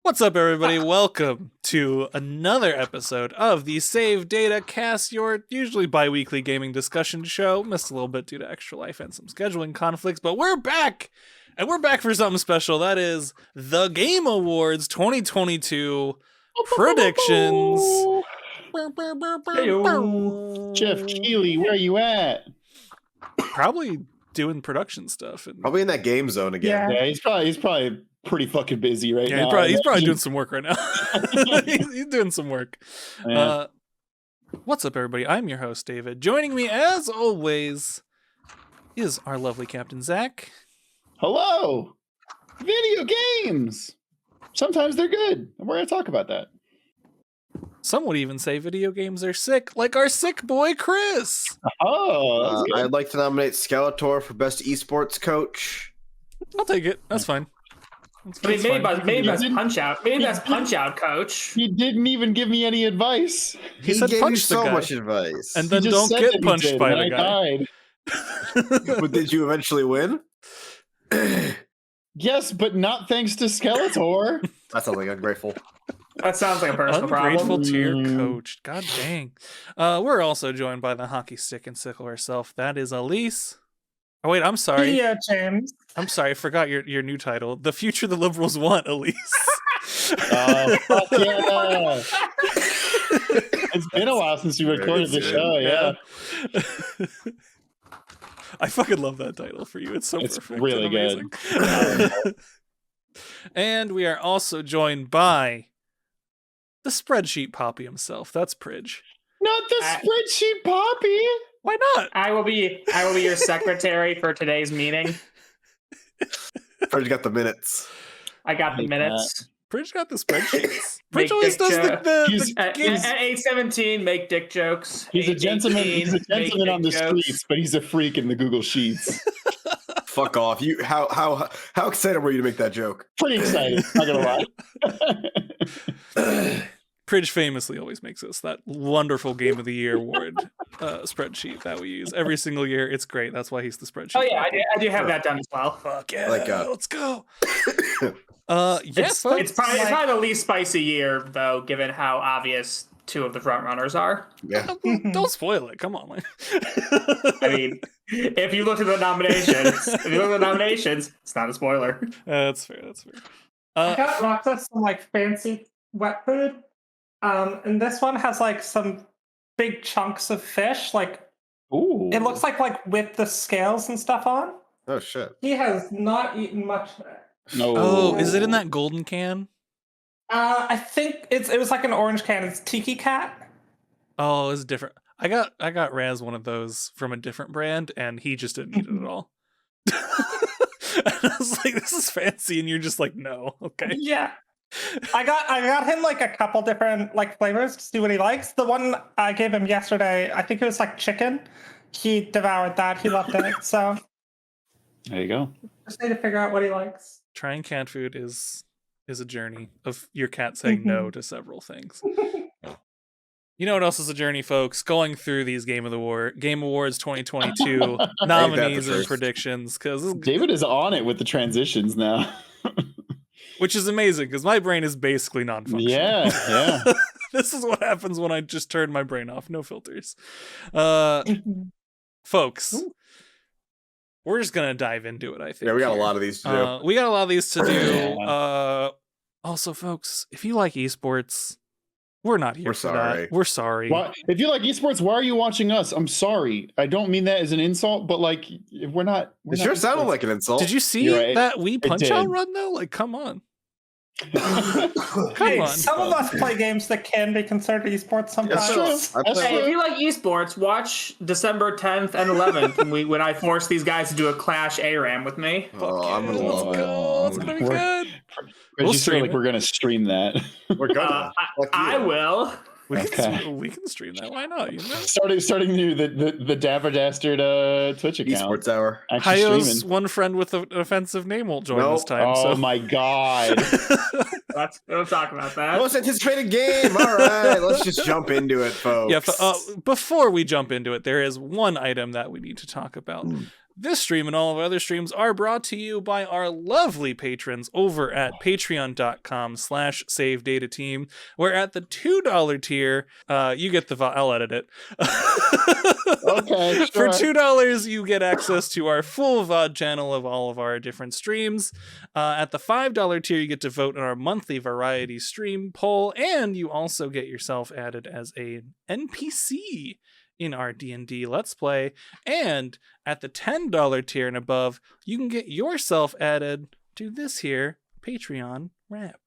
What's up, everybody? Welcome to another episode of the Save Data Cast, your usually bi-weekly gaming discussion show. Missed a little bit due to extra life and some scheduling conflicts, but we're back! And we're back for something special. That is the Game Awards 2022 predictions. Hey-o. Jeff Keighley, where you at? Probably doing production stuff. And Probably in that game zone again. Yeah, he's probably pretty fucking busy right now. He's probably doing some work right now. he's doing some work. Yeah. What's up, everybody? I'm your host, David. Joining me, as always, is our lovely Captain Zach. Hello! Video games! Sometimes they're good, and we're going to talk about that. Some would even say video games are sick, like our sick boy, Chris. Oh, that's good. I'd like to nominate Skeletor for Best Esports Coach. I'll take it. That's fine. Maybe that's punch out. Maybe that's punch out, coach. He didn't even give me any advice. He He said gave punch you the so guy. much advice. And then He just don't said get that he punched did, by and the I guy. died. But did you eventually win? Yes, but not thanks to Skeletor. That's something ungrateful. That sounds like a personal Ungrateful problem. to your coach. God dang. We're also joined by the hockey stick and sickle herself. That is Elise. Oh, wait, I'm sorry. Yeah, James. I'm sorry. I forgot your new title. The Future the Liberals Want, Elise. Oh, fuck yeah. It's been a while since we recorded the show, yeah. I fucking love that title for you. It's so It's perfect. really and amazing. And we are also joined by the spreadsheet poppy himself. That's Prij. Not the spreadsheet poppy. Why not? I will be your secretary for today's meeting. First got the minutes. I got the minutes. Prij got the spreadsheets. Make Prij always dick does joke. the At games. 8:17, make dick jokes. He's a gentleman. 8:18, He's a make gentleman on the dick jokes. streets, but he's a freak in the Google Sheets. Fuck off. You how excited were you to make that joke? Pretty excited. Not gonna lie. Prij famously always makes us that wonderful Game of the Year award spreadsheet that we use every single year. It's great. That's why he's the spreadsheet. Oh yeah, I do have that done as well. Fuck yeah! Like, let's go. Yes, folks. It's probably the least spicy year though, given how obvious two of the front runners are. Yeah. Don't spoil it. Come on, man. I mean, if you look at the nominations, it's not a spoiler. That's fair. That's fair. I got Roxas some like fancy wet food. And this one has like some big chunks of fish. Like Ooh. it looks like with the scales and stuff on. Oh shit. He has not eaten much of it. No. Oh, is it in that golden can? I think it was like an orange can. It's Tiki Cat. Oh, it's different. I got Raz one of those from a different brand, and he just didn't eat it at all. And I was like, "This is fancy," and you're just like, "No, okay." Yeah. I got him like a couple different like flavors to see what he likes. The one I gave him yesterday, I think it was like chicken. He devoured that. He loved it. So There you go. just need to figure out what he likes. Trying cat food is a journey of your cat saying no to several things. You know what else is a journey, folks? Going through these Game Awards 2022 nominees and predictions, because David is on it with the transitions now. which is amazing because my brain is basically non-functional. Yeah. This is what happens when I just turn my brain off. No filters. Folks, we're just gonna dive into it, I think. Yeah, we got here. a lot of these to do. We got a lot of these to do. Also, folks, if you like esports, we're not here We're for sorry. that. We're sorry. Why, if you like esports, why are you watching us? I'm sorry. I don't mean that as an insult, but like we're not. It sure sounded like an insult. Did you see You're right. that Wii Punch Out did. run though? Like, come on. Come Hey, on. some of us play games that can be considered esports sometimes. That's true. I That's play- Hey, if you like esports, watch December 10th and 11th when I force these guys to do a Clash ARAM with me. Oh, I'm gonna Let's love it. go. It's gonna be good. We'll stream feel like it. we're gonna stream that. We're gonna. Fuck you. I will. We Okay. we can stream that. Why not? You know? starting new the Dapper Dastard Twitch account. Esports Hour. Actually Hayo's streaming. one friend with an offensive name won't join Nope. this time. Oh so. my god. We'll talk about that. Most anticipated game. All right, let's just jump into it, folks. Yeah, before we jump into it, there is one item that we need to talk about. This stream and all of our other streams are brought to you by our lovely patrons over at patreon.com/savedatateam, where at the $2 tier, you get the... I'll edit it. Okay, For sure. $2, you get access to our full VOD channel of all of our different streams. At the $5 tier, you get to vote in our monthly variety stream poll, and you also get yourself added as an NPC in our D&D Let's Play. And at the $10 tier and above, you can get yourself added to this here Patreon wrap.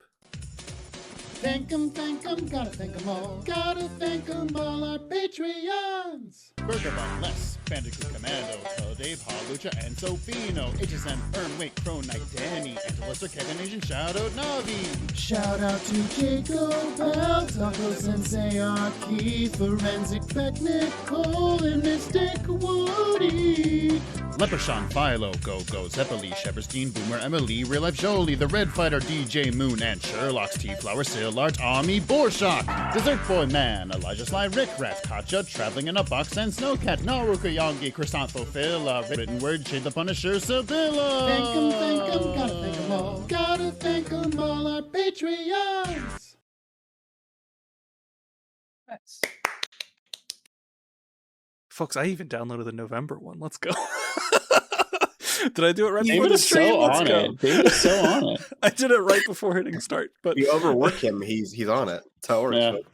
Thank 'em, gotta thank 'em all. Gotta thank 'em all, our Patreons. Burger Bun, Les, Bandicoot Commando, Dave, Halucha, and Sofino, HSM, Wait, Crow Knight, Danny, Angelester, Kevin, Asian, Shout out Navi. Shout out to Jacob, Bell, Taco Sensei, Aki, Forensic, Peck, Nicole, and Mystic Woody. Leprechaun, Philo, Go, Zeppeli, Shepherdstein, Boomer, Emily, Real Life Jolie, The Red Fighter, DJ Moon, and Sherlock's T-Flower, Large Ami, Borshock, Dessert Boy Man, Elijah Sly, Rick Rat, Katja, Traveling in a Box, and Snowcat, Naruka Yongi, Chrysanthoph, Phila, Written Word, Shade the Punisher, Sibylla. Thank 'em, gotta thank 'em all. Gotta thank 'em all, our Patreons. Nice. Folks, I even downloaded the November one. Let's go. Did I do it right before David the is stream? so Let's on go. it. David is so on it. I did it right before hitting start, but You overwork him, he's on it. That's how it works.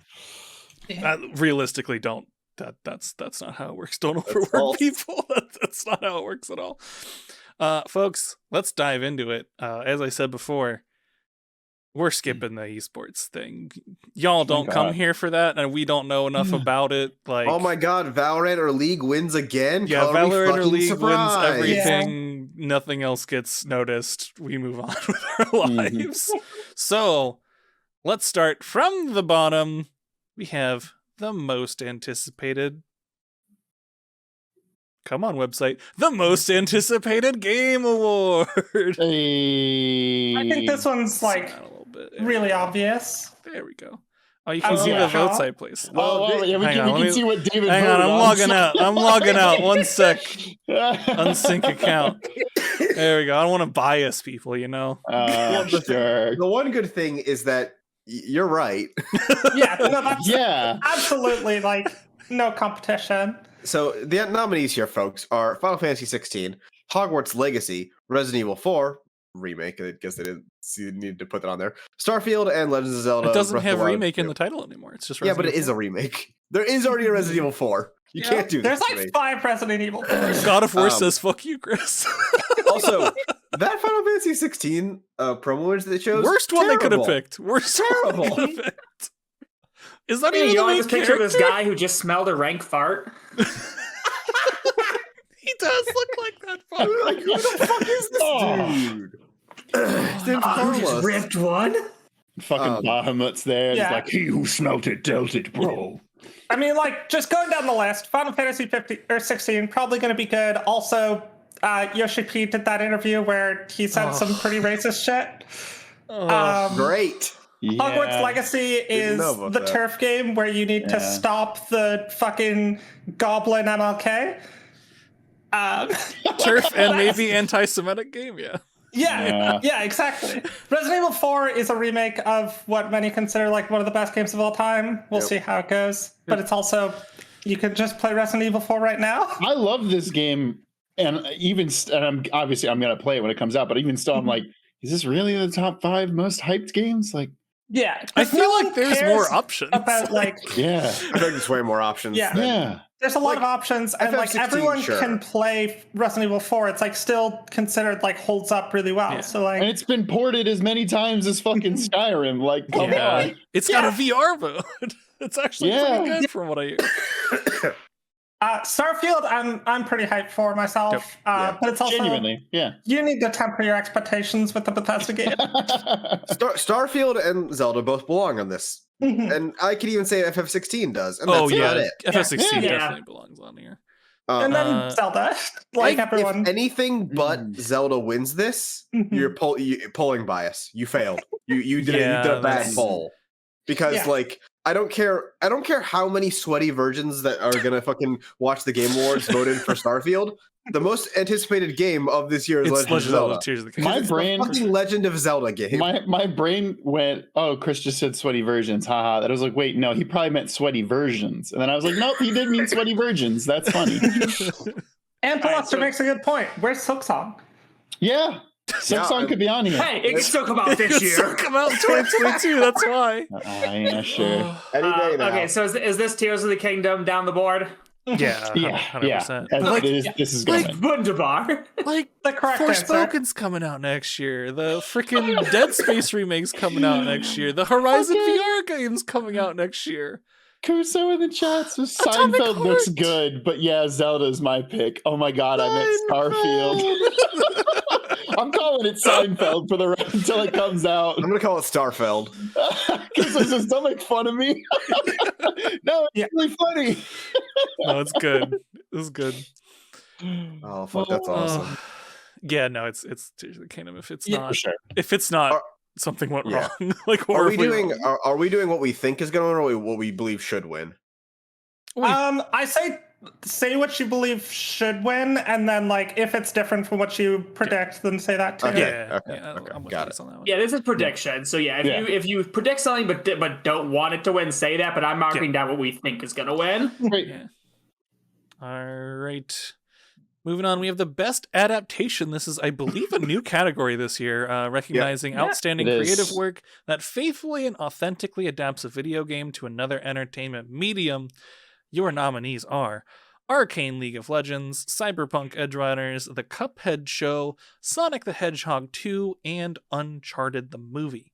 Yeah. realistically, don't. That's not how it works. Don't overwork false. people. That's not how it works at all. Folks, let's dive into it. As I said before, we're skipping the esports thing. Y'all don't come here for that, and we don't know enough about it. Like, Oh my god, Valorant or League wins again? yeah, Color me Valorant or fucking League surprised. wins everything. Nothing else gets noticed. We move on with our lives. So let's start from the bottom. We have the most anticipated. Come on, website. The most anticipated game award. Hey. I think this one's like Zoom out a little bit. really obvious. There we go. Oh, you can Oh, see yeah. the votes I placed. Oh, yeah, we Hang can, on, we let can me- see what David Hang on, voted I'm logging out. I'm logging out. One sec. Unsync account. There we go. I don't want to bias people, you know? Sure. The one good thing is that you're right. Yeah, no, that's Yeah. absolutely like no competition. So the nominees here, folks, are Final Fantasy 16, Hogwarts Legacy, Resident Evil 4 remake. I guess they didn't need to put that on there. Starfield and Legends of Zelda. It doesn't Breath of have the Wild remake in 2. the title anymore. It's just Yeah, but it Resident is a remake. There is already a Resident Evil 4. You Yeah, can't do There's this. like to me. 5 Resident Evil. Evil. God of War Um, says "fuck you, Chris." Also, that Final Fantasy 16 promo image that they chose, Worst one they could have terrible. picked. Worst one they Terrible. could have picked. Is that Hey, even you the want main this picture of this character? guy who just smelled a rank fart? He does look like that. Fuck. Like, who the fuck is this dude? His name's Who just Carlos. ripped one? Fucking Bahamut's there. It's Yeah. like, he who smelt it dealt it, bro. I mean, like, just going down the list, Final Fantasy 15 or 16 probably going to be good. Also, Yoshi P did that interview where he said some pretty racist shit. Great. Hogwarts Legacy is know about the that. turf game where you need to Yeah. stop the fucking goblin MLK. Turf and maybe anti-Semitic game. Yeah. Yeah, exactly. Resident Evil 4 is a remake of what many consider like one of the best games of all time. We'll see how it goes. But it's also, you can just play Resident Evil 4 right now. I love this game, and I'm obviously I'm gonna play it when it comes out. But even still, I'm like, is this really the top 5 most hyped games? Like, Yeah. I because feel no like one there's cares more options. about like, yeah, I think there's way more options. Yeah. than- yeah. there's a lot of options, and like FF16, everyone sure. can play Resident Evil 4. It's like still considered like holds up really well. Yeah. So like, And it's been ported as many times as fucking Skyrim. Like, come on. It's got a VR mode. It's actually Yeah. pretty good from what I hear. Starfield, I'm pretty hyped for myself. Yep. But it's also Genuinely, yeah. you need to temper your expectations with the Bethesda game. Starfield and Zelda both belong on this. And I could even say FF16 does. And Oh that's about yeah, it. FF16 Yeah. definitely belongs on here. And then Uh, Zelda, like everyone. If anything but Zelda wins this, you're polling bias. You failed. You did Yeah, a bad that's- poll. Because Yeah. like I don't care how many sweaty virgins that are gonna fucking watch the Game Awards voted for Starfield. The most anticipated game of this year is It's Legend of Zelda. Tears of the My Kingdom. brain, Fucking Legend of Zelda game. my brain went, oh, Chris just said sweaty virgins, haha. That I was like, wait, no, he probably meant sweaty versions. And then I was like, nope, he did mean sweaty virgins. That's funny. And Lester makes a good point. Where's Silksong? Yeah, Silksong could be on here. Hey, it can still come out this It's year. still come out in 2022. That's why. Yeah, sure. Any day now. Okay, so is this Tears of the Kingdom down the board? Yeah, Yeah, 100%. yeah. Like, This is going. Like Wunderbar. like The correct answer. Forspoken's coming out next year. The freaking Dead Space remake's coming out next year. The Horizon VR game's coming out next year. Kuso in the chat says Atomic Seinfeld looks Heart. good, but yeah, Zelda's my pick. Oh my god, I meant Starfield. I'm calling it Seinfeld for the rest until it comes out. I'm gonna call it Starfeld. Kuso says, don't make fun of me. No, it's really funny. No, it's good. It's good. Oh fuck, that's awesome. Yeah, no, it's Tears of the Kingdom. If it's Yeah, not, for sure. if it's not, Are- something went Yeah. wrong. Like Are we horribly doing wrong. are we doing what we think is gonna win or what we believe should win? I say what you believe should win, and then like if it's different from what you predict, then say that too. Okay. Yeah, okay, yeah, okay, I'm with got you it. on that one. Yeah, this is prediction. So yeah, if you predict something but don't want it to win, say that. But I'm marking down what we think is gonna win. Great. Yeah. All right. Moving on, we have the best adaptation. This is, I believe, a new category this year, recognizing outstanding It is. creative work that faithfully and authentically adapts a video game to another entertainment medium. Your nominees are Arcane League of Legends, Cyberpunk Edgerunners, The Cuphead Show, Sonic the Hedgehog 2, and Uncharted the movie.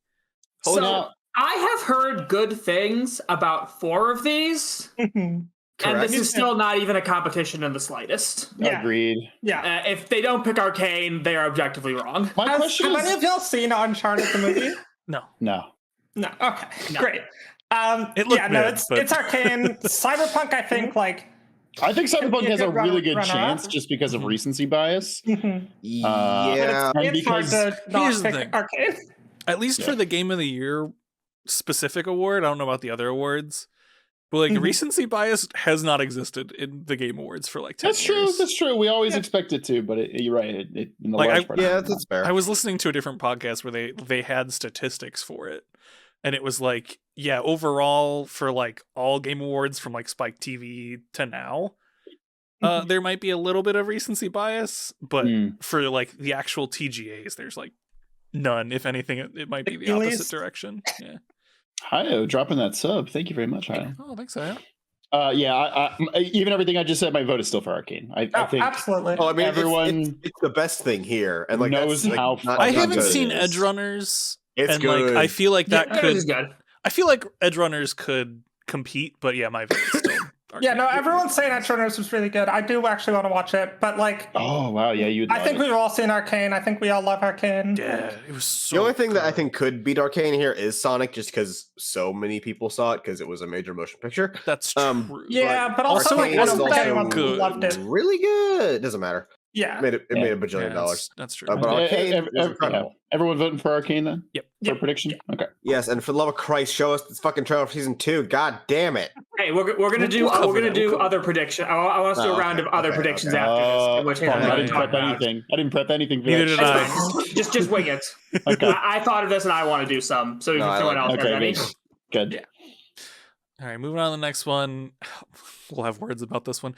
Oh, So now, I have heard good things about 4 of these, and Correct. this is still not even a competition in the slightest. Yeah. agreed. Yeah. If they don't pick Arcane, they are objectively wrong. My Have question any is, of y'all seen Uncharted the movie? No. no. No. Okay. No. Great. It looked yeah, no, mid, it's but- it's Arcane. Cyberpunk, I think, like I think Cyberpunk be a has a good really good runner-up. chance just because of recency bias. Yeah. And it's hard because to not here's the pick thing. Arcane. At least for the Game of the Year specific award, I don't know about the other awards, but like recency bias has not existed in the Game Awards for like 10 that's true. years. That's true. We always expect it to, but you're right. In the Like, large part, Yeah, that's fair. I was listening to a different podcast where they had statistics for it, and it was like, yeah, overall for like all Game Awards from like Spike TV to now, there might be a little bit of recency bias, but for like the actual TGAs, there's like none. If anything, it might be the At opposite least- direction. Yeah. Hi, dropping that sub. Thank you very much, Hi. Oh, thanks, I Yeah, I, even everything I just said, my vote is still for Arcane. I Oh, think absolutely. Oh, I mean, everyone it's the best thing here, and like knows that's, like, how not- I fucking not haven't good. seen it is. Edgerunners, It's and good. like I feel like that This could. is good. I feel like Edgerunners could compete, but yeah, my vote is still. Yeah, no, Arcane. everyone's saying Edgerunners was really good. I do actually want to watch it, but like, Oh wow, yeah, you. I think we've all seen Arcane. I think we all love Arcane. Yeah, it was so. The only thing that I good. think could beat Arcane here is Sonic, just because so many people saw it because it was a major motion picture. That's Um, true. Yeah, but also Arcane like, I is don't think also anyone good. loved it. Really good. It doesn't matter. Yeah. It made Yeah, a bajillion dollars. That's true. But Arcane is incredible. Everyone voting for Arcane then? Yep. For prediction? Okay. Yes, and for the love of Christ, show us this fucking trailer for season 2. God damn it! Hey, we're gonna do We'll cover we're gonna that, do we'll cover other prediction. I want us to do a round of other okay, predictions okay. after this. In which case Fine, I'm I gonna didn't talk prep about. anything. I didn't prep anything for Neither that. did I. That's fine. just wing it. Okay. I thought of this and I want to do some. So if No, I someone like else it. has Okay, any. good. Yeah. All right, moving on to the next one. We'll have words about this one.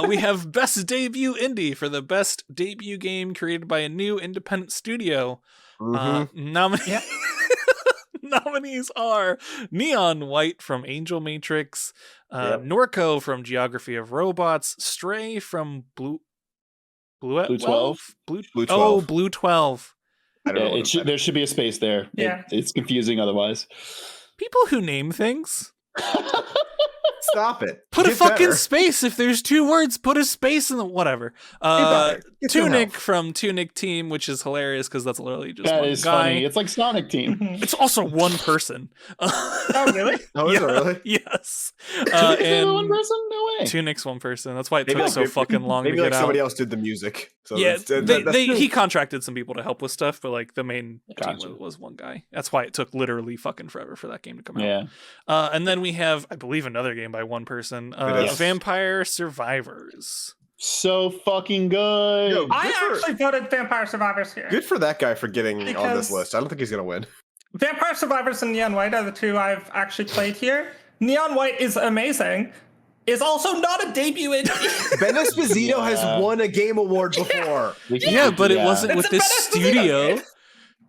We have Best Debut Indie for the best debut game created by a new independent studio. Mhm. Nominees are Neon White from Angel Matrix, Yep. Norco from Geography of Robots, Stray from Blue 12? Blue Blue 12. Oh, Blue 12. I don't know Yeah, what the- there should be a space there. Yeah. It's confusing otherwise. People who name things. Stop it. Put a Get fucking better. space. If there's 2 words, put a space in the whatever. better. Get some Tunic help. from Tunic Team, which is hilarious because that's literally just That one is guy. funny. It's like Sonic Team. It's also one person. Oh, really? Oh, is it really? Yes. Is it And one person? No way. Tunic's one person. That's why it Maybe took like- so fucking long to Maybe get like somebody out. else did the music. So Yeah, that's he contracted some people to help with stuff, but like the main Gotcha. team was one guy. That's why it took literally fucking forever for that game to come out. Yeah. And then we have, I believe, another game by one person, is. Vampire Survivors. So fucking good. Yo, I Good for- actually voted Vampire Survivors here. good for that guy for getting on this Because- list. I don't think he's gonna win. Vampire Survivors and Neon White are the 2 I've actually played here. Neon White is amazing. Is also not a debut indie. Ben Esposito has won a game award before. Yeah, but it wasn't It's with a this Venice Casino studio. game.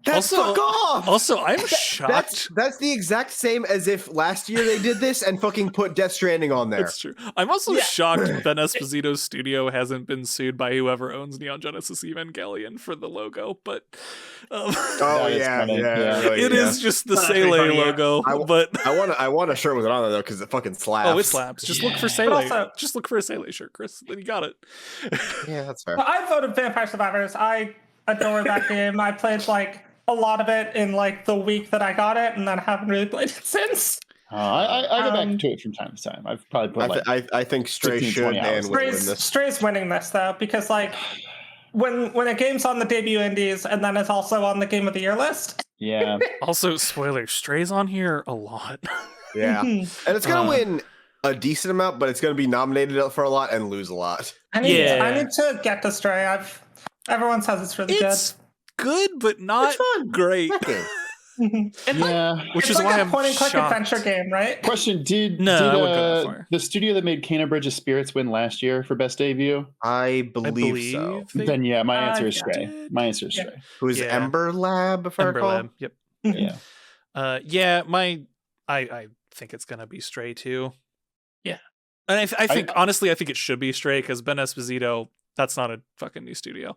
That's Also- fuck off. Also, I'm shocked. That's the exact same as if last year they did this and fucking put Death Stranding on there. That's true. I'm also Yeah. shocked Ben Esposito's studio hasn't been sued by whoever owns Neon Genesis Evangelion for the logo, but Oh That is yeah, funny, yeah, yeah. really, it yeah. is just the That's pretty Sele funny, yeah. logo. But I want a shirt with it on there though because it fucking slaps. oh, it slaps. Just look for Sele. also- Just look for a Sele shirt, Chris. Then you got it. Yeah, that's fair. But I voted Vampire Survivors. I adore that game. I played like a lot of it in like the week that I got it, and then haven't really played it since. I go back to it from time to time. I've probably put like I think Stray 15, should 20 hours. and will win Stray's, this. Stray's winning this though, because like when a game's on the debut indies and then it's also on the Game of the Year list. yeah. Also, spoiler, Stray's on here a lot. Yeah, Mhm. and it's gonna win a decent amount, but it's gonna be nominated for a lot and lose a lot. I need Yeah. to get to Stray. Everyone says it's really It's good, but not It's fun. great. That game. good. It's like, Yeah. Which it's is like why a I'm point and click shocked. adventure game, right? Question: Did No, I wouldn't go that far. the studio that made Kena Bridge of Spirits win last year for best debut? I I believe so. they Then yeah, my answer is yeah. Stray. My answer is Yeah. Stray. Who's Yeah. Ember Lab? If I Ember recall. Lab. Yep. Yeah. Yeah, I think it's gonna be Stray too. Yeah. And I think honestly, I think it should be Stray because Ben Esposito, that's not a fucking new studio.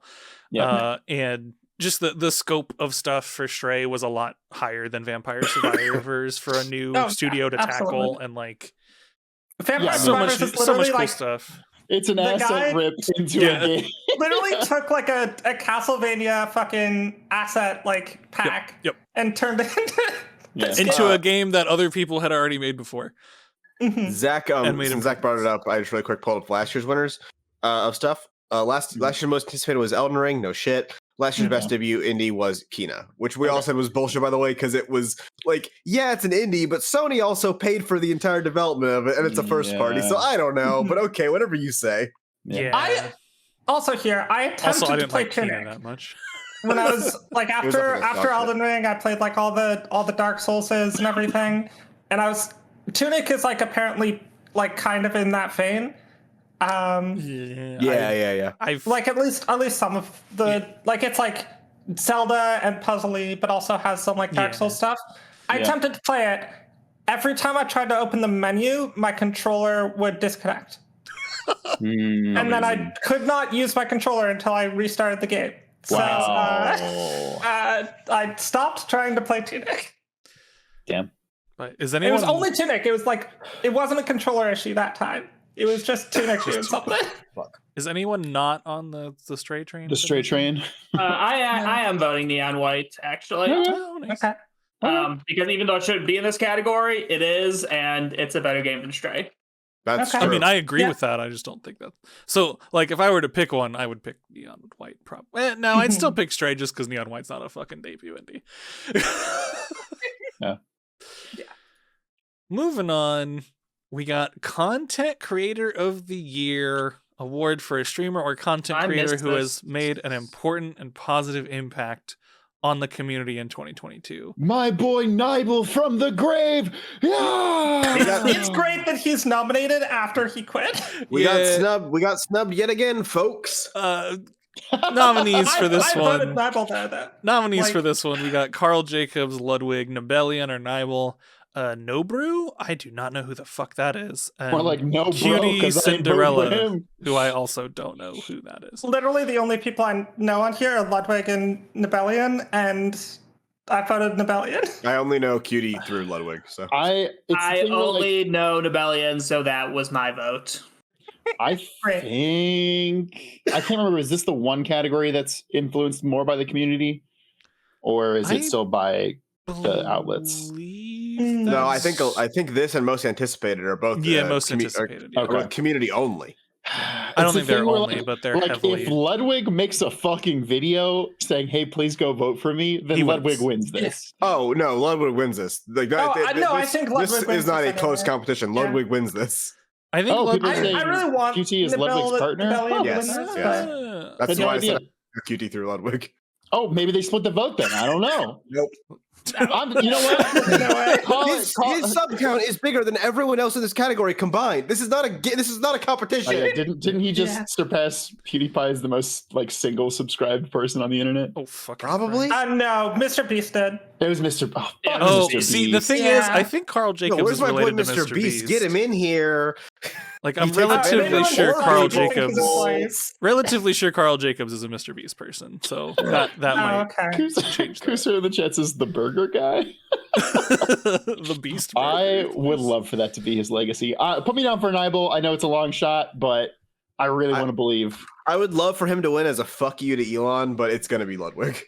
Yeah. And just the scope of stuff for Stray was a lot higher than Vampire Survivors for a new Oh, studio to tackle, absolutely. and like Vampire Yeah, so much Survivors is so much literally cool like stuff. It's an The asset guy- rip into Yeah. a game. literally took like a Castlevania fucking asset like pack Yep. and turned it into Yeah. Into a game that other people had already made before. Mhm. Zach, And made since Zach brought it up, I just really quick pulled up last year's winners of stuff. Last year's most anticipated was Elden Ring. No shit. Last year's best debut indie was Kena, which we all said was bullshit, by the way, because it was like, yeah, it's an indie, but Sony also paid for the entire development of it, and it's a first party. So I don't know, but okay, whatever you say. Yeah. I also here I attempted also, I to didn't play like Kena Tunic that much. when I was like was up after against after dog Elden Ring. I played like all the Dark Soulses and everything, and I was Tunic is like apparently like kind of in that vein. Yeah. I've Like at least some of the like it's like Zelda and puzzly, but also has some like Dark Yeah. Souls stuff. I Yeah. attempted to play it. Every time I tried to open the menu, my controller would disconnect. Mm. And then I could not use my controller until I restarted the game. So Wow. I stopped trying to play Tunic. Damn. but is It anyone was only Tunic. It was like it wasn't a controller issue that time. It was just Tunic doing something. is anyone not on the Stray train? The straight train. I am voting Neon White actually, Oh, nice. Okay. because even though it shouldn't be in this category, it is, and it's a better game than Stray. That's Okay. I true. mean, I agree Yeah. with that. I just don't think that. So, like, if I were to pick one, I would pick Neon White. No, I'd still pick Stray just because Neon White's not a fucking debut indie. Yeah. Moving on, we got Content Creator of the Year award for a streamer or content I creator missed who this. has made an important and positive impact on the community in 2022. My boy Nibel from the grave. Yeah. It's great that he's nominated after he quit. we got Yeah. snubbed. We got snubbed yet again, folks. Nominees for this I one. voted Nibel there, though. Nominees Like- for this one, we got Carl Jacobs, Ludwig, Nibelian or Nibel, Nobrew. I do not know who the fuck that is. And More like no bro, Cutie 'cause I ain't voted for Cinderella, him. who I also don't know who that is. Literally, the only people I know on here are Ludwig and Nibelian, and I voted Rebellion. I only know Cutie through Ludwig, so I only know Rebellion, so that was my vote. I think I can't remember. Is this the one category that's influenced more by the community, or is it still by the outlets? No, I think this and most anticipated are both most anticipated. are both community only. I don't think they're only, but they're heavily. If Ludwig makes a fucking video saying, "Hey, please go vote for me," then Ludwig wins this. Oh no, Ludwig wins this. Like, I think Ludwig this wins is not this a close anyway. competition. Ludwig wins this. I think I really want QT is Ludwig's partner. Yes, that's why I said QT through Ludwig. Oh, maybe they split the vote then. I don't know. Nope. You know what? His sub count is bigger than everyone else in this category combined. This is not a competition. Oh, yeah. Didn't he just surpass PewDiePie as the most single subscribed person on the internet? Oh fuck. Probably. No, Mr. Beast did. It was Mr. Mr. See, the thing is, I think Carl Jacobs where's is my boy related to Mr. Beast? Get him in here. Like, I'm relatively sure Carl Jacobs is a Mr. Beast person, so that might change. Kusa in the chat says the burger guy. The Beast burger. I would love for that to be his legacy. Put me down for Nibel. I know it's a long shot, but I really want to believe. I would love for him to win as a fuck you to Elon, but it's going to be Ludwig.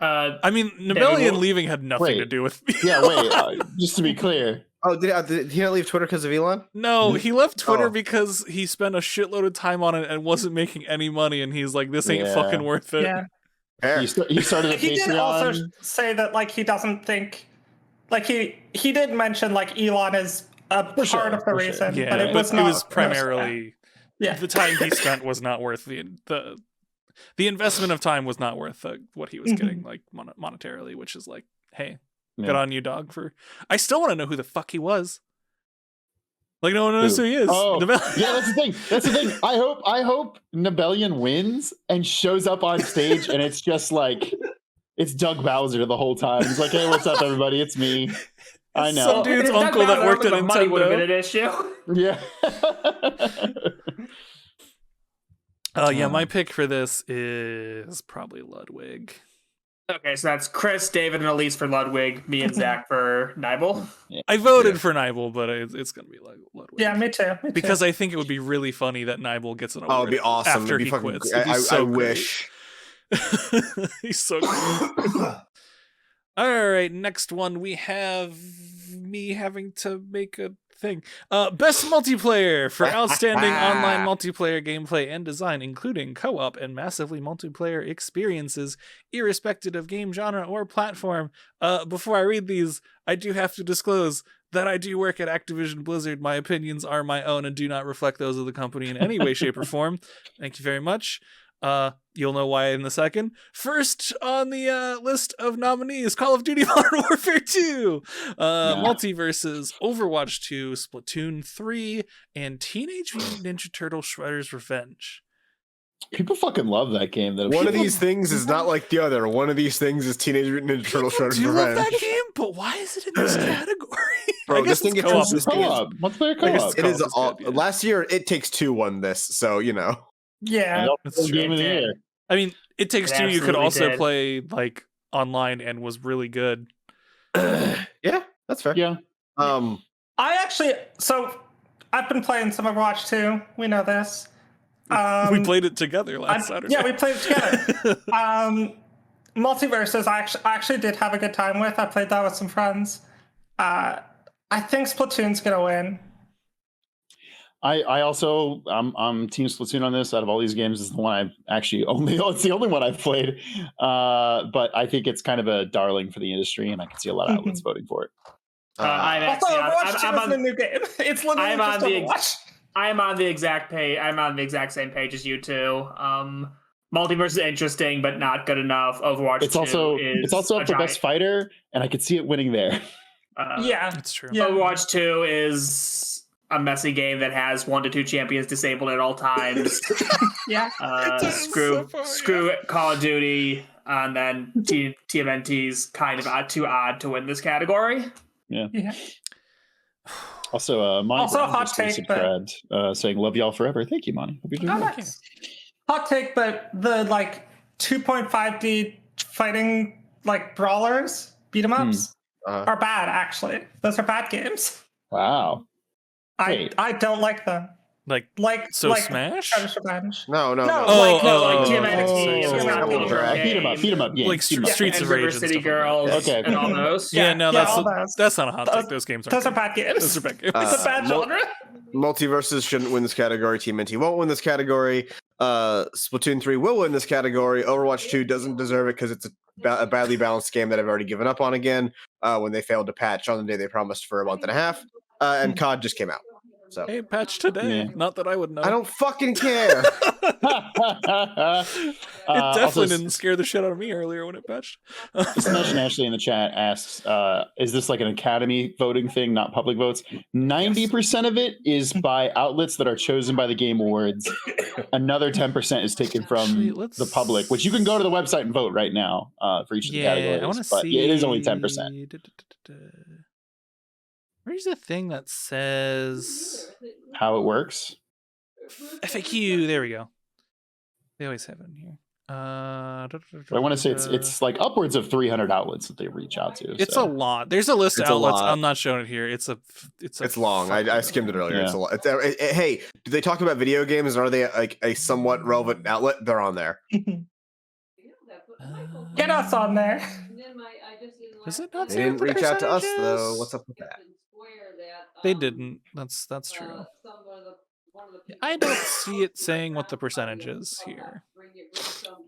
I mean, Rebellion leaving had nothing to do with me. Just to be clear. Oh, did he not leave Twitter because of Elon? No, he left Twitter because he spent a shitload of time on it and wasn't making any money, and he's like, this ain't fucking worth it. Yeah. He started a Patreon. He did also say that he doesn't think he did mention Elon is a part of the reason, but it was primarily the time he spent was not worth the investment of time was not worth what he was getting monetarily, which is hey, good on you, dog. I still want to know who the fuck he was. No one knows who he is. Oh, yeah, that's the thing. I hope Rebellion wins and shows up on stage, and it's just it's Doug Bowser the whole time. He's like, "Hey, what's up, everybody? It's me." I know. Some dude's uncle that worked at Nintendo. Money would have been an issue. Yeah. Yeah, my pick for this is probably Ludwig. Okay, so that's Chris, David, and Elise for Ludwig, me and Zach for Nibel. I voted for Nibel, but it's going to be Ludwig. Yeah, me too. Because I think it would be really funny that Nibel gets an award. Oh, it'd be awesome. After it'd be he quits. I wish. He's so good. All right, next one we have me having to make a thing. Best multiplayer for outstanding online multiplayer gameplay and design, including co-op and massively multiplayer experiences, irrespective of game genre or platform. Before I read these, I do have to disclose that I do work at Activision Blizzard. My opinions are my own and do not reflect those of the company in any way, shape, or form. Thank you very much. You'll know why in a second. First on the list of nominees, Call of Duty Modern Warfare 2, Multiverses, Overwatch 2, Splatoon 3, and Teenage Mutant Ninja Turtle Shredder's Revenge. People fucking love that game. One of these things is not like the other. One of these things is Teenage Mutant Ninja Turtle Shredder's Revenge. I love that game, but why is it in this category? Bro, this thing co-op. Multiplayer co-op. It is all. Last year, It Takes Two won this, so you know. Yeah, that's true. Game of the year. I mean, It Takes Two. You could also play online and was really good. Yeah, that's fair. Yeah. I've been playing some Overwatch 2. We know this. We played it together last Saturday. Yeah, we played it together. Multiverses, I actually did have a good time with. I played that with some friends. I think Splatoon's gonna win. I also I'm Team Splatoon on this. Out of all these games, is the one I've actually it's the only one I've played. But I think it's kind of a darling for the industry, and I can see a lot of outlets voting for it. Overwatch 2 isn't a new game. It's literally just Overwatch. I'm on the exact page. I'm on the exact same page as you two. Multiverse is interesting, but not good enough. Overwatch. It's also up for best fighter, and I could see it winning there. Yeah, that's true. Yeah. Overwatch 2 is a messy game that has 1 to 2 champions disabled at all times. Yeah. Screw Call of Duty, and then TMNT's kind of too odd to win this category. Yeah. Also, Monty hot take, subscribed, saying "Love y'all forever." Thank you, Monty. Hope you're doing nice. Hot take, but the 2.5D fighting like brawlers, beat 'em ups, Uh-huh. are bad. Actually, those are bad games. Wow. Wait. I don't like them. Like Like Smash? Predator Revenge. No. No, Oh, like oh, TMNT, oh, Scrap oh, Metal beat 'em up games. Like beat 'em up. Streets and of River Rage and City stuff like that. Girls Okay. and all those. Yeah, no, all those. that's not a hot take. Those games are Those are bad games. Those are bad games. It's a bad genre. Multiverses shouldn't win this category. TMNT won't win this category. Splatoon 3 will win this category. Overwatch 2 doesn't deserve it because it's a badly balanced game that I've already given up on again when they failed to patch on the day they promised for a month and a half. And COD just came out. So Hey, patch today. Yeah. Not that I would know. I don't fucking care. It definitely Also, didn't scare the shit out of me earlier when it patched. Smash Ashley in the chat asks, is this like an Academy voting thing, not public votes? 90% of it is by outlets that are chosen by the Game Awards. Another 10% is taken from Actually, the public, which you can go to the website and vote right now for each of the categories. I want to but see. yeah, it is only 10%. Where's the thing that says How it works? FAQ? There we go. They always have it in here. But I want to say it's like upwards of 300 outlets that they reach out to. It's so. a lot. There's a list of It's a outlets. lot. I'm not showing it here. It's long. I skimmed it earlier. Yeah. It's a lot. Hey, do they talk about video games? And are they like a somewhat relevant outlet? They're on there. Get us on there. Does it not They say didn't what the reach out to us percentage though. is? What's up with that? They didn't. That's true. I don't see it saying what the percentage is here.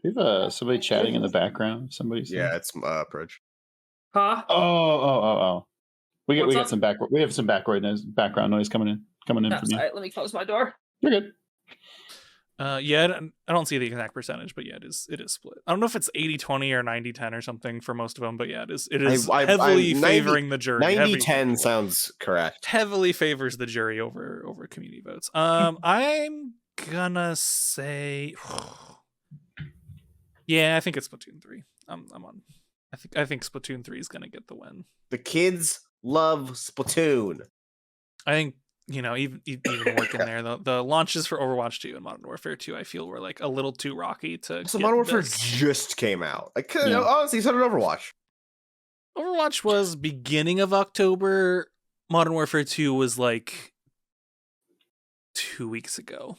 We have somebody chatting in the background. Somebody. Yeah, it's Prij. Huh? Oh. We What's got up? some background noise coming in from you. Let me close my door. You're good. Yeah, I don't see the exact percentage, but yeah, it is split. I don't know if it's 80-20 or 90-10 or something for most of them, but yeah, it is heavily favoring the jury. 90-10 sounds correct. Heavily favors the jury over community votes. I'm gonna say, yeah, I think it's Splatoon 3. I'm on. I think Splatoon 3 is gonna get the win. The kids love Splatoon. I think, even working there, the launches for Overwatch 2 and Modern Warfare 2, I feel were like a little too rocky to. So get Modern Warfare this. just came out. Like, Yeah. honestly, so did Overwatch. Overwatch was beginning of October. Modern Warfare 2 was like 2 weeks ago.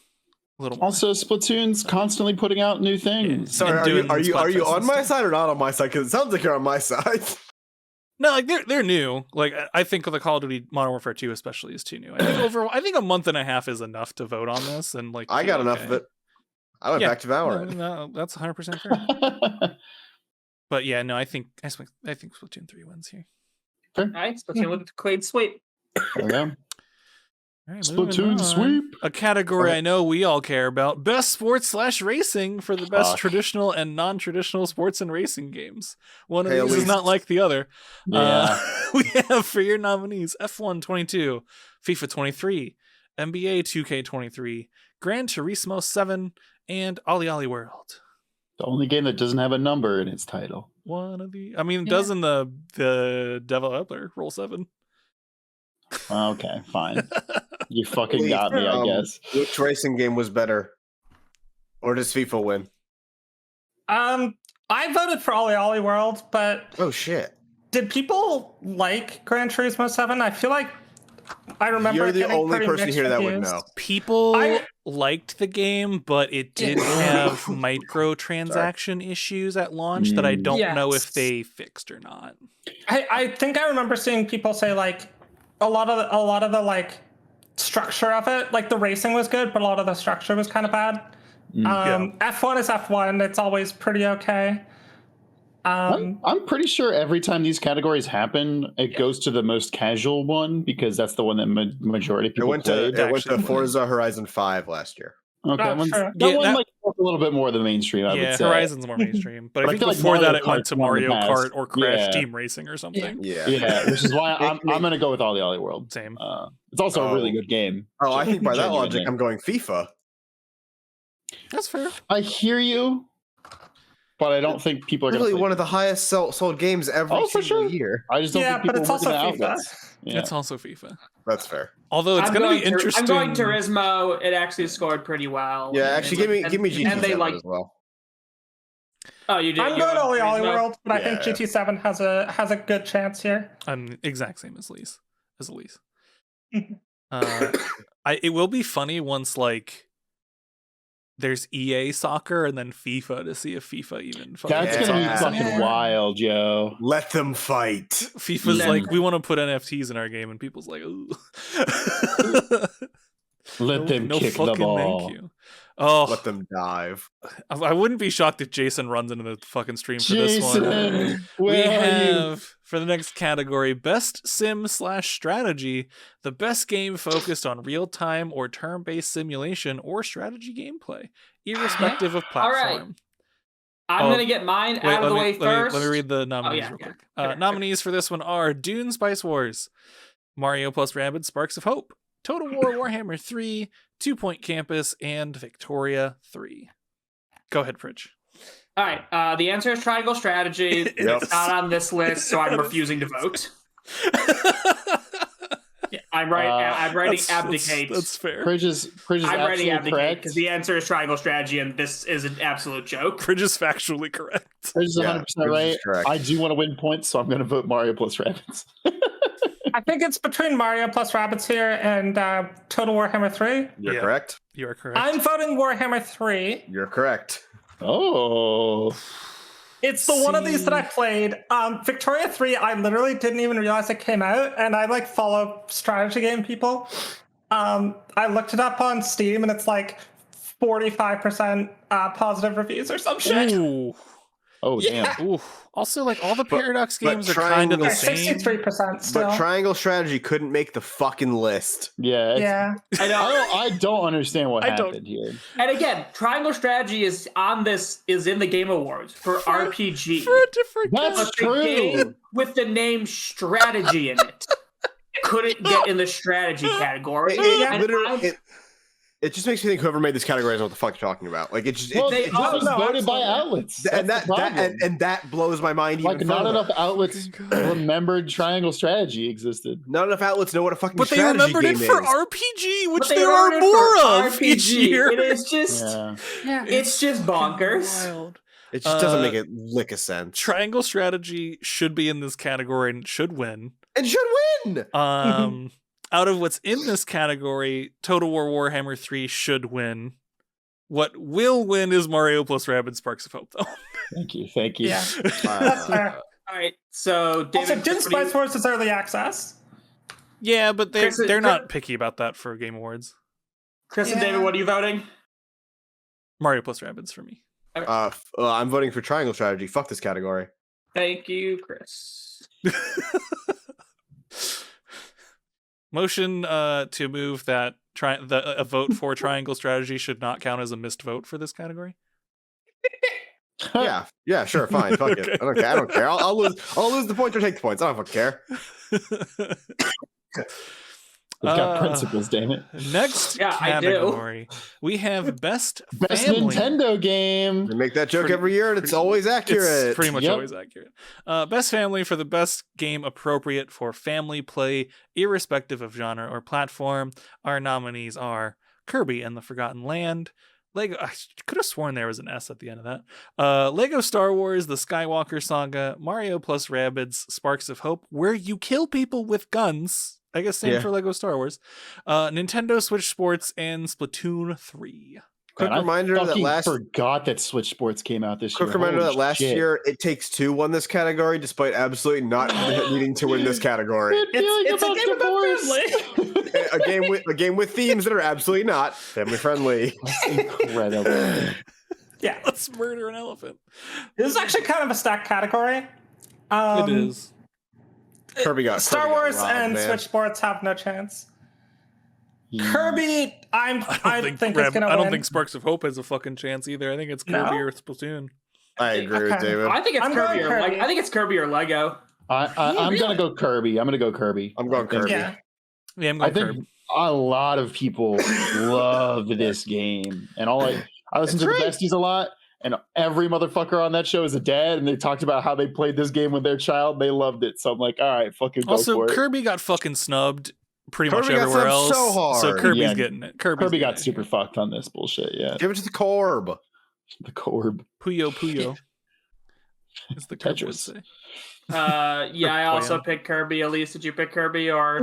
A little more. Also, Splatoon's constantly putting out new things. Yeah. Sorry, And are you doing Splatfest on and my stuff. side or not on my side? Because it sounds like you're on my side. No, like they're new. Like I think the Call of Duty Modern Warfare 2 especially is too new. I think a month and a half is enough to vote on this, and like I got enough of it. I went back to Valorant. No, that's 100% fair. But yeah, no, I think Splatoon 3 wins here. All right, Splatoon with a clean sweep. All right, moving Splatoon on. sweep. A category I know we all care about: best sports/racing for the best traditional and non-traditional sports and racing games. One of these is not like the other. Yeah. We have for your nominees F1 22, FIFA 23, NBA 2K23, Gran Turismo 7, and Ollie Ollie World. The only game that doesn't have a number in its title. One of the, I mean, it does in the developer Roll 7. Okay, fine. You fucking got me, I guess. Which racing game was better? Or does FIFA win? I voted for Ollie Ollie World, but Oh shit. did people like Gran Turismo 7? I feel like I remember You're the getting only pretty person mixed here that would reviews. know. People liked the game, but it did have microtransaction issues at launch that I don't know if they fixed or not. I think I remember seeing people say like a lot of the like structure of it, like the racing was good, but a lot of the structure was kind of bad. F1 is F1. It's always pretty okay. I'm pretty sure every time these categories happen, it goes to the most casual one because that's the one that majority of people played. It went to Forza Horizon 5 last year. Okay, sure. that one might go a little bit more of the mainstream. I would say. Horizon's more mainstream, but I think feel like before that Mario it went Kart's to one of the Mario best. Kart or Crash Yeah. Team Racing or something. Yeah, which is why I'm gonna go with Ollie Ollie World. Same. It's also a really good game. Oh, I think by that Genuinely. logic, I'm going FIFA. That's fair. I hear you, but I don't think people are Literally gonna. one of the highest sold games every Oh, for single sure. year. I just don't Yeah, think people but it's are also looking at FIFA. outlets. Yeah. It's also FIFA. That's fair. Although it's going to be interesting. I'm going Turismo. It actually scored pretty well. Yeah, actually, give me GT7 and they like as well. Oh, you did. I'm you going went Ollie Ollie Turismo? World, but I think Yeah. GT7 has a good chance here. I'm exact same as Elise. It will be funny once like there's EA soccer and then FIFA to see if FIFA even fucking That's gets gonna on be this fucking anymore. wild, Joe. Let them fight. FIFA's Let- like, we want to put NFTs in our game, and people's like, ooh. Let them no kick the fucking ball. thank you. Oh, Let them dive. I wouldn't be shocked if Jason runs into the fucking stream for this one. Jason, We where are you? have for the next category best sim/strategy, the best game focused on real-time or turn-based simulation or strategy gameplay, irrespective of All right. platform. I'm Oh, going to get mine out of the way first. Let me read the nominees yeah, real yeah. quick. Sure, Nominees for this one are Dune Spice Wars, Mario plus Rabbids Sparks of Hope, Total War Warhammer 3, 2 Point Campus, and Victoria 3. Go ahead, Prij. All right. The answer is Triangle Strategy. Yep. It's not on this list, so I'm refusing to vote. Yeah, I'm writing Abdicate. That's fair. Prij is I'm writing absolutely Abdicate correct. because the answer is Triangle Strategy, and this is an absolute joke. Prij is factually correct. Prij is 100% Yeah, Prij is right. correct. I do want to win points, so I'm going to vote Mario plus Rabbids. I think it's between Mario plus Rabbids here and Total Warhammer 3. You're Yeah. correct. You are correct. I'm voting Warhammer 3. You're correct. Oh, It's the one of these that I played. Victoria 3, I literally didn't even realize it came out, and I like follow strategy game people. I looked it up on Steam, and it's like 45% positive reviews or some shit. Ooh. oh, damn. Ooh. Also, like all the Paradox but games are kind of the Triangle- same. 63% still. But Triangle Strategy couldn't make the fucking list. Yeah, it's- Yeah. I know. I don't understand what I don't- happened here. And again, Triangle Strategy is in the Game Awards for RPG. For a different That's game. But true. the game with the name Strategy in it couldn't get in the strategy category. And It just makes me think whoever made this category doesn't know what the fuck you're talking about. Like it just Well, they it all was know, voted by absolutely. outlets. and That's the problem. that blows my mind even Like, not further. enough outlets remembered Triangle Strategy existed. Not enough outlets know what a fucking But they strategy remembered it game for is. RPG, which But they there are wrote it more for of each year. It is just Yeah. it's just bonkers. Wild. It just doesn't make a lick of sense. Triangle Strategy should be in this category and should win. And should win. Out of what's in this category, Total War Warhammer 3 should win. What will win is Mario plus Rabbids Sparks of Hope, though. Thank you. Thank you. Yeah. That's fair. All right, so David, Also, Dune what do you- Spice Wars is early access. Yeah, but Chris, they're not picky about that for Game Awards. Chris and Yeah. David, what are you voting? Mario plus Rabbids for me. I'm voting for Triangle Strategy. Fuck this category. Thank you, Chris. Motion to move that a vote for Triangle Strategy should not count as a missed vote for this category. Yeah, sure, fine. Fuck Okay. it. I don't care. I'll lose the points or take the points. I don't fucking care. We've got principles, damn it. Next Yeah, I do. category, we have best family. Nintendo game. We make that joke Pretty- every year, and it's always accurate. It's pretty much Yep. always accurate. Best family for the best game appropriate for family play, irrespective of genre or platform. Our nominees are Kirby and the Forgotten Land, Lego. I could have sworn there was an S at the end of that. Lego Star Wars: The Skywalker Saga, Mario plus Rabbids: Sparks of Hope, where you kill people with guns. I guess same Yeah. for Lego Star Wars. Nintendo Switch Sports and Splatoon 3. Quick Man, I reminder that fucking last forgot that Switch Sports came out this year. quick reminder Holy that last shit. year It Takes Two won this category, despite absolutely not needing to win this category. Good feeling It's a about game about divorce. a game with themes that are absolutely not family friendly. Incredible. Yeah. Let's murder an elephant. This is actually kind of a stacked category. It is. Star Wars robbed, and man. Switch Sports have no chance. Kirby, I think it's gonna I don't win. think Sparks of Hope has a fucking chance either. I think it's Kirby No? or Splatoon. I agree with Okay. David. I think it's I'm Kirby going or Kirby. I think it's Kirby or Lego. I'm gonna go Kirby. I'm going Kirby. I'm going I think- Kirby. Yeah. Yeah, I'm I going think Kirby. a lot of people love this game, and I listen to the besties a lot, and every motherfucker on that show is a dad, and they talked about how they played this game with their child. They loved it, so I'm like, all right, fucking go Also, for it. Kirby got fucking snubbed pretty much Kirby got everywhere else. snubbed so hard. So Kirby's Yeah. getting it. Kirby Kirby got super fucked on this bullshit. Yeah, Give it to the Corb. the Corb. Puyo Puyo. as the Kirby would Tetris. say. Yeah, I also Plan. picked Kirby. Elise, did you pick Kirby or?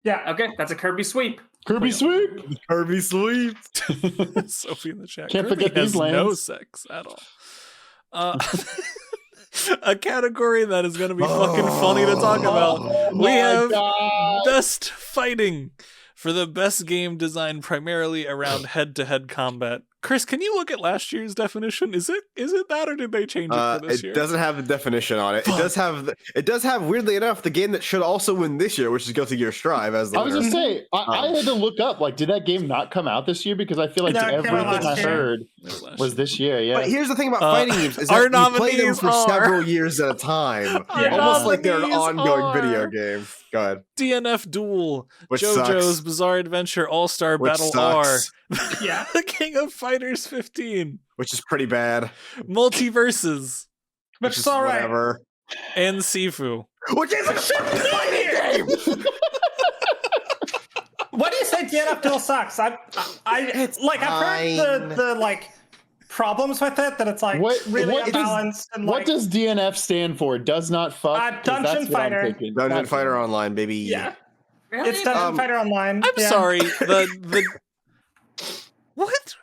Yeah. Okay, that's a Kirby sweep. Kirby sweep. Kirby sweep. Sophie in the chat. Can't Kirby forget these has no lands. sex at all. A category that is going to be fucking funny to talk about. We my have God. best fighting for the best game designed primarily around head-to-head combat. Chris, can you look at last year's definition? Is it that, or did they change it for this year? It doesn't have the definition on it. Fuck. It does have weirdly enough the game that should also win this year, which is Guilty Gear Strive as the I was winner. gonna say, I had to look up, like, did that game not come out this year? Because I feel like No, it came out everything I last year. heard was this year. Yeah. But here's the thing about Uh, fighting games is our that you play them nominees for are- several years at a time, Our almost like they're an nominees ongoing are- video game. Go ahead. DNF Duel, Which JoJo's sucks. Bizarre Adventure All-Star Which Battle sucks. R, Yeah. The King of Fighters 15, Which is pretty bad. Multiverses, Which Which is is all right. whatever. and Sifu. Which is a shitty fighting game. What do you say DNF Duel sucks? I've heard fine. the like problems with it, that it's like really unbalanced and What like does DNF stand for? Does not fuck. 'Cause Dungeon that's what I'm Fighter. thinking. Dungeon Gotcha. Fighter Online, baby. yeah. Really? It's Dungeon Fighter Online. I'm yeah. sorry, the what?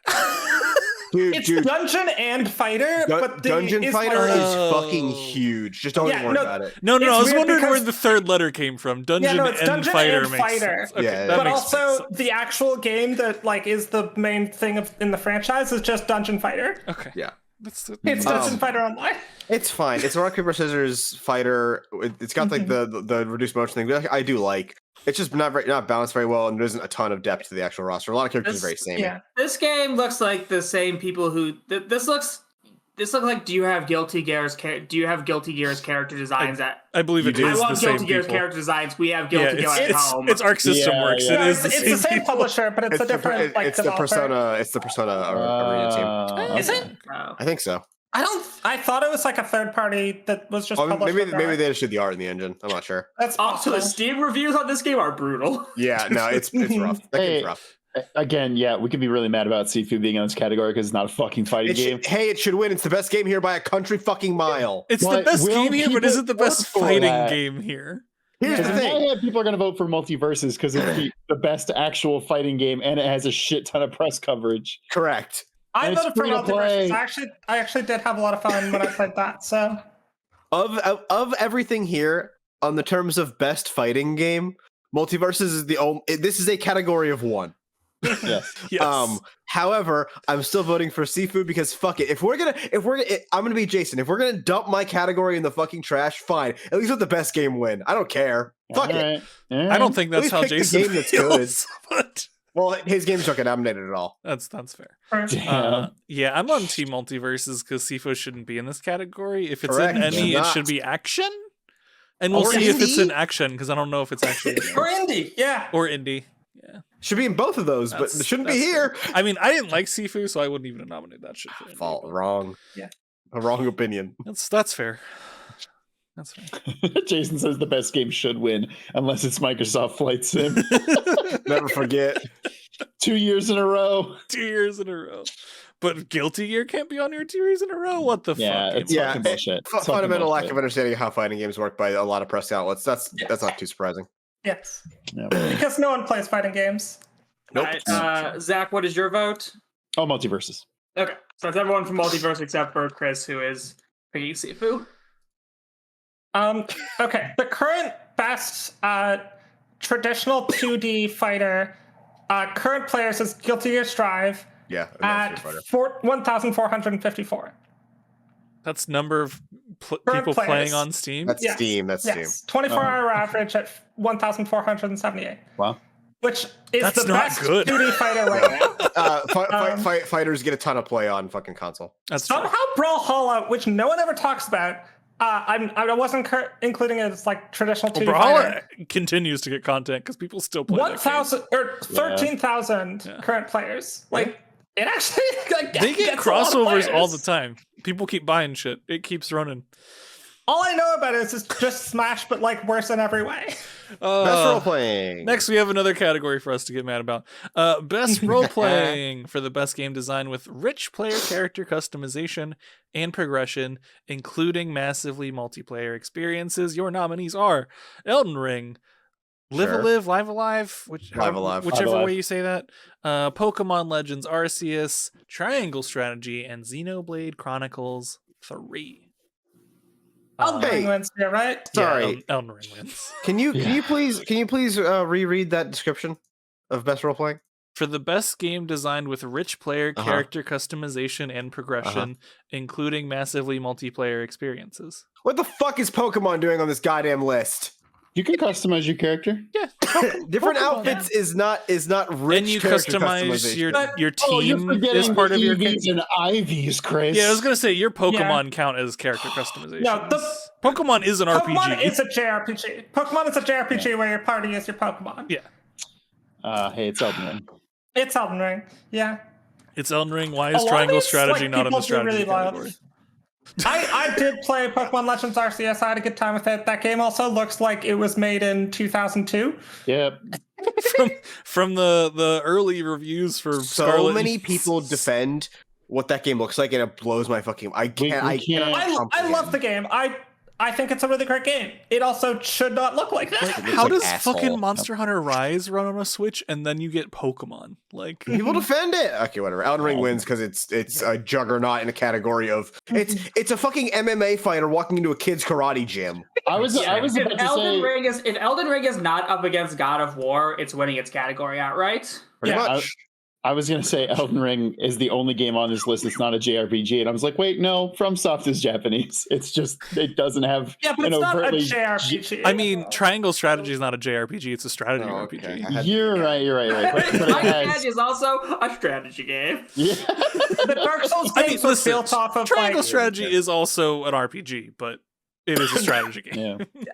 It's Dude, Dungeon and Fighter, but the Dungeon is Fighter like- is Oh. fucking huge. Just don't Yeah, even worry no, about it. No, It's I was weird wondering where because- the third letter came from. Dungeon, no, it's and Dungeon Fighter and makes Fighter. sense. Okay, Yeah, that but makes also sense. the actual game that like is the main thing in the franchise is just Dungeon Fighter. Okay, Yeah. that's the, It's Dungeon Fighter Online. It's fine. It's a rock paper scissors fighter. It's got like the reduced motion thing, which I do like. It's just not balanced very well, and there isn't a ton of depth to the actual roster. A lot of characters are very samey. Yeah. This game looks like the same people who this looks like. Do you have Guilty Gear's character designs at? I believe it You do. is I the want same Guilty Gear's people. character designs. We have Yeah, Guilty Gear at home. it's Arc System Yeah, Works. yeah. It is it's the the same same people. publisher, but it's a different like it's the developer. persona. It's the persona arena team. Is it? Oh. I think so. I thought it was like a third party that was just Oh, published. maybe they just did the art in the engine. I'm not sure. That's Also, possible. the Steam reviews on this game are brutal. Yeah, no, it's rough. That Hey, game's rough. Again, yeah, we could be really mad about Sifu being in this category because it's not a fucking fighting game. It should win. It's the best game here by a country fucking mile. It's the But best will game here, but people is it the best vote for fighting that? game here? Here's Because the in thing. my head, people are going to vote for Multiverses because it's the best actual fighting game and it has a shit ton of press coverage. Correct. I And it's voted for free to play. Multiverses. I actually did have a lot of fun when I played that. So Of everything here, on the terms of best fighting game, Multiverses is the only. This is a category of one. Yes. Yes. However, I'm still voting for Sifu because fuck it. I'm gonna be Jason. If we're gonna dump my category in the fucking trash, fine. At least let the best game win. I don't care. Fuck it. Alright. Alright. I don't think that's least how pick the Jason game that's feels, but Well, his games don't get nominated at all. that's fair. Damn. Yeah, I'm on Team Multiverses because Sifu shouldn't be in this category. If it's Correct. in any, it Not. should be action. And we'll Or see if it's indie. in action because I don't know if it's actually or indie, yeah. or indie. Yeah, Should be in both of those, but That's- it shouldn't be that's here. I mean, I didn't like Sifu, so I wouldn't even nominate that shit for indie, Fault. but Wrong. Yeah. A wrong opinion. That's fair. That's fair. Jason says the best game should win unless it's Microsoft Flight Sim. Never forget. 2 years in a row. 2 years in a row. But Guilty Gear can't be on here 2 years in a row. What the Yeah, fuck? it's Yeah, fucking bullshit. It's fucking Fundamental lack bullshit. of understanding of how fighting games work by a lot of press outlets. That's not too surprising. Yes. Yeah. Because no one plays fighting games. Nope. Alright, Zach, what is your vote? Oh, Multiverses. Okay, so it's everyone from Multiverse except for Chris, who is picking Sifu. Okay. The current best traditional 2D fighter current players is Guilty Gear Strive Yeah. at 1,454. That's number of Current people players. playing on Steam. That's Yes. Steam. That's Steam. Yes. 24-hour average at 1,478. Wow. Which is That's the not best good. 2D fighter right now. Fighters get a ton of play on fucking console. That's true. Somehow Brawlhalla, which no one ever talks about, I wasn't including it as like traditional 2D Well, fighter. Brawlhalla continues to get content because people still play that game. 1,000 or 13,000 Yeah. current players. Like it actually like They get gets a lot of crossovers all the players. time. People keep buying shit. It keeps running. All I know about it is it's just Smash, but like worse in every way. Best role playing. Next, we have another category for us to get mad about. Best role playing for the best game design with rich player character customization and progression, including massively multiplayer experiences. Your nominees are Elden Ring, Live Sure. Alive, Live Alive, Live Alive. whichever Live Alive. way you say that. Pokemon Legends Arceus, Triangle Strategy, and Xenoblade Chronicles 3. Elden Ring Hey. wins here, right? Sorry. Elden Ring wins. Can you please reread that description of best role playing? For the best game designed with rich player Uh-huh. character customization and progression, including massively multiplayer experiences. What the fuck is Pokemon doing on this goddamn list? You can customize your character. Yeah, Different Pokemon, outfits is not rich. and you character customize customization. your But- your Oh, you're team forgetting is part the of your. EVs and IVs, Chris. Yeah, I was gonna say your Pokemon count as character customization. No, Pokemon is an Pokemon RPG. is a JRPG. Pokemon is a JRPG where your party is your Pokemon. Yeah. Hey, it's Elden Ring. It's Elden Ring. Yeah. It's Elden Ring. Why A is lot of Triangle these, Strategy like, not in people the do strategy really love. category? I did play Pokemon Legends Arceus. I had a good time with it. That game also looks like it was made in 2002. Yep. From the early reviews for So Scarlet. many people defend what that game looks like, and it blows my fucking. I can't. we can't- I love the game. I think it's a really great game. It also should not look like that. How like does asshole. fucking Monster Hunter Rise run on a Switch and then you get Pokemon? Like, People defend it. Okay, whatever. Elden Ring wins because it's a juggernaut in a category of it's a fucking MMA fighter walking into a kid's karate gym. I was Yeah, about if to say. if Elden Ring is not up against God of War, it's winning its category outright. Pretty Yeah, much. I was gonna say Elden Ring is the only game on this list that's not a JRPG, and I was like, wait, no, FromSoft is Japanese. It's just it doesn't have. Yeah, but an it's not a overtly- JRPG. I mean, Triangle Strategy is not a JRPG; it's a strategy Oh, RPG. okay. I had- You're right. But it Might has, Edge is also a strategy game. yeah. the Dark Souls I mean, games were listen, built off of Triangle like, Strategy is also an RPG, but it is a strategy game. Yeah.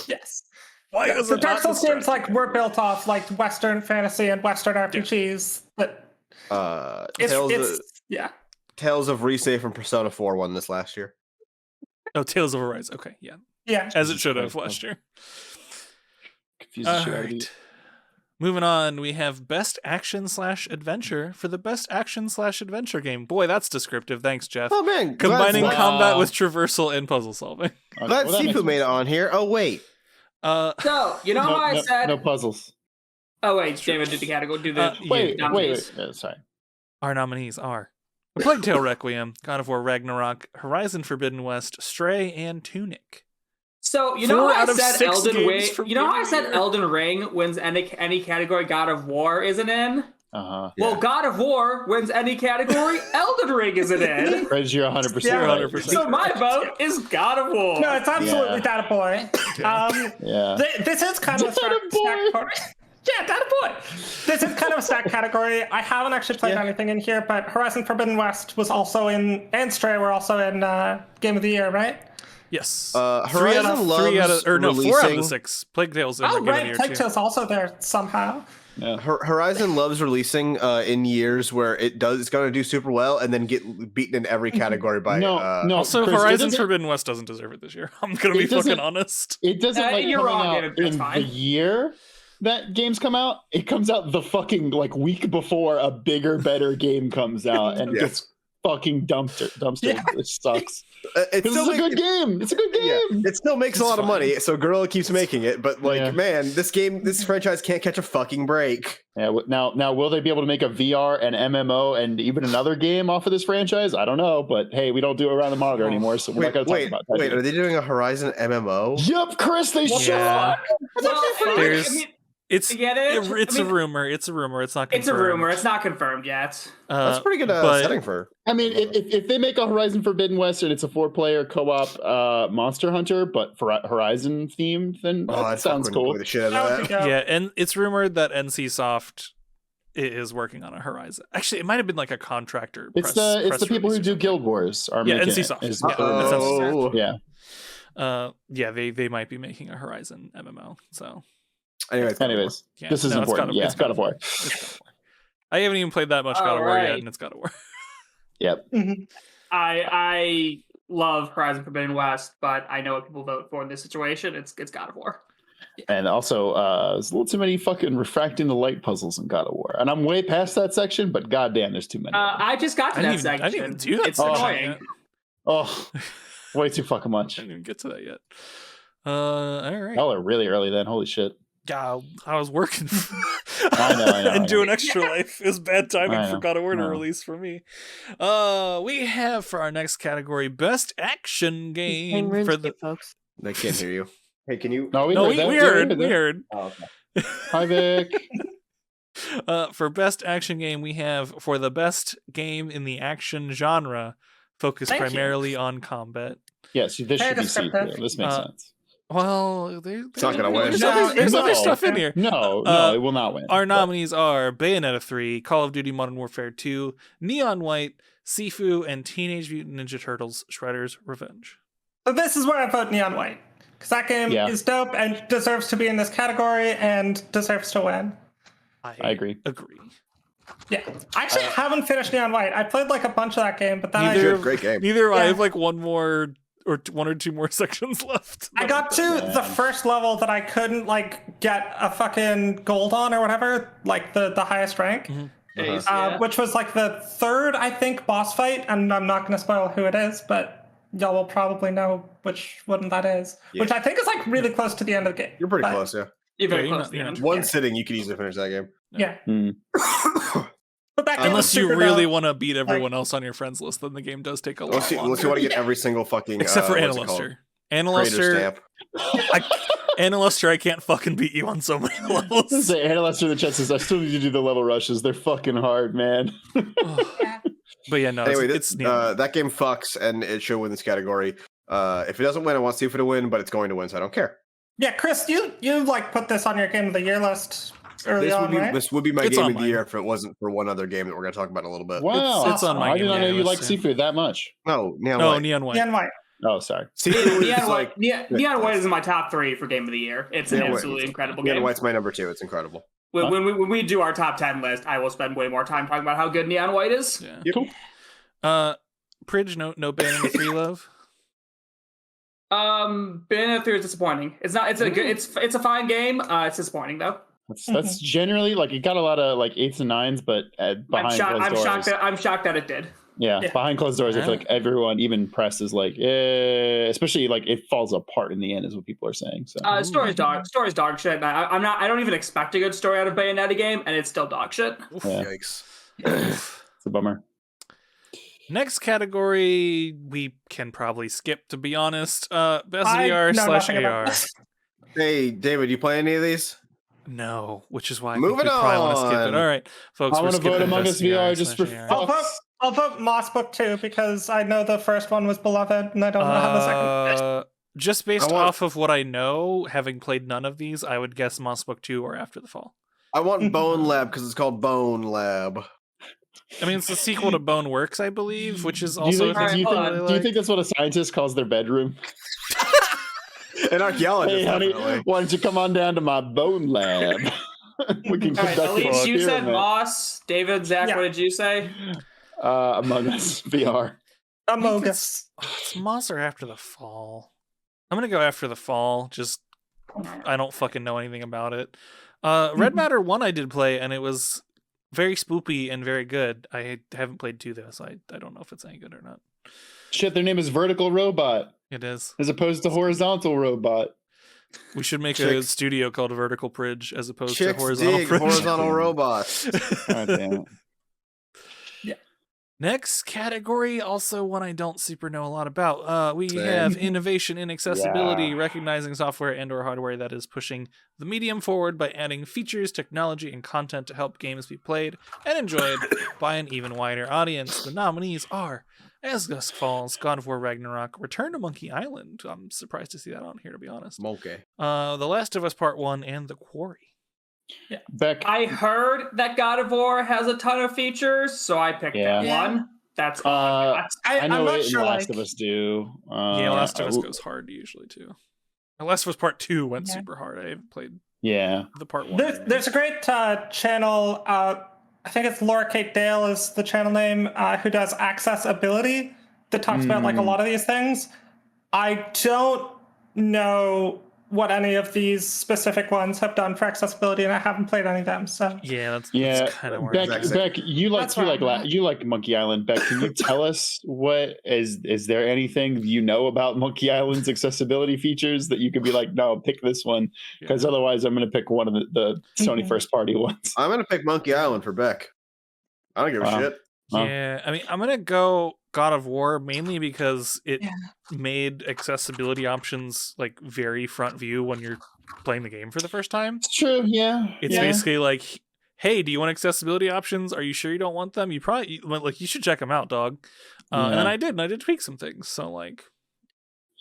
yes. Why is The it Dark not a Souls games strategy like were built off like Western fantasy and Western RPGs, but yeah. Tales of Resay from Persona 4 won this last year. Oh, Tales of Arise. Okay, yeah, Yeah. as it should have last year. Confuses All shit out of right. you. Moving on, we have Best Action/Adventure for the Best Action/Adventure game. Boy, that's descriptive. Thanks, Jeff. Oh man, Combining Wow. combat with traversal and puzzle solving. Okay, Glad well, that makes Sifu made it sense. on here. Oh wait, So you know No, how I no, said? no puzzles. Oh wait, David did the category. Do the Wait. nominees. Sorry. Our nominees are A Plague Tale Requiem, God of War Ragnarok, Horizon Forbidden West, Stray, and Tunic. So you know 4 how out I of said 6 Elden games Ring. from You know how I the said year. Elden Ring wins any category God of War isn't in. Uh-huh. Well, God of War wins any category Elden Ring isn't in. Reg, you're 100% Yeah, right. 100%. So my vote is God of War. No, it's absolutely Yeah. Data Boy. Yeah. This is kind of a stack category. Yeah, Data Boy. This is kind of a stack category. I haven't actually played anything in here, but Horizon Forbidden West was also in, and Stray were also in Game of the Year, right? Yes. Horizon loves 4 out of the releasing- 6. Plague Tale's in Oh, the Game of the right. Year Plague too. Tale's also there somehow. Horizon loves releasing in years where it's going to do super well and then get beaten in every category by No. Also, Chris, it Horizon doesn't- Forbidden West doesn't deserve it this year. I'm gonna be It doesn't- fucking honest. It doesn't like you're coming wrong, out David, that's in fine. the year that games come out. It comes out the fucking like week before a bigger, better game comes out, and it Yeah. gets fucking dumpster. Yeah. It sucks. It's This is a good game. It's a good Yeah, game. it still makes a It's lot of fine. money, so Gorilla keeps making it. But like, Yeah. man, this franchise can't catch a fucking break. Yeah. Now, will they be able to make a VR and MMO and even another game off of this franchise? I don't know, but hey, we don't do it around the monitor anymore, so we're not going to talk about that. Wait, are they doing a Horizon MMO? Yep, Chris, they should. Yeah. Well, There's- I mean, It's Yeah, it is. it's I a mean, rumor. It's a rumor. It's not confirmed. it's a rumor. It's not confirmed yet. That's a pretty good but- setting for. I mean, if they make a Horizon Forbidden West and it's a 4-player co-op Monster Hunter, but for Horizon themed, then that I'd sounds fucking cool. play the shit out That of would that. be good. Yeah, and it's rumored that NC Soft is working on a Horizon. Actually, it might have been like a contractor. It's press the people who release or do something. Guild Wars are Yeah, making NC it, Soft. is Yeah, the rumor. that sounds Oh. Yeah. Yeah, they might be making a Horizon MMO. So Anyways, yeah, this is no, it's important. gotta- Yeah, it's God of War. It's God of War. I haven't even played that much God of War yet, Alright. and it's God of War. Yep. I love Horizon Forbidden West, but I know what people vote for in this situation. It's God of War. And also, there's a little too many fucking refracting the light puzzles in God of War. And I'm way past that section, but goddamn, there's too many. I just got to I that didn't even section. do that It's section annoying. yet. Oh, way too fucking I much. didn't even get to that yet. All right. Y'all are really early then. Holy shit. Yeah, I was working I know, and doing Extra Life. It was bad timing I for know, God of War to I know. release for me. We have for our next category Best Action Game for the. folks. I can't hear you. Hey, can you? No, we No, heard we that. Yeah, heard. that. We heard. Oh, okay. Hi, Vic. For Best Action Game, we have for the best game in the action genre, focused Thank you. primarily on combat. Yes, this Hey, should be descriptive. C. This makes sense. Well, It's not gonna win. There's other stuff in here. No, Uh, it will not win. Our nominees are Bayonetta 3, Call of Duty Modern Warfare 2, Neon White, Sifu, and Teenage Mutant Ninja Turtles Shredder's Revenge. So this is where I vote Neon White. Because that game Yeah. is dope and deserves to be in this category and deserves to win. I agree. Yeah. I actually haven't finished Neon White. I played like a bunch of that game, but then Neither- Good, great game. Neither I Yeah. have like one or two more sections left. I got to the first level that I couldn't like get a fucking gold on or whatever, like the highest rank. Ace, yeah. Which was like the third, I think, boss fight, and I'm not going to spoil who it is, but y'all will probably know which one that is. Yeah. Which I think is like really close to the end of the game. You're pretty But, close, yeah. You're very Yeah, you're close not- to the you're end. One Yeah. sitting, you could easily finish that game. Yeah, Hmm. but that game Unless was you super really dope. want to beat everyone else on your friends list, then the game does take a lot Unless you longer. want to get every single fucking Except for what's it called? Analyster. Creator Analyster, stamp. Analyster, I can't fucking beat you on so many levels. The analyst in the chat says, I still need to do the level rushes. They're fucking hard, man. But yeah, no, Anyway, it's Neon. that game fucks, and it should win this category. If it doesn't win, I want Sifu to win, but it's going to win, so I don't care. Yeah, Chris, you like put this on your game of the year list early on, right? This would be my It's game on of the mine. year if it wasn't for one other game that we're going to talk about in a little bit. Wow. It's on my I game did not know you list, like yeah. Sifu that much. No, Neon No, White. Neon White. Neon White. Oh, sorry. Sifu Neon is like Neon White is in my top 3 for game of the year. It's an Neon White. absolutely incredible Neon game. White's my number 2. It's incredible. When we do our top 10 list, I will spend way more time talking about how good Neon White is. Yeah. Cool. Prij, no Bayonetta 3 love. Bayonetta 3 is disappointing. It's not. It's a good. It's a fine game. It's disappointing though. That's generally like it got a lot of like 8s and 9s, but behind closed doors. I'm shocked that it did. Yeah, behind closed doors, I feel like everyone, even press, is like, especially like it falls apart in the end, is what people are saying. So Story's dog shit. I don't even expect a good story out of Bayonetta game, and it's still dog shit. Oof. Yeah. Yikes. it's a bummer. Next category we can probably skip, to be honest. Best I VR know slash nothing about AR. this. Hey, David, you play any of these? No, which is why I Moving think we probably want to skip on. it. All right, folks, I we're want to vote skipping Among Best Us VR just for slash I'll AR. vote Moss Book 2 because I know the first one was beloved and I don't know how the second. Just based I want- off of what I know, having played none of these, I would guess Moss Book 2 or After the Fall. I want Bone Lab because it's called Bone Lab. I mean, it's the sequel to Bone Works, I believe, which is Do you also think, a thing do you people think, really do you like. think that's what a scientist calls their bedroom? An archaeologist, Hey, honey, definitely. why don't you come on down to my bone lab? We can All right, conduct an Elise, you said experiment. Moss. David, Zach, Yeah. what did you say? Among Us VR. Among Us. It's Moss or After the Fall. I'm gonna go After the Fall. Just I don't fucking know anything about it. Red Matter 1 I did play, and it was very spoopy and very good. I haven't played 2 though, so I don't know if it's any good or not. Shit, their name is Vertical Robot It is. as opposed to Horizontal Robot. We should make a Chicks- studio called Vertical Prij as opposed to Chicks Horizontal dig Prij. horizontal robots. God damn it. Next category, also one I don't super know a lot about. We Same. have innovation in accessibility, Yeah. recognizing software and/or hardware that is pushing the medium forward by adding features, technology, and content to help games be played and enjoyed by an even wider audience. The nominees are As Dusk Falls, God of War Ragnarok, Return to Monkey Island. I'm surprised to see that on here, to be honest. Okay. The Last of Us Part 1 and The Quarry. Beck, I heard that God of War has a ton of features, so I picked that Yeah. one. That's all I got. I know I'm not it sure. and Last Like, of Us do. Yeah, Last of Us I- goes hard usually, too. The Last of Us Part 2 went Yeah. super hard. I haven't played Yeah. the Part 1. there's a great channel. I think it's Laura Kate Dale is the channel name, who does accessibility, that talks about like a lot of these things. I don't know what any of these specific ones have done for accessibility, and I haven't played any of them. So that's kind of where Beck, I'm at. Beck, you like Monkey Island. Beck, can you tell us what is there anything you know about Monkey Island's accessibility features that you could be like, no, pick this one, because otherwise I'm going to pick one of the Sony first party ones. I'm going to pick Monkey Island for Beck. I don't give a shit. Yeah, I mean, I'm going to go God of War mainly because it made accessibility options like very front view when you're playing the game for the first time. It's true, yeah. It's basically like, hey, do you want accessibility options? Are you sure you don't want them? You probably you should check them out, dog. And then I did tweak some things. So like,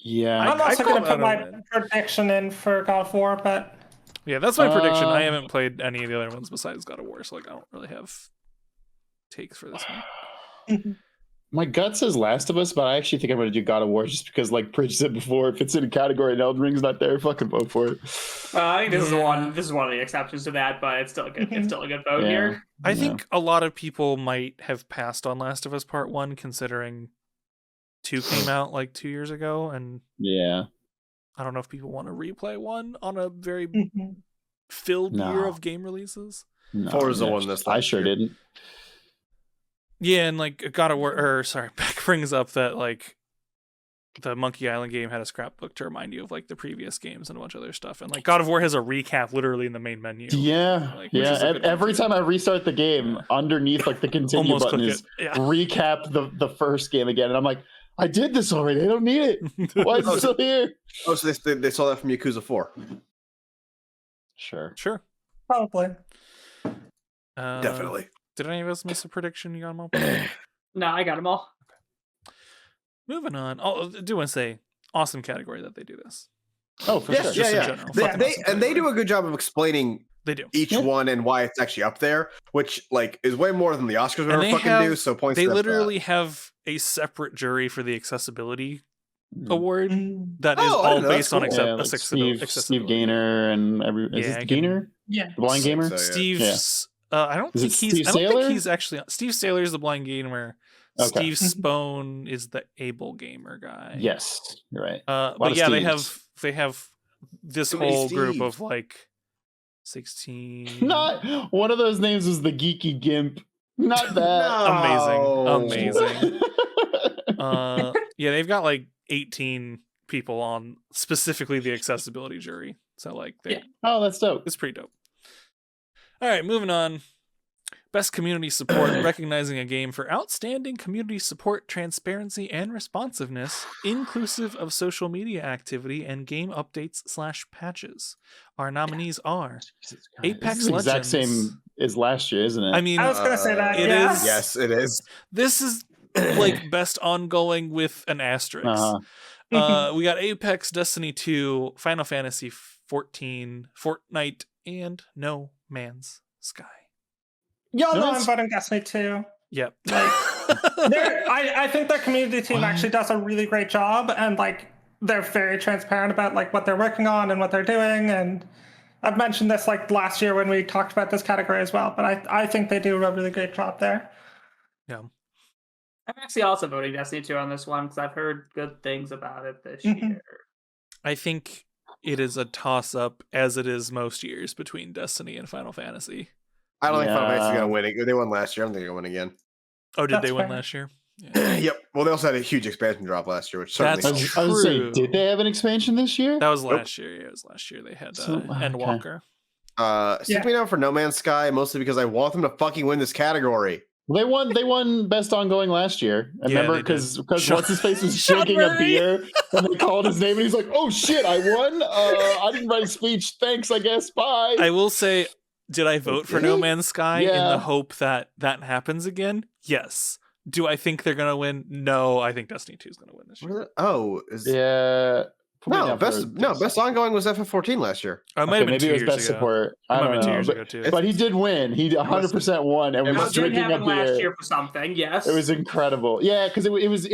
I'm also going to put my prediction in for God of War, but yeah, that's my prediction. I haven't played any of the other ones besides God of War, so like I don't really have takes for this one. My gut says Last of Us, but I actually think I'm going to do God of War just because, like Prij said before, if it's in a category and Elden Ring's not there, fucking vote for it. I think this is one. This is one of the exceptions to that, but it's still a good. It's still a good vote here. I think a lot of people might have passed on Last of Us Part 1, considering 2 came out like 2 years ago, and I don't know if people want to replay 1 on a very filled year of game releases. No, Forza won this. I sure didn't. Yeah, and like God of War, Beck brings up that like the Monkey Island game had a scrapbook to remind you of like the previous games and a bunch of other stuff, and like God of War has a recap literally in the main menu. Every time I restart the game, underneath like the continue button is recap the first game again, and I'm like, I did this already. I don't need it. Why is it still here? Oh, so they saw that from Yakuza 4. Sure, probably. Definitely. Did any of us miss a prediction? You got them all? No, I got them all. Okay. Moving on. Oh, I do want to say, awesome category that they do this. Oh, for sure. They do a good job of explaining each one and why it's actually up there, which like is way more than the Oscars would ever fucking do. So points. They literally have a separate jury for the accessibility award that is all based on accessibility. Steve Gaynor and is it Gaynor? Yeah, the blind gamer. So, Steve's. I don't think he's actually. Steve Saylor is the blind gamer. Okay. Steve Spone is the able gamer guy. Yes, you're right. But yeah, they have this whole group of like 16. Not one of those names was the Geeky Gimp. Not that. Amazing. Yeah, they've got like 18 people on specifically the accessibility jury. So like that's dope. It's pretty dope. All right, moving on. Best community support, recognizing a game for outstanding community support, transparency, and responsiveness, inclusive of social media activity and game updates/patches. Our nominees are Apex Legends. Exact same as last year, isn't it? I mean, I was gonna say that. It is. Yes, it is. This is like best ongoing with an asterisk. We got Apex, Destiny 2, Final Fantasy 14, Fortnite, and No Man's Sky. Y'all know I'm voting Destiny 2. Yep. I think their community team actually does a really great job, and like they're very transparent about like what they're working on and what they're doing. And I've mentioned this like last year when we talked about this category as well, but I think they do a really great job there. Yeah. I'm actually also voting Destiny 2 on this one because I've heard good things about it this year. I think it is a toss-up, as it is most years, between Destiny and Final Fantasy. I don't think Final Fantasy is going to win. They won last year. I don't think they're going to win again. Oh, did they win last year? Yeah. Yep. Well, they also had a huge expansion drop last year, which certainly That's I was saying, did they have an expansion this year? That was last year. Yeah, it was last year. They had Endwalker. Stick me down for No Man's Sky, mostly because I want them to fucking win this category. They won best ongoing last year. I remember because what's his face was drinking a beer and they called his name and he's like, "Oh shit, I won! I didn't write a speech. Thanks, I guess. Bye." I will say, did I vote for No Man's Sky in the hope that happens again? Yes. Do I think they're gonna win? No, I think Destiny 2 is gonna win this year. Best ongoing was FF14 last year. It might have been 2 years ago. Best support. I don't know. 2 years ago too. But he did win. He 100% won, and was drinking a beer last year for something. Yes, it was incredible. Yeah, because it was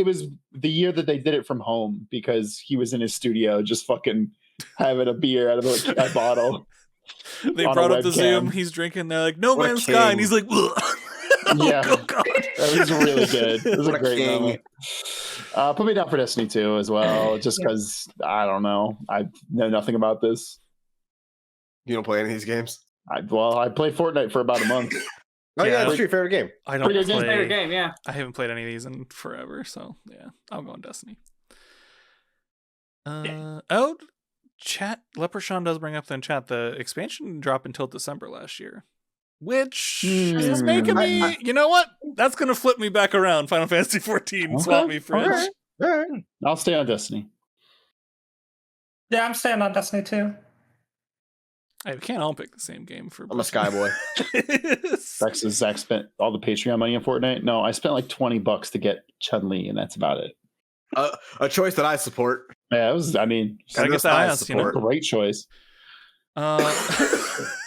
the year that they did it from home because he was in his studio just fucking having a beer out of a bottle. They brought up the Zoom. He's drinking. They're like, "No Man's Sky," and he's like, "Yeah, oh, God." That was really good. It was a great moment. Put me down for Destiny 2 as well, just because I don't know. I know nothing about this. You don't play any of these games? I played Fortnite for about a month. Oh yeah, Yeah. that's your favorite game. I don't Pretty good game. Favorite play. game, yeah. I haven't played any of these in forever, so yeah, I'll go on Destiny. Chat Leprechaun does bring up in chat the expansion didn't drop until December last year, which is making me. You know what? That's gonna flip me back around. Final Fantasy 14, swap me Prij. All right. I'll stay on Destiny. Yeah, I'm staying on Destiny too. I can't all pick the same game for. I'm a Skyboy. Zach spent all the Patreon money on Fortnite. No, I spent like $20 to get Chun-Li, and that's about it. A choice that I support. Yeah, it was. I mean, Gotta get that ass, you know? great choice.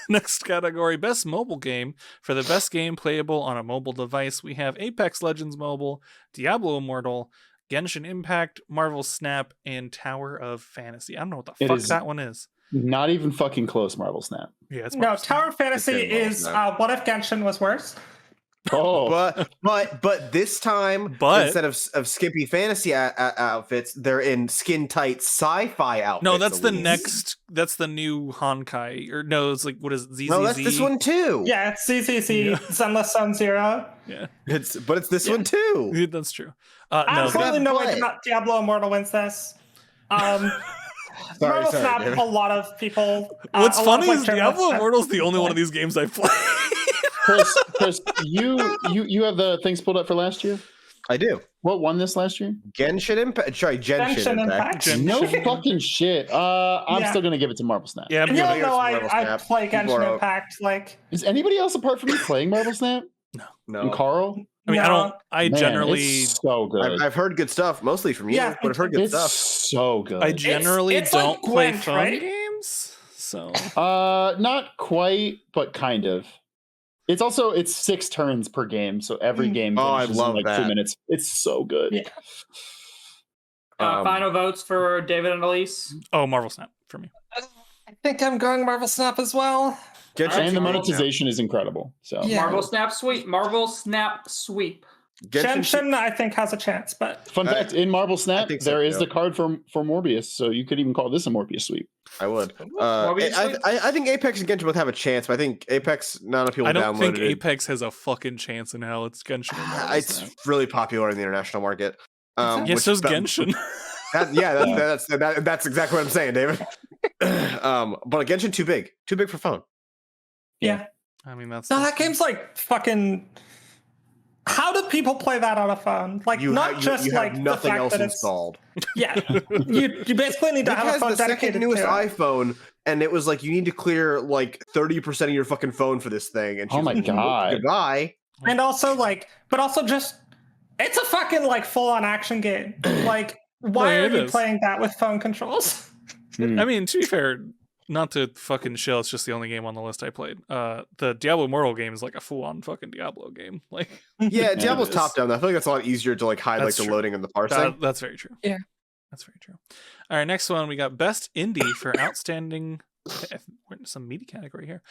Next category, best mobile game. For the best game playable on a mobile device, we have Apex Legends Mobile, Diablo Immortal, Genshin Impact, Marvel Snap, and Tower of Fantasy. I don't know what the fuck that one is. Not even fucking close, Marvel Snap. Yeah, it's No, Marvel Snap. Tower of Fantasy is what if Genshin was worse? Oh, But this time, instead of skimpy fantasy outfits, they're in skin tight sci-fi outfits. No, that's the Elise. next. That's the new Honkai. Or no, it's like what is it, ZZZ? No, that's this one too. Yeah, it's CCC, Sunless Sun Zero. Yeah, It's this one too. Yeah, that's true. Absolutely no way play. that Diablo Immortal wins this. Marvel Snap, David. a lot of people. What's a lot funny of, is journalists Diablo have- Immortal's the only one of these games I play. Chris, you have the things pulled up for last year. I do. What won this last year? Genshin Impact. Sorry, Genshin Impact. No fucking shit. I'm Yeah. still gonna give it to Marvel Snap. Yeah, I'm And you giving all know Marvel I Snap. play People Genshin are- Impact. Like, Is anybody else apart from me playing Marvel Snap? No, And Carl? I mean, no. I Man, generally, it's so good. I've heard good stuff, mostly from you. Yeah, but I've heard good It's stuff. so good. I generally it's don't like play Gwent, phone right? games. So Not quite, but kind of. It's 6 turns per game, so every game Oh, I finishes in love like that. 2 minutes. It's so good. Yeah. Final votes for David and Elise. Marvel Snap for me. I think I'm going Marvel Snap as well. Genshin And the Marvel monetization is incredible. So Yeah. Marvel Snap Sweep. Marvel Snap Sweep. Genshin, I think, has a chance, but fun fact, in Marvel Snap, think so, there is too. the card for Morbius, so you could even call this a Morbius sweep. I would. Morbius I think Apex and Genshin both have a chance, but I think Apex, not enough people I don't downloaded think it. Apex has a fucking chance in hell. It's Genshin. and Marvel Snap. It's really popular in the international market. Yeah, which- so's Genshin. That's exactly what I'm saying, David. But Genshin too big for phone. yeah. I mean, that's No, that game's like fucking. How do people play that on a phone? Like, You not have, just you like have nothing the fact ause that it's installed. yeah. You basically need to Nick have a has phone the dedicated second newest to it. iPhone, and it was like you need to clear like 30% of your fucking phone for this thing. And Oh she's my like, God. goodbye. And also like, but also just, it's a fucking like full on action game. Like, why Well, are it you is. playing that with phone controls? I mean, to be fair, not to fucking shill, it's just the only game on the list I played. The Diablo Immortal game is like a full-on fucking Diablo game. Like, Yeah, Diablo's it is. top down. I feel like that's a lot easier to like hide That's like the true. loading and the parsing. that's very true. Yeah. That's very true. All right, next one we got best indie for outstanding. We're in some meaty category here.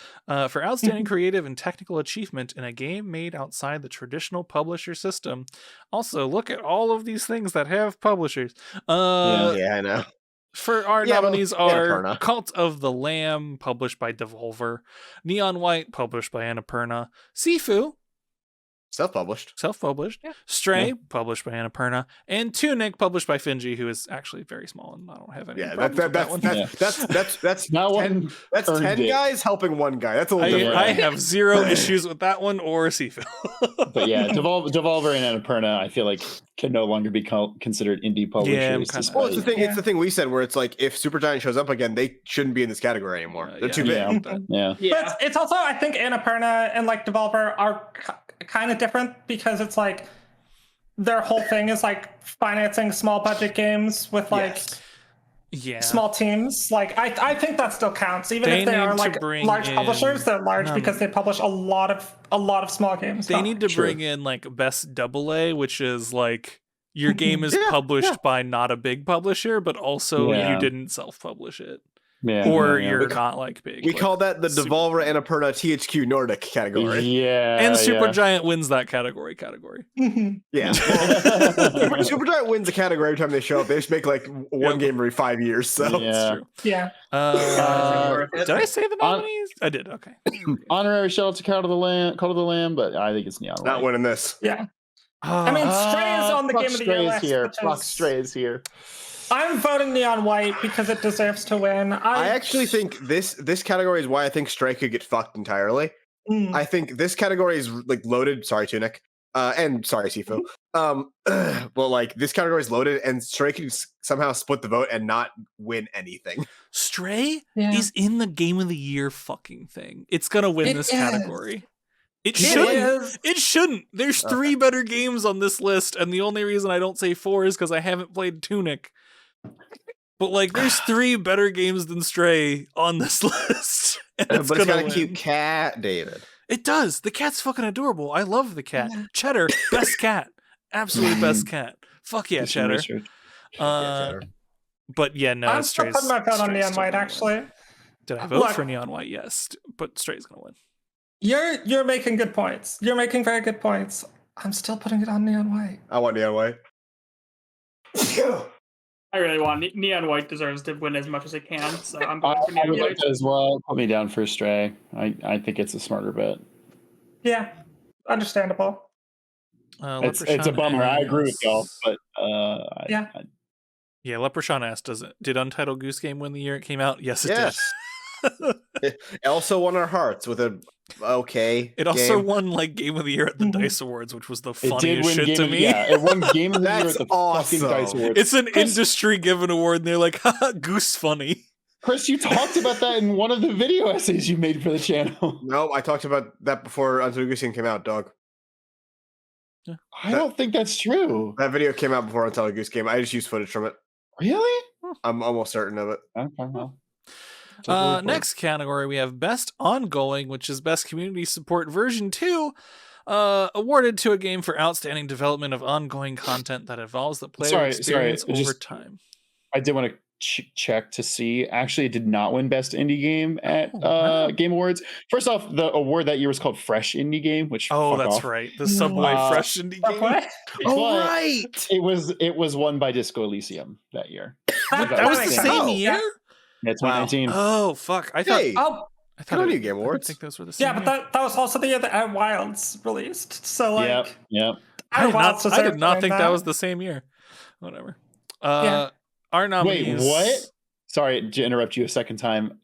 For outstanding creative and technical achievement in a game made outside the traditional publisher system. Also, look at all of these things that have publishers. Yeah, I know. For our Yeah, well, nominees are Annapurna. Cult of the Lamb, published by Devolver, Neon White, published by Annapurna, Sifu, Self-published. self-published, Stray, published by Annapurna, and Tunic, published by Finji, who is actually very small, and I don't have any Yeah, problems with that one. that's Now 10, one that's earned 10 it. guys helping one guy. That's a little different. I have zero issues with that one or Sifu. But yeah, Devolver and Annapurna, I feel like can no longer be considered indie publishers. Yeah, I'm kinda- despite- Well, it's the thing. It's the thing we said where it's like if Supergiant shows up again, they shouldn't be in this category anymore. They're too big. yeah, yeah. Yeah. But it's also, I think Annapurna and like Devolver are kind of different because it's like their whole thing is like financing small budget games with like Yeah. small teams. Like I think that still counts, even They if they need are to like bring large in- publishers. They're large because they publish a lot of small games. They need to Sure. bring in like best AA, which is like your game is Yeah, published by not a big publisher, but also Yeah. you didn't self-publish it. or you're not like big. We like, call that the Devolver Annapurna THQ Nordic category. Yeah. and Supergiant wins that category. Yeah. Well, Supergiant wins a category every time they show up. They just make like one game every 5 years. So Yeah. True. Yeah. Did I say the nominees? I did. Okay. Honorary shout out to Call of the Lamb, but I think it's Neon White. not winning this. Yeah. I mean, Stray is on the Game of the Year list. Here. which Fuck is- Stray is here. I'm voting Neon White because it deserves to win. I actually think this category is why I think Stray could get fucked entirely. I think this category is like loaded. Sorry, Tunic. And sorry, Sifu. But like this category is loaded, and Stray could somehow split the vote and not win anything. Stray is in the Game of the Year fucking thing. It's gonna win this category. It shouldn't. It shouldn't. There's 3 better games on this list, and the only reason I don't say 4 is because I haven't played Tunic. But like, there's 3 better games than Stray on this list. And But it's got a win. cute cat, David. It does. The cat's fucking adorable. I love the cat. Cheddar, best cat. Absolutely best cat. Fuck yeah, Cheddar. But yeah, no, I'm still Stray's. putting my vote on Stray's Neon still White, gonna actually. win. Did I vote Look. for Neon White? Yes, but Stray's gonna win. You're making good points. You're making very good points. I'm still putting it on Neon White. I want Neon White. I really want Neon White deserves to win as much as it can, so I'm going for I Neon White. as well. Put me down for Stray. I think it's a smarter bet. Yeah, understandable. It's a bummer. I agree with y'all, but Yeah. Yeah, Leprechaun asked, did Untitled Goose Game win the year it came out? Yes, it did. It also won our hearts with a It also game. won like Game of the Year at the Dice Awards, which was the it did funniest win shit game to of, me. Yeah, it won Game of the Year That's at the awesome. fucking Dice Awards. It's an industry given award, and they're like, haha, Goose funny. Chris, you talked about that in one of the video essays you made for the channel. No, I talked about that before Untitled Goose Game came out, dog. I don't think that's true. That video came out before Untitled Goose Game. I just used footage from it. Really? I'm almost certain of it. Okay, well. Next category, we have Best Ongoing, which is Best Community Support version 2, awarded to a game for outstanding development of ongoing content that evolves the player experience over time. I did want to check to see. Actually, it did not win Best Indie Game at Game Awards. First off, the award that year was called Fresh Indie Game, which that's off. right, the Subway Fresh Indie Game. But it was won by Disco Elysium that year. That was the same year. Yeah, 2019. Oh fuck! I thought. Hey, I thought New Game Awards. I think those were the same. Yeah, but that was also the year that Out Wilds released. So like, Yep. I did not think that that was the same year. Whatever. Our nominees. Wait, what? Sorry to interrupt you a second time.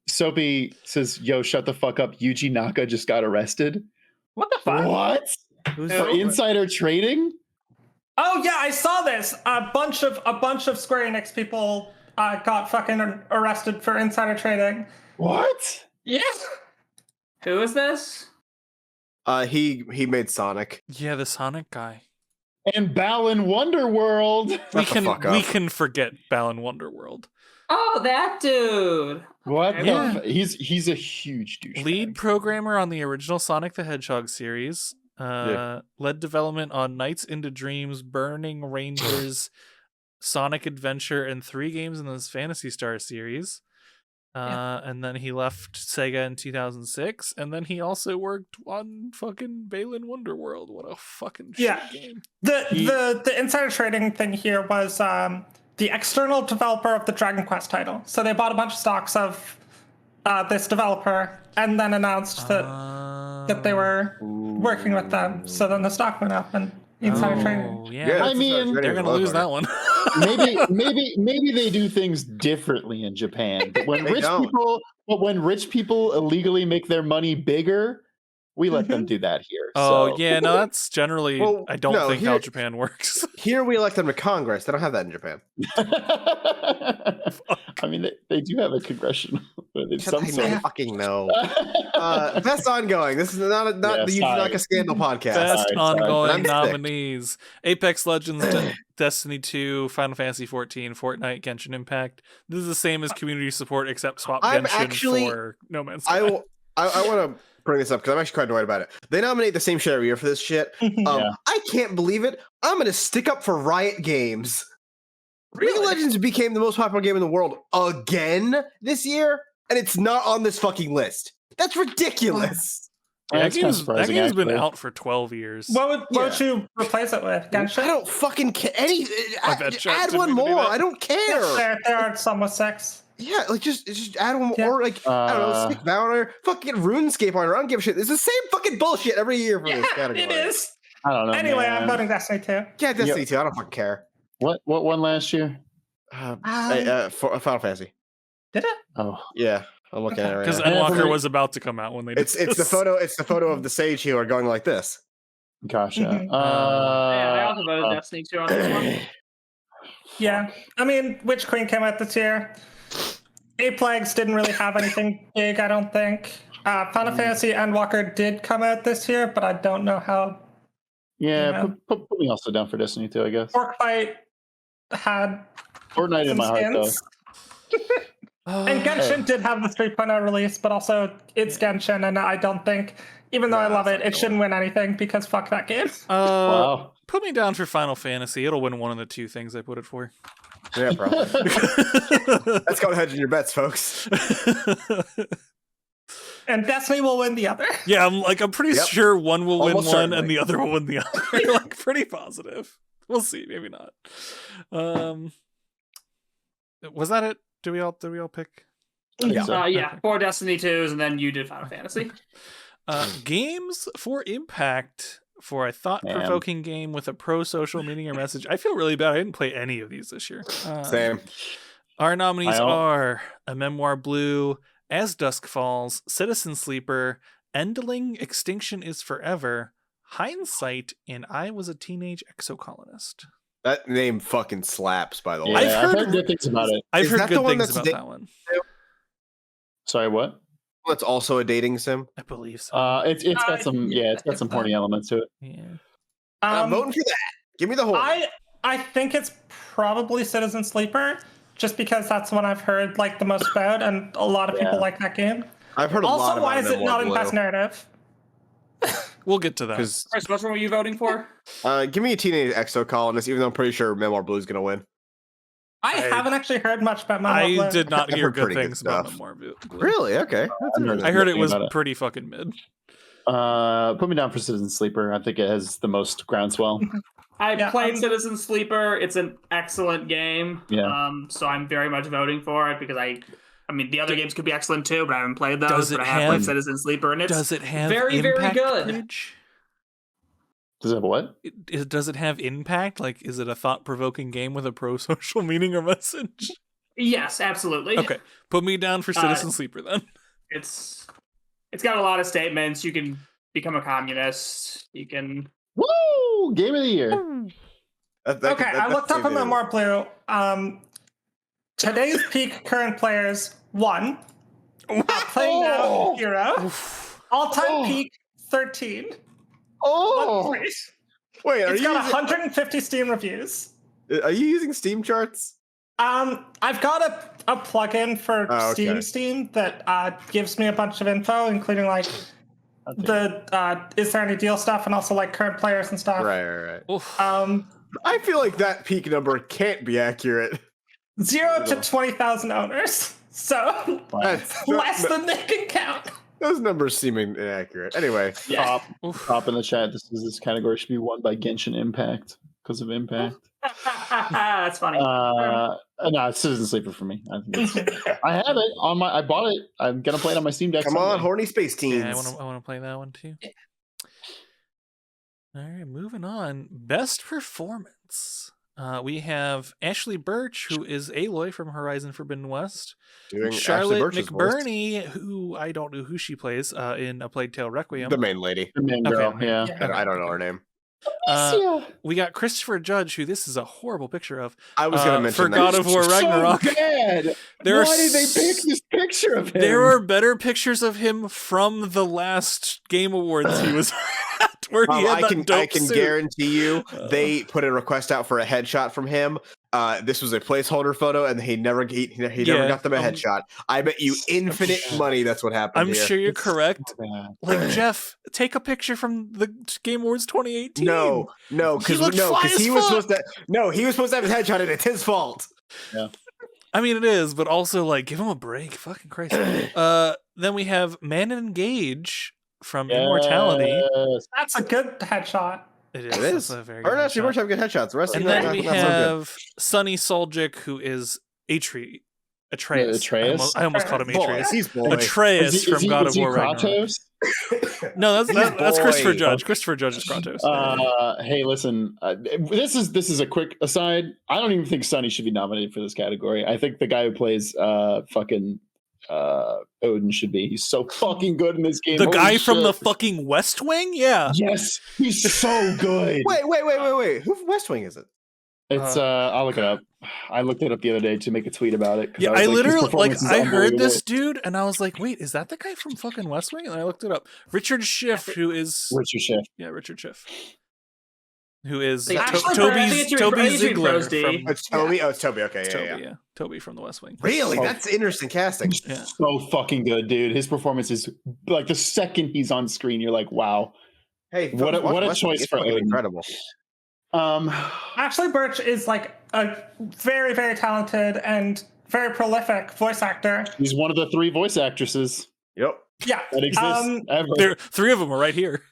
Soapy says, "Yo, shut the fuck up." Yuji Naka just got arrested. What the fuck? What? For insider trading? Oh yeah, I saw this. A bunch of Square Enix people got fucking arrested for insider trading. What? Yeah. Who is this? He made Sonic. Yeah, the Sonic guy. And Balan Wonderworld. We can forget Balan Wonderworld. Oh, that dude. What? Yeah. He's a huge douche. Lead programmer on the original Sonic the Hedgehog series. Led development on Nights into Dreams, Burning Rangers, Sonic Adventure, and 3 games in this Phantasy Star series. And then he left Sega in 2006, and then he also worked on fucking Balan Wonderworld. What a fucking shit game. The insider trading thing here was the external developer of the Dragon Quest title. So they bought a bunch of stocks of this developer and then announced that they were working with them. So then the stock went up and insider trading. Yeah, I mean, they're gonna lose that one. maybe they do things differently in Japan. But when rich people illegally make their money bigger, we let them do that here. Oh yeah, no, that's generally I don't think how Japan works. Here we elect them to Congress. They don't have that in Japan. I mean, they do have a congressional. Fucking no. Best ongoing. This is not the Yuji Scandal podcast. Best ongoing nominees: Apex Legends, Destiny 2, Final Fantasy 14, Fortnite, Genshin Impact. This is the same as community support, except swap Genshin for No Man's Sky. I want to bring this up because I'm actually quite annoyed about it. They nominate the same shit every year for this shit. I can't believe it. I'm going to stick up for Riot Games. League of Legends became the most popular game in the world again this year, and it's not on this fucking list. That's ridiculous. That kinda game's been actually. out for 12 years. What would you replace it with? I Genshin? don't fucking care. I bet chat Add didn't one mean to do more. that. I don't care. There are some with 6. Yeah, like just add one Yeah. more. Or like I don't know, stick Valor, fucking RuneScape on it. I don't give a shit. It's the same fucking bullshit every year for this category. It is. I don't know. Anyway, man. I'm voting Destiny 2. Yeah, Destiny 2. I don't fucking care. What won last year? For Final Fantasy. Did it? Oh, Yeah, I'm looking at it right Because now. Endwalker was about to come out when they did It's the this. photo. It's the photo of the Sage Healer going like this. gotcha. Mhm. Yeah, I also voted Destiny 2 on this one. Yeah. I mean, Witch Queen came out this year. 8 Plagues didn't really have anything big, I don't think. Final Fantasy Endwalker did come out this year, but I don't know how. Yeah, put me also down for Destiny 2, I guess. Orc Fight had Fortnite in some my heart, though. skins. And Genshin did have the 3.0 release, but also it's Genshin, and I don't think, even though I love it, it shouldn't win anything because fuck that game. Wow. Put me down for Final Fantasy. It'll win one of the 2 things I put it for. Yeah, probably. That's called hedging your bets, folks. And Destiny will win the other. Yeah, I'm pretty Yep. sure one will win Almost one certainly. and the other will win the other. Like pretty positive. We'll see, maybe not. Was that it? Did we all pick? Yeah, 4 Destiny 2s, and then you did Final Fantasy. Games for impact for a thought-provoking game with a pro-social meaning or message. I feel really bad. I didn't play any of these this year. Same. Our nominees are A Memoir Blue, As Dusk Falls, Citizen Sleeper, Endling, Extinction is Forever, Hindsight, and I Was a Teenage Exocolonist. That name fucking slaps, by the way. Yeah, I've I've heard- heard good things about it. I've Is heard that the good one things that's about that one. Sorry, what? That's also a dating sim. I believe so. It's got some it's got some horny elements to it. Yeah. I'm voting for that. Give me the whole. I think it's probably Citizen Sleeper, just because that's one I've heard like the most about, and a lot of people like that game. I've heard a lot Also, about why is it Memoir not in Blue. Best Narrative? We'll get to that. Because Chris, which one were you voting for? give me a teenage exocolonist, even though I'm pretty sure Memoir Blue is gonna win. I haven't actually heard much about Memoir I Blue. did not I've heard heard good pretty good things about stuff. Memoir Blue. Really? Okay. I heard it was about it. pretty fucking mid. Put me down for Citizen Sleeper. I think it has the most groundswell. I played Citizen Sleeper. It's an excellent game. Yeah. So I'm very much voting for it because I mean, the other games could be excellent too, but I haven't played those. Does it but I have have- played Citizen Sleeper, and it's Does it have very, very impact, good. Prij? Does it have what? Does it have impact? Like, is it a thought-provoking game with a pro-social meaning or message? Yes, absolutely. Okay, put me down for Citizen Sleeper then. It's got a lot of statements. You can become a communist. You can. Woo! Game of the year. Okay, I looked up a Memoir Blue. Today's peak current players 1. Playing now Hero. All-time peak 13. Oh, 1 3. Wait, are It's you got using, 150 Steam reviews. are you using Steam charts? I've got a plugin for Oh, okay. Steam that gives me a bunch of info, including like the is there any deal stuff, and also like current players and stuff. Right. Oof. I feel like that peak number can't be accurate. 0 to 20,000 owners, so That's, less than they can count. those numbers seem inaccurate. Anyway, Top in the chat. This category should be won by Genshin Impact because of impact. That's funny. No, it's Citizen Sleeper for me. I think I have it on my. I bought it. I'm gonna play it on my Steam Deck. come on, someday. horny space teens. Yeah, I want to play that one too. All right, moving on. Best performance. We have Ashley Birch, who is Aloy from Horizon Forbidden West. Doing Ashley Charlotte Birch's voice. McBurney, who I don't know who she plays in A Plague Tale Requiem. The main lady. The main Okay, girl. yeah. Yeah. I don't know her name. We got Christopher Judge, who this is a horrible picture of. I was going to mention for that. God of War Ragnarok. So bad. There Why are did they pick this picture of him? There are better pictures of him from the last Game Awards he was at, where he had I that can dope suit. guarantee you they put a request out for a headshot from him, this was a placeholder photo, and he never never got them a headshot. I bet you infinite money that's what happened. I'm sure you're correct. So Like Jeff, take a picture from the Game Awards 2018. No, because he was supposed to. No, he was supposed to have his headshot, and it's his fault. Yeah. I mean, it is, but also like give him a break. Fucking Christ. Then we have Man Engage from Immortality. That's a good headshot. It It is. a very Or good actually, headshot. we're having good headshots. The rest And of them then we not so good. have Sunny Soljic, who is Atreus. Atreus? I almost called him Boy, Atreus. he's boy. Atreus from God of War Ragnarok. Kratos? No, that's boy. Christopher Judge. Christopher Judge is Kratos. Hey, listen. This is a quick aside. I don't even think Sonny should be nominated for this category. I think the guy who plays Odin should be. He's so fucking good in this game. The Holy guy from shit. the fucking West Wing? Yeah. Yes, he's so good. Wait. Who from West Wing is it? It's I'll look it up. I looked it up the other day to make a tweet about it. 'Cause Yeah, was I his literally performance is I heard this unbelievable. dude and I was like, wait, is that the guy from fucking West Wing? And I looked it up. Richard Schiff, who is Richard Schiff. Richard Schiff. Who is Actually, Toby Ziegler Rosdy. from It's Toby. Oh, it's Toby. Okay, Toby, yeah. Toby from the West Wing. Really? Oh. That's interesting casting. He's Yeah. so fucking good, dude. His performance is like the second he's on screen, you're like, wow. Hey, What a West Wing choice is for fucking Odin. incredible. Ashley Birch is like a very, very talented and very prolific voice actor. He's one of the 3 voice actresses Yep. Yeah. that exist ever. There, 3 of them are right here.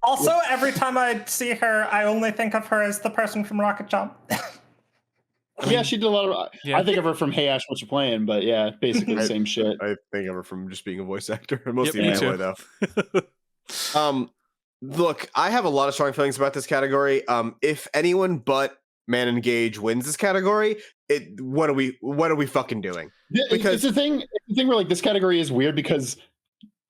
Also, every time I see her, I only think of her as the person from Rocket Jump. Yeah, she did a lot of. Yeah. I think of her from Hey Ash, What You Playing? But yeah, basically the same shit. I think of her from just being a voice actor, mostly Yep, me anyway, too. though. Look, I have a lot of strong feelings about this category. If anyone but Man Engage wins this category, what are we fucking doing? Because it's the thing where like this category is weird because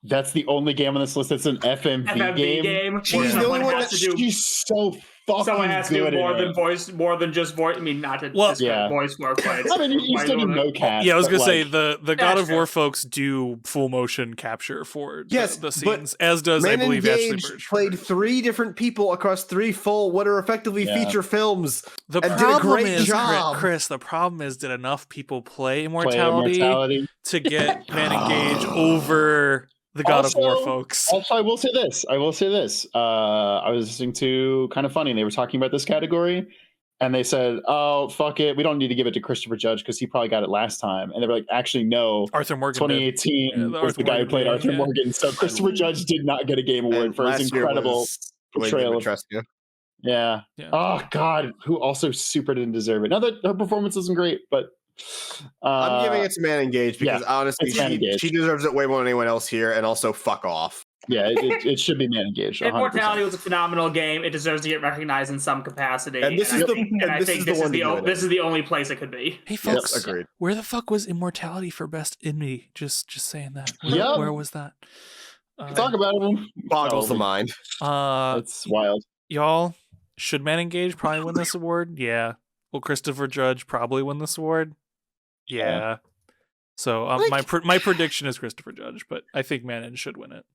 that's the only game on this list that's an FMV game. She's the only one that She's so fucking Someone has to do good more in than it. voice, more than just voice. I mean, not to Well, discredit voice work, but it's I mean, you still do no. mocap. Yeah, I was gonna but, say like, the God of true. War folks do full motion capture for Yes, the but scenes, as does Man I believe Ashley Engage Birch. played 3 different people across 3 full, what are effectively Yeah. feature films. The and did a problem great is, job. Chris. The problem is, did enough people play play Immortality to get Man Engage over the God of War Also- folks? Also, I will say this. I was listening to Kind of Funny, and they were talking about this category, and they said, "Oh, fuck it, we don't need to give it to Christopher Judge because he probably got it last time." And they were like, "Actually, no. Arthur Morgan. did. 2018 Yeah, the was Arthur the guy who Morgan played game, Arthur yeah. Morgan, so Christopher Judge did not get a game award And for his last year incredible was Lady portrayal of Dimitrescu. Yeah. Yeah. Oh God, who also super didn't deserve it. Now that her performance isn't great, but I'm giving it to Man Engage because yeah, honestly, it's Man Engage. she deserves it way more than anyone else here, and also fuck off. Yeah, it should be Man Engaged. 100%. Immortality was a phenomenal game. It deserves to get recognized in some capacity. And this is I the- think, and I this think is the one to do it this in. is the only place it could be. Hey Yes, folks, agreed. where the fuck was Immortality for best indie? Just saying that. Yeah. Where was that? Talk about it. Boggles the mind. It's wild. Y'all, should Man Engage probably win this award? Yeah. Will Christopher Judge probably win this award? Yeah. So my prediction is Christopher Judge, but I think Manon should win it.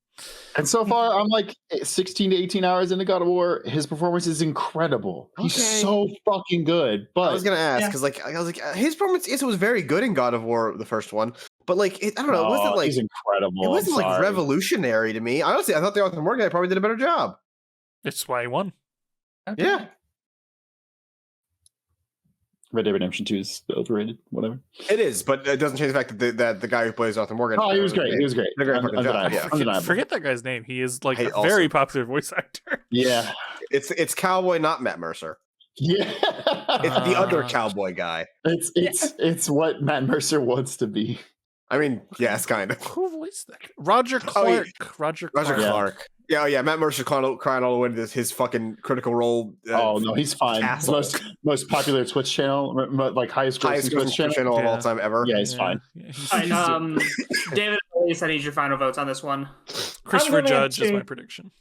And so far, I'm like 16 to 18 hours into God of War. His performance is incredible. He's Okay. so fucking good. But I was gonna ask because I was like his performance. Yes, it was very good in God of War, the first one, but like I don't know, it wasn't like he's incredible. it wasn't I'm like sorry. revolutionary to me. Honestly, I thought the Arthur Morgan guy probably did a better job. It's why he won. Yeah, Red Dead Redemption 2 is overrated. Whatever. it is, but it doesn't change the fact that the guy who plays Arthur Morgan. Oh, he was great. He was great. Did a great fucking job. Undeniable. Yeah. Undeniable. Forget that guy's name. He is like Hey, a very also- popular voice actor. Yeah. It's Cowboy, not Matt Mercer. Yeah. It's the other Cowboy guy. It's what Matt Mercer wants to be. I mean, yes, kind of. Who voiced that? Roger Clark. Oh, yeah. Roger Roger Clark. Clark. Yeah. Matt Mercer crying all the way to his fucking Critical Role. Oh no, he's fine. Castle. Most popular Twitch channel, like highest Highest grossing Twitch channel. channel of all Yeah. time ever. Yeah, he's fine. Yeah, he's- All right, he's- David, I need your final votes on this one. Christopher I'm gonna Judge is do- my prediction.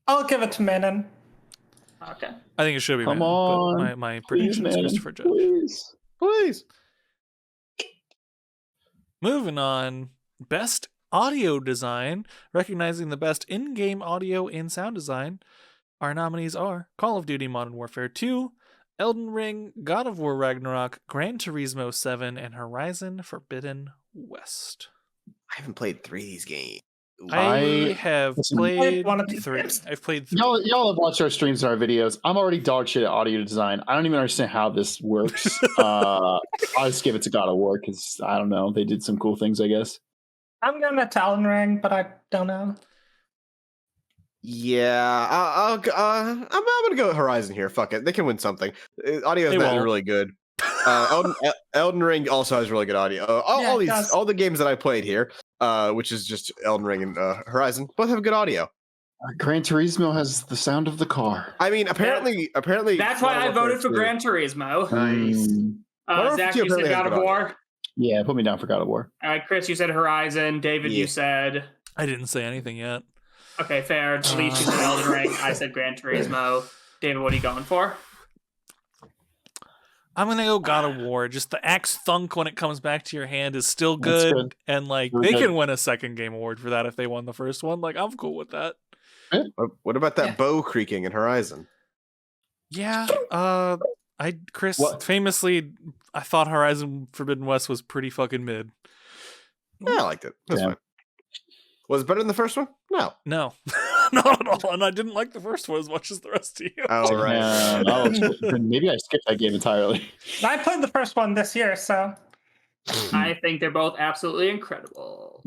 I'll give it to Manon. Okay. I think it should be Come Manon, on, but my Please, prediction is man. Christopher Judge. Please. Please. Moving on, best audio design, recognizing the best in-game audio and sound design. Our nominees are Call of Duty Modern Warfare 2, Elden Ring, God of War Ragnarok, Gran Turismo 7, and Horizon Forbidden West. I haven't played 3 of these games. I have played one of these 3. games. I've played 3. Y'all have watched our streams and our videos. I'm already dog shit at audio design. I don't even understand how this works. I'll just give it to God of War because I don't know. They did some cool things, I guess. I'm going to Elden Ring, but I don't know. Yeah, I'm gonna go with Horizon here. Fuck it, they can win something. Audio is not really good. Elden Ring also has really good audio. All the games that I played here, which is just Elden Ring and Horizon, both have good audio. Gran Turismo has the sound of the car. I mean, apparently, that's why I voted for Gran Turismo. Nice. Zach, you said God of War. Yeah, put me down for God of War. All right, Chris, you said Horizon. David, you said. I didn't say anything yet. Okay, fair. Elise, you said Elden Ring. I said Gran Turismo. David, what are you going for? I'm gonna go God of War. Just the axe thunk when it comes back to your hand is still good. And like they can win a second game award for that if they won the first one. Like I'm cool with that. What about that bow creaking in Horizon? Yeah. Famously, I thought Horizon Forbidden West was pretty fucking mid. Yeah, I liked it. That's fine. Was it better than the first one? No. Not at all. And I didn't like the first one as much as the rest of you. Oh, right. Maybe I skipped that game entirely. I played the first one this year, so. I think they're both absolutely incredible.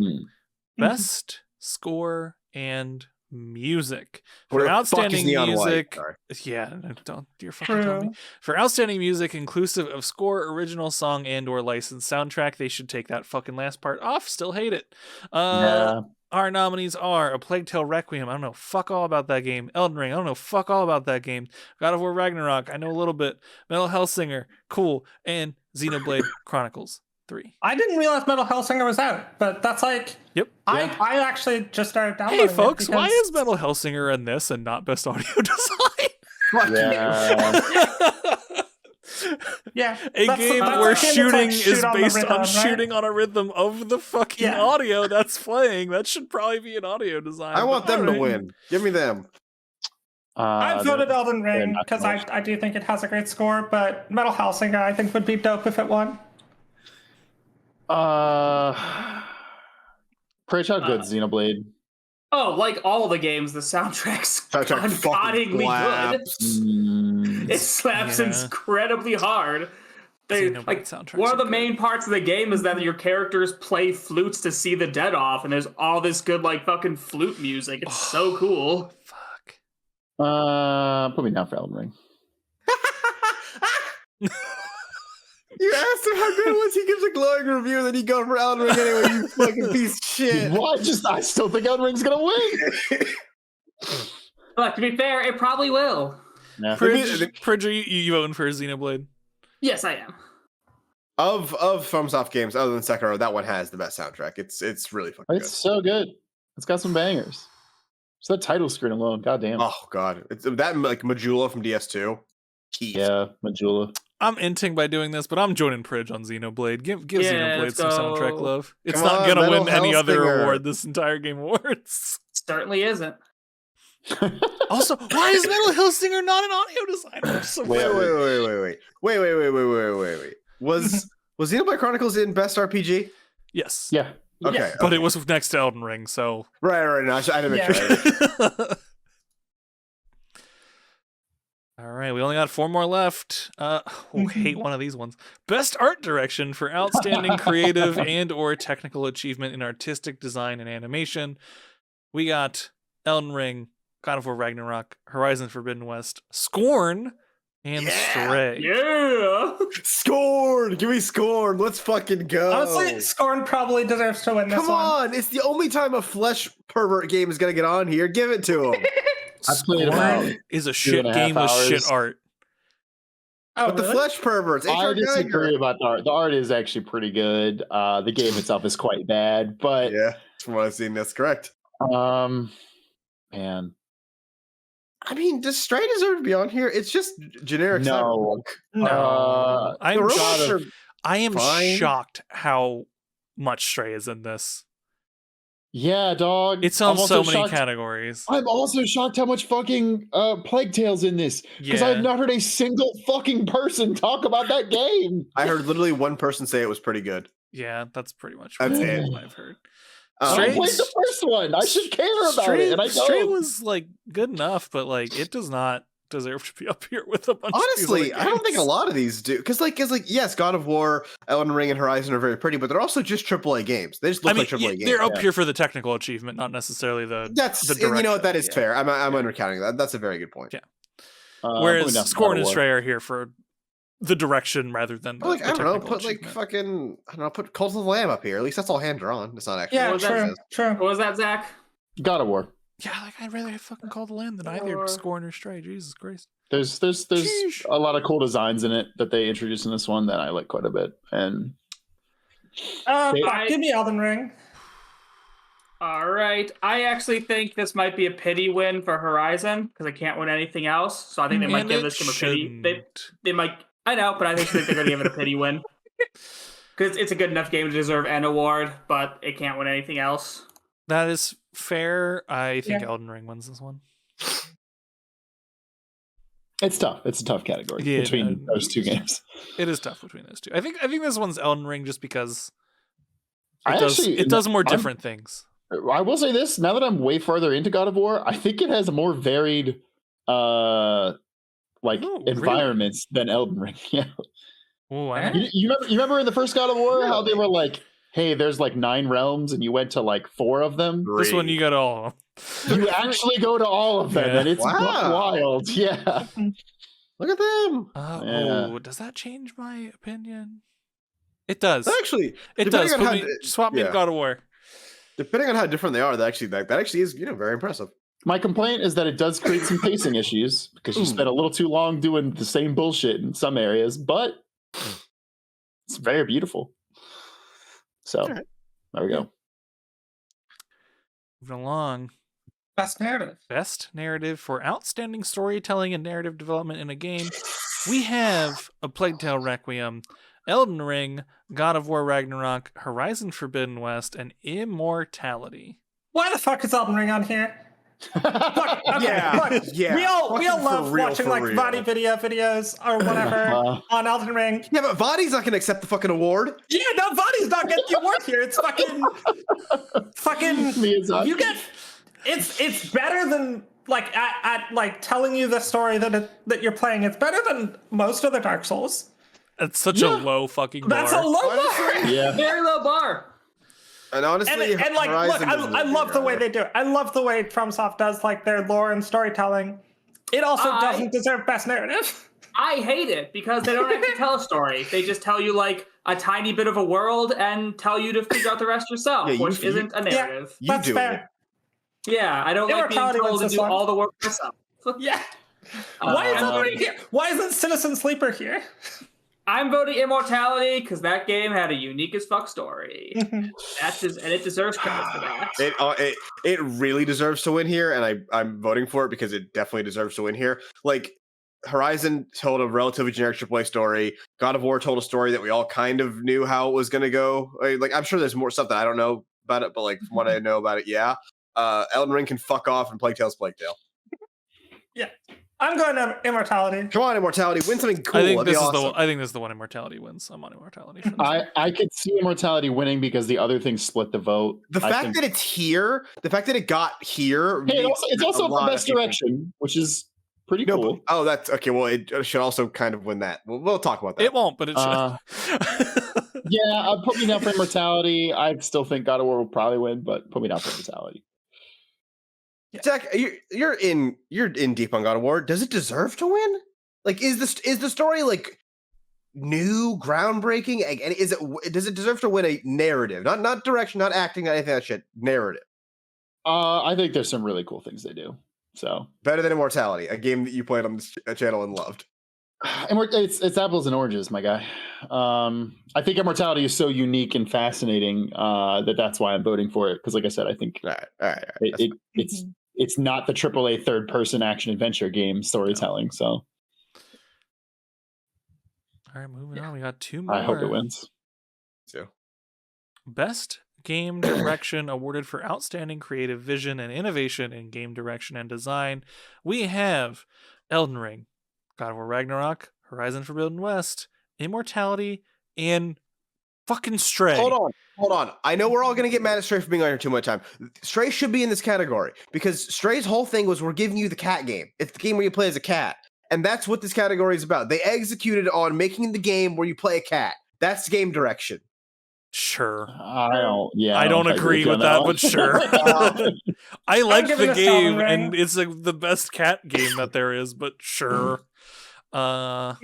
Best score and music. For outstanding music. Yeah, don't you're fucking telling me. For outstanding music, inclusive of score, original song, and or licensed soundtrack, they should take that fucking last part off. Still hate it. Our nominees are A Plague Tale Requiem. I don't know fuck all about that game. Elden Ring. I don't know fuck all about that game. God of War Ragnarok. I know a little bit. Metal Hellsinger. Cool. And Xenoblade Chronicles 3. I didn't realize Metal Hellsinger was out, but that's like... Yep. I actually just started downloading it. Hey folks, why is Metal Hellsinger in this and not Best Audio Design? Yeah. A game where shooting is based on shooting on a rhythm of the fucking audio that's playing. That should probably be an audio design. I want them to win. Give me them. I voted Elden Ring because I do think it has a great score, but Metal Hellsinger I think would be dope if it won. Prij, how good Xenoblade? Oh, like all the games, the soundtrack's ungodingly good. It slaps incredibly hard. One of the main parts of the game is that your characters play flutes to see the dead off, and there's all this good like fucking flute music. It's so cool. Fuck. Put me down for Elden Ring. You asked him how good it was. He gives a glowing review, and then you go for Elden Ring anyway. You fucking piece of shit. What? I still think Elden Ring's gonna win. But to be fair, it probably will. Yeah. Prij, you voting for Xenoblade? Yes, I am. Of FromSoft games, other than Sekiro, that one has the best soundtrack. It's really fucking good. It's so good. It's got some bangers. Just that title screen alone, goddamn. Oh god, it's that like Majula from DS2. Yeah, Majula. I'm inting by doing this, but I'm joining Prij on Xenoblade. Give Xenoblade some soundtrack love. It's not gonna win any other award this entire Game Awards. Certainly isn't. Also, why is Metal Hellsinger not an audio designer? So Wait. Was Xenoblade Chronicles in Best RPG? Yes. Yeah. Okay. But it was next to Elden Ring, so Right. No, I didn't make sure. All right, we only got 4 more left. Hate one of these ones. Best art direction for outstanding creative and or technical achievement in artistic design and animation. We got Elden Ring, God of War Ragnarok, Horizon Forbidden West, Scorn, and Stray. Yeah! Scorn! Give me Scorn. Let's fucking go. Honestly, Scorn probably deserves to win this one. Come on, it's the only time a flesh pervert game is gonna get on here. Give it to him. Scorn is a shit game with shit art. But the flesh perverts. I disagree about the art. The art is actually pretty good. The game itself is quite bad, but yeah, from what I've seen, that's correct. Man, I mean, does Stray deserve to be on here? It's just generic. No, I am shocked how much Stray is in this. Yeah, dog. It's on so many categories. I'm also shocked how much fucking Plague Tale's in this. Because I have not heard a single fucking person talk about that game. I heard literally one person say it was pretty good. Yeah, that's pretty much what I've heard. I played the first one. I should care about it. And I don't. Stray was like good enough, but like it does not deserve to be up here with a bunch Honestly, of these I don't think a lot of these do. Because yes, God of War, Elden Ring, and Horizon are very pretty, but they're also just AAA games. They just look like AAA games. They're up here for the technical achievement, not necessarily the direction. And you know what? That is fair. I'm undercounting that. That's a very good point. Yeah. Whereas Scorn and Stray are here for the direction rather than I don't know. Put put Cult of the Lamb up here. At least that's all hand drawn. It's not actually. True. What was that, Zach? God of War. Yeah, like I'd rather have fucking Cult of the Lamb than either Scorn or Stray. Jesus Christ. There's a lot of cool designs in it that they introduced in this one that I like quite a bit. And give me Elden Ring. All right. I actually think this might be a pity win for Horizon because I can't win anything else. So I think they might give this game a pity. They might. I know, but I think they're going to give it a pity win because it's a good enough game to deserve an award, but it can't win anything else. That is fair. I think Elden Ring wins this one. It's tough. It's a tough category between those two games. It is tough between those two. I think this one's Elden Ring just because it does more different things. I will say this: now that I'm way farther into God of War, I think it has a more varied environments than Elden Ring. Yeah. Ooh, you remember in the first God of War how they were like, hey, there's like 9 realms and you went to like 4 of them. This one you go to all of them. You actually go to all of them, and it's wild. Yeah. Look at them. Oh, does that change my opinion? It does. Actually, it does. Swap me to God of War. Depending on how different they are, that actually is very impressive. My complaint is that it does create some pacing issues because you spent a little too long doing the same bullshit in some areas, but it's very beautiful. So there we go. Moving along. Best narrative. Best narrative for outstanding storytelling and narrative development in a game. We have A Plague Tale Requiem, Elden Ring, God of War Ragnarok, Horizon Forbidden West, and Immortality. Why the fuck is Elden Ring on here? Look, we all love watching like Vadi videos or whatever on Elden Ring. Yeah, but Vadi's not gonna accept the fucking award. Yeah, no, Vadi's not getting the award here. It's fucking you get it's better than like at like telling you the story that you're playing. It's better than most of the Dark Souls. That's such a low fucking bar. That's a low bar. Yeah. Very low bar. And honestly, and like, look, I love the way they do it. I love the way FromSoft does like their lore and storytelling. It also doesn't deserve best narrative. I hate it because they don't actually tell a story. They just tell you like a tiny bit of a world and tell you to figure out the rest yourself, which isn't a narrative. You that's do fair. it. Yeah, I don't like being told to do all the work myself. Yeah. Why is Elden here? Why isn't Citizen Sleeper here? I'm voting Immortality because that game had a unique as fuck story. And it deserves credit for that. It really deserves to win here, and I'm voting for it because it definitely deserves to win here. Like, Horizon told a relatively generic AAA story. God of War told a story that we all kind of knew how it was going to go. Like, I'm sure there's more stuff that I don't know about it, but like from what I know about it, yeah. Elden Ring can fuck off, and Plague Tale's Plague Tale. Yeah. I'm going to Immortality. Come on, Immortality. Win something cool. I think this is the one Immortality wins. I'm on Immortality. I could see Immortality winning because the other thing split the vote. The fact that it's here, the fact that it got here. Hey, it's also for Best Direction, which is pretty cool. Oh, that's okay. Well, it should also kind of win that. We'll talk about that. It won't, but it should. Yeah, put me down for Immortality. I still think God of War will probably win, but put me down for Immortality. Yeah. Zach, you're in deep on God of War. Does it deserve to win? Like, is the story like new, groundbreaking? And does it deserve to win a narrative? Not direction, not acting, not anything like that shit. Narrative. I think there's some really cool things they do. So better than Immortality, a game that you played on this channel and loved. It's apples and oranges, my guy. I think Immortality is so unique and fascinating that's why I'm voting for it. Because, like I said, I think all right. It's not the AAA third-person action adventure game storytelling. So, all right, moving on. We got 2 more. I hope it wins. So, best game direction awarded for outstanding creative vision and innovation in game direction and design, we have Elden Ring, God of War Ragnarok, Horizon Forbidden West, Immortality, and fucking Stray. Hold on. I know we're all going to get mad at Stray for being on here too much time. Stray should be in this category because Stray's whole thing was we're giving you the cat game. It's the game where you play as a cat. And that's what this category is about. They executed on making the game where you play a cat. That's game direction. Sure. I don't agree with that, but sure. I like the game, and it's like the best cat game that there is, but sure. God,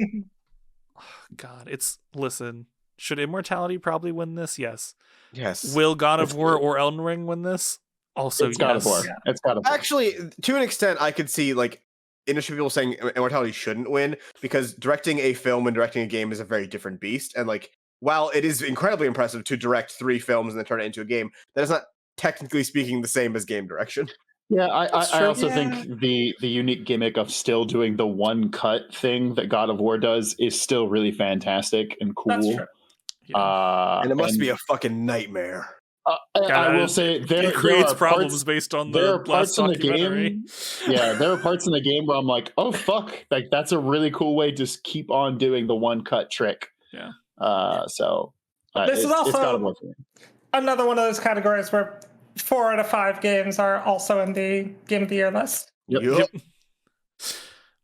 listen. Should Immortality probably win this? Yes. Yes. Will God of War or Elden Ring win this? Also, it's yes. God of War. It's God of War. Actually, to an extent, I could see like industry people saying Immortality shouldn't win because directing a film and directing a game is a very different beast. And like, while it is incredibly impressive to direct 3 films and then turn it into a game, that is not technically speaking the same as game direction. Yeah, I also think the unique gimmick of still doing the one cut thing that God of War does is still really fantastic and cool. That's true. Yeah. And it must be a fucking nightmare. I will say it creates problems based on there the are parts in the game. Yeah, there are parts in the game where I'm like, oh fuck, like that's a really cool way to just keep on doing the one cut trick. Yeah. This is also another one of those categories where 4 out of 5 games are also in the Game of the Year list. Yep.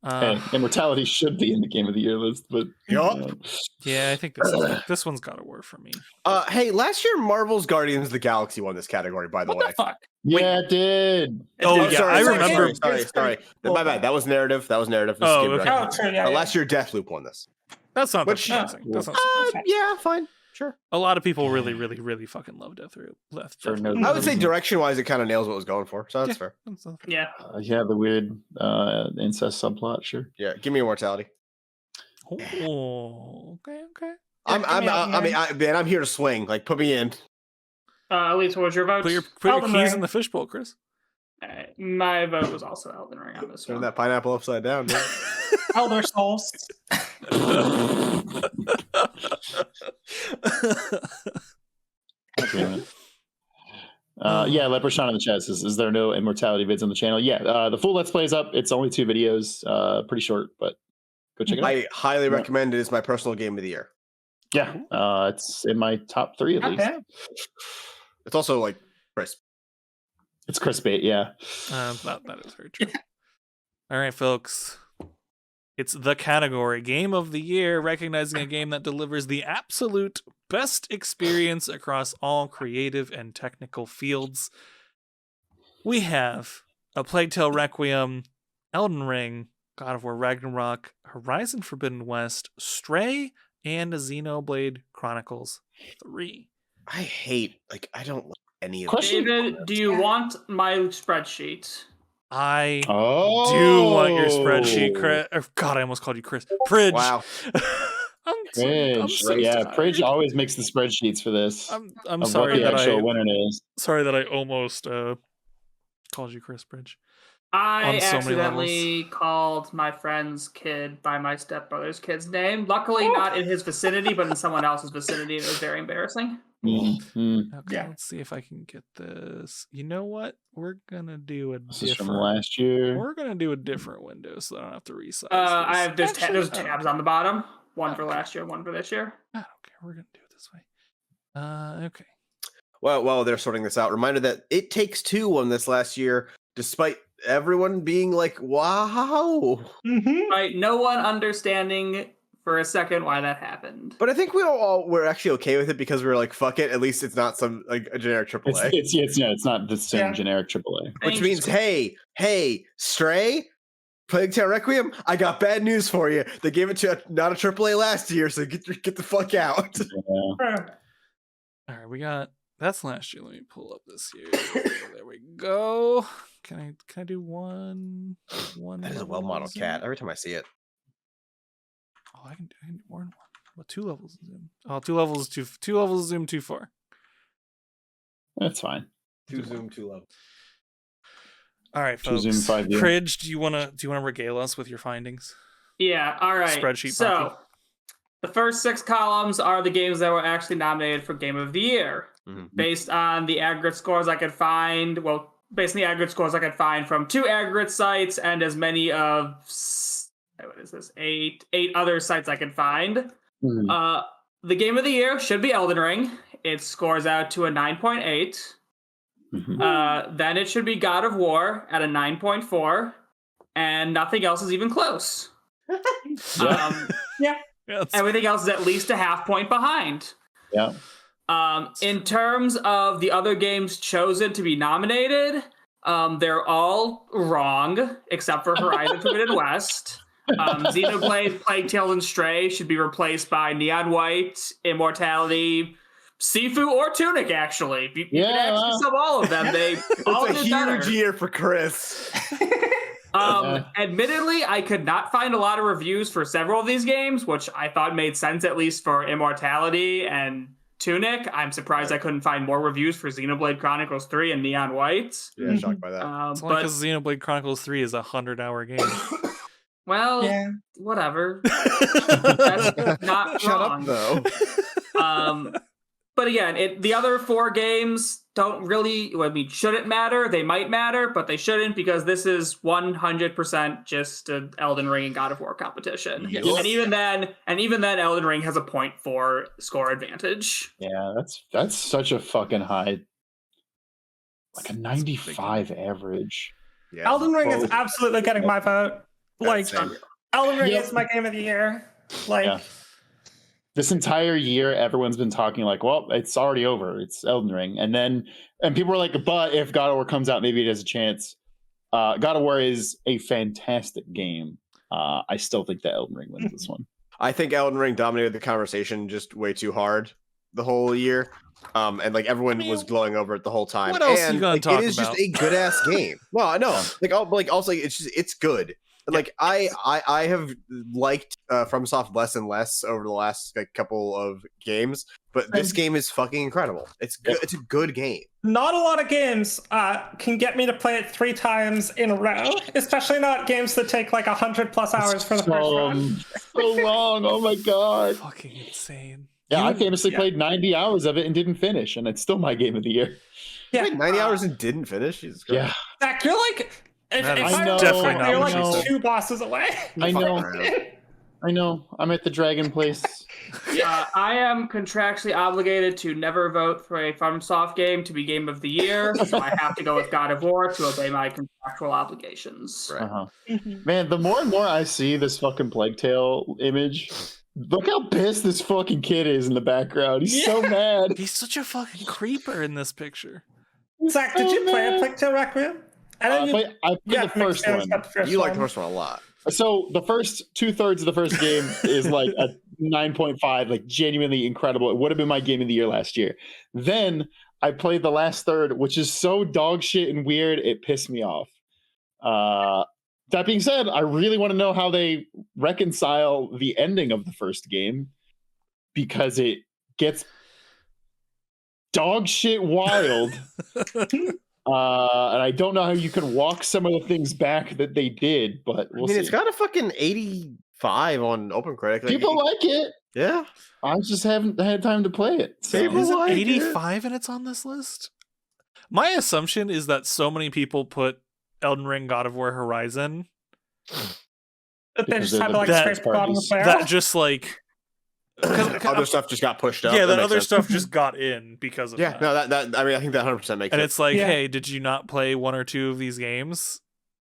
And Immortality should be in the Game of the Year list, but yeah, I think this one's got to work for me. Hey, last year Marvel's Guardians of the Galaxy won this category, by the way. What the fuck? Yeah, it did. I remember. Sorry. My bad. That was narrative. This okay. True, last year Deathloop won this. That's not Which, surprising. That's not surprising. Yeah, fine. Sure. A lot of people really, really, really fucking love Deathloop. I would say direction-wise, it kind of nails what it was going for, so that's fair. Yeah. The weird incest subplot, sure. Yeah, give me Immortality. Oh, okay. I'm here to swing. Like, put me in. Elise, what was your vote? Put your keys in the fishbowl, Chris. My vote was also Elden Ring on this Turn one. that pineapple upside down, dude. Elder Souls. Leprechaun in the chat says, is there no Immortality vids on the channel? Yeah, the full Let's Play is up. It's only 2 videos, pretty short, but go check it out. I highly recommend it. It's my personal game of the year. Yeah, it's in my top 3 at least. It's also like crisp. It's crisp bait, yeah. That is very true. All right, folks. It's the category Game of the Year, recognizing a game that delivers the absolute best experience across all creative and technical fields. We have A Plague Tale Requiem, Elden Ring, God of War Ragnarok, Horizon Forbidden West, Stray, and Xenoblade Chronicles 3. I don't like any of them. David, do you want my spreadsheet? I do want your spreadsheet, Chris. God, I almost called you Chris. Prij. Wow. Prij always makes the spreadsheets for this. I'm sorry what the actual winner is. Sorry that I almost called you Chris Prij. I accidentally called my friend's kid by my stepbrother's kid's name. Luckily, not in his vicinity, but in someone else's vicinity. It was very embarrassing. Mm-hmm. Okay, let's see if I can get this. You know what? We're gonna do This is from last year. We're gonna do a different window, so I don't have to resize. I have there's tabs on the bottom. One for last year, one for this year. I don't care. We're gonna do it this way. Okay. Well, they're sorting this out. Reminder that It Takes Two won this last year, despite everyone being like, "Wow!" Right? No one understanding for a second why that happened. But I think we all were actually okay with it because we were like, "Fuck it." At least it's not some like a generic AAA. It's not the same generic AAA. Which means, hey, Stray, Plague Tale Requiem. I got bad news for you. They gave it to not a AAA last year, so get the fuck out. Yeah. All right, that's last year. Let me pull up this year. There we go. Can I do one? That is a well-modeled cat. Every time I see it. Oh, I can do more than one. What 2 levels of zoom? Oh, 2 levels of zoom too far. That's fine. 2 zoom, 2 level. All right, folks. 2 zoom, 5 view. Prij, do you wanna regale us with your findings? Yeah. All right. Spreadsheet. So the first 6 columns are the games that were actually nominated for Game of the Year. based on the aggregate scores I could find. Well, based on the aggregate scores I could find from 2 aggregate sites and as many of 8 other sites I could find. The game of the year should be Elden Ring. It scores out to a 9.8. Then it should be God of War at a 9.4, and nothing else is even close. Everything else is at least a half point behind. Yeah. In terms of the other games chosen to be nominated, they're all wrong except for Horizon Forbidden West. Xenoblade, Plague Tale, and Stray should be replaced by Neon White, Immortality, Sifu, or Tunic. Actually, you can actually sub all of them. They all did better. Huge year for Chris. Admittedly, I could not find a lot of reviews for several of these games, which I thought made sense, at least for Immortality and Tunic. I'm surprised I couldn't find more reviews for Xenoblade Chronicles 3 and Neon White. Yeah, shocked by that. It's only because Xenoblade Chronicles 3 is a 100-hour game. Well, whatever. That's not Shut wrong. up, though. But again, the other 4 games don't really, shouldn't matter. They might matter, but they shouldn't, because this is 100% just an Elden Ring and God of War competition. Yes. And even then, Elden Ring has a 0.4 score advantage. Yeah, that's such a fucking high, like a 95 average. Yeah. Elden Ring is absolutely getting my vote. Like, Same. Elden Ring is my game of the year. Like, this entire year, everyone's been talking like, well, it's already over. It's Elden Ring. And people were like, but if God of War comes out, maybe it has a chance. God of War is a fantastic game. I still think that Elden Ring wins this one. I think Elden Ring dominated the conversation just way too hard the whole year. And like everyone was glowing over it the whole time. What else and, you gonna like, talk it is about? just a good ass game. No, I know. Also it's good. Like I have liked FromSoft less and less over the last couple of games, but this game is fucking incredible. It's good. It's a good game. not a lot of games can get me to play it 3 times in a row, especially not games that take like 100+ hours for the first run. So long. Oh my god. Fucking insane. Yeah, I famously played 90 hours of it and didn't finish, and it's still my game of the year. Yeah, 90 hours and didn't finish. Jesus Christ. Yeah. Zach, you're like, if I know, definitely not you're what like she said. 2 bosses away. I know. I'm at the dragon place. I am contractually obligated to never vote for a FromSoft game to be Game of the Year, so I have to go with God of War to obey my contractual obligations. Right. Man, the more and more I see this fucking Plague Tale image, look how pissed this fucking kid is in the background. He's so mad. He's such a fucking creeper in this picture. Zach, did you play a Plague Tale Requiem? I played the first one. You liked the first one a lot. So the first 2/3 of the first game is like a 9.5, like genuinely incredible. It would have been my game of the year last year. Then I played the last third, which is so dog shit and weird, it pissed me off. That being said, I really want to know how they reconcile the ending of the first game, because it gets dog shit wild. And I don't know how you can walk some of the things back that they did, but we'll see. It's got a fucking 85 on OpenCritic. People like it. Yeah. I just haven't had time to play it. So. Is it 85 and it's on this list? My assumption is that so many people put Elden Ring, God of War, Horizon. That they just have to like that scrape the bottom of the barrel. That just like... Other stuff just got pushed up. Yeah, that makes other sense. stuff just got in because of that. No, that I mean, I think that 100% makes sense. And it's like, hey, did you not play 1 or 2 of these games?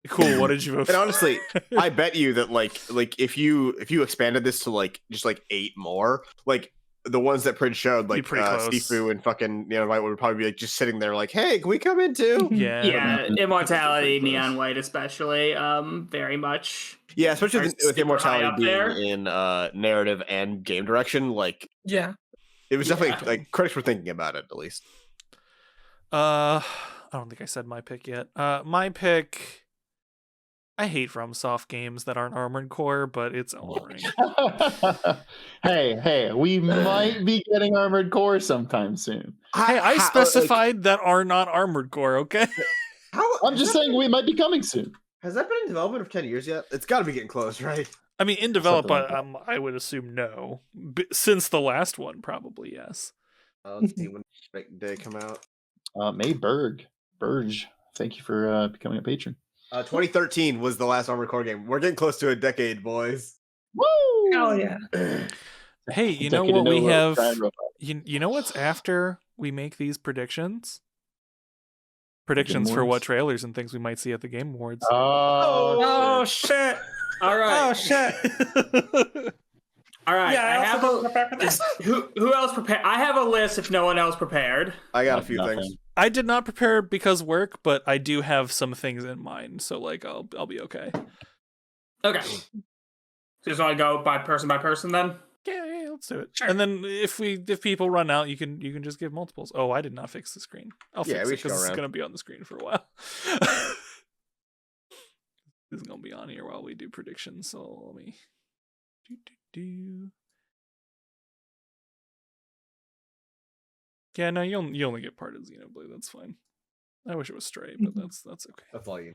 Cool. What did you vote for? And honestly, I bet you that like if you expanded this to like just like 8 more, like the ones that Prij showed, like Sifu and fucking White would probably be like just sitting there like, hey, can we come in too? Yeah, Immortality, Neon White especially, very much. Yeah, especially with Immortality being there. in narrative and game direction, like Yeah. it was definitely like critics were thinking about it at least. I don't think I said my pick yet. My pick. I hate FromSoft games that aren't Armored Core, but it's Elden Ring. Hey, we might be getting Armored Core sometime soon. Hey, I specified that are not Armored Core, okay? I'm just saying we might be coming soon. Has that been in development for 10 years yet? It's got to be getting close, right? I mean, in development, Something like I would assume no. Since the last one, probably yes. Let's see when did they come out. May Burge. Thank you for becoming a patron. 2013 was the last Armored Core game. We're getting close to a decade, boys. Woo! Hell yeah. Hey, you know what we have? You know what's after we make these predictions? Predictions for what trailers and things we might see at the Game Awards. Oh shit! All right. Oh shit! All right. Yeah, I have prepare for this. Who else prepared? I have a list. If no one else prepared, I got a few things. I did not prepare because work, but I do have some things in mind, so like I'll be okay. Okay. So you just want to go by person then? Yeah, let's do it. Sure. And then if people run out, you can just give multiples. Oh, I did not fix the screen. I'll fix it because it's gonna be on the screen for a while. This is gonna be on here while we do predictions. So let me do. Yeah, no, you only get part of Xenoblade. That's fine. I wish it was Stray, but that's okay. That's all you.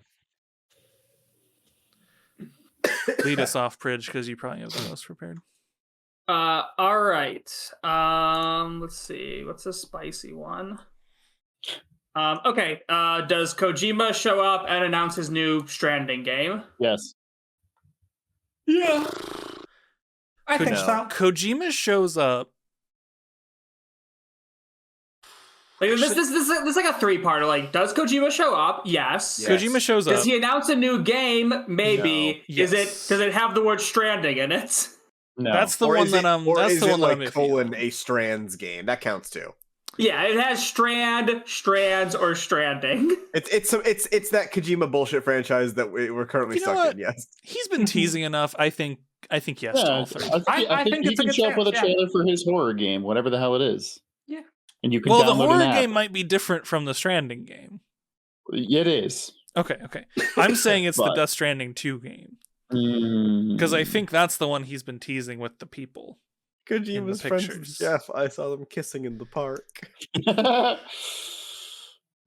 Lead us off, Prij, because you probably have the most prepared. All right. Let's see. What's a spicy one? Okay. Does Kojima show up and announce his new Stranding game? Yes. Yeah. I think so. Kojima shows up. Like this is like a three-parter. Like, does Kojima show up? Yes. Kojima shows up. Does he announce a new game? Maybe. No. Yes. Does it have the word Stranding in it? No. That's the one that I'm. That's the one that I'm colon a Strands game. That counts too. Yeah, it has Strand, Strands, or Stranding. It's that Kojima bullshit franchise that we're currently stuck in. Yes, he's been teasing enough. I think yes to all three. I think he can show up with a trailer for his horror game, whatever the hell it is. Yeah, and you can. Well, the horror game might be different from the Stranding game. It is. Okay. I'm saying it's the Death Stranding 2 game. Because I think that's the one he's been teasing with the people. Kojima's friends with Jeff. I saw them kissing in the park.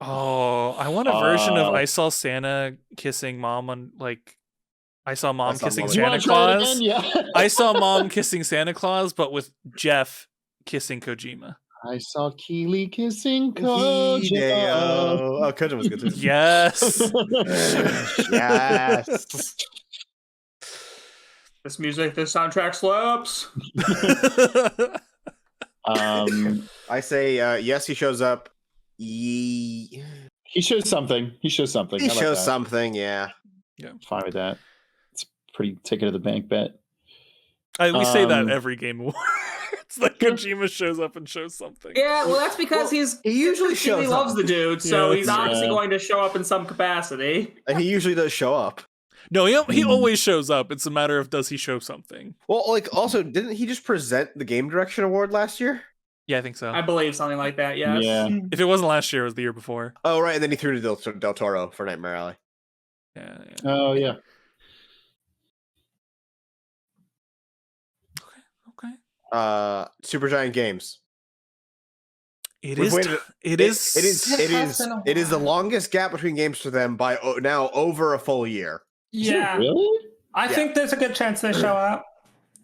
Oh, I want a version of I saw Santa kissing mom on I saw mom kissing Santa Claus. Yeah. I saw mom kissing Santa Claus, but with Jeff kissing Kojima. I saw Keely kissing Kojima. Oh, Kojima was good too. Yes. Yes. This music, this soundtrack slaps. I say yes. He shows up. He shows something. He shows something. Yeah. Fine with that. It's a pretty ticket of the bank bet. We say that every Game Awards. It's like Kojima shows up and shows something. Yeah, well, that's because he usually loves the dude, so he's obviously going to show up in some capacity. And he usually does show up. No, he always shows up. It's a matter of does he show something. Well, also, didn't he just present the Game Direction Award last year? Yeah, I think so. I believe something like that, yes. Yeah. If it wasn't last year, it was the year before. Oh, right, and then he threw to Del Toro for Nightmare Alley. Yeah. Oh, yeah. Okay. Supergiant Games. It is the longest gap between games for them by now over a full year. Yeah. Really? I think there's a good chance they show up.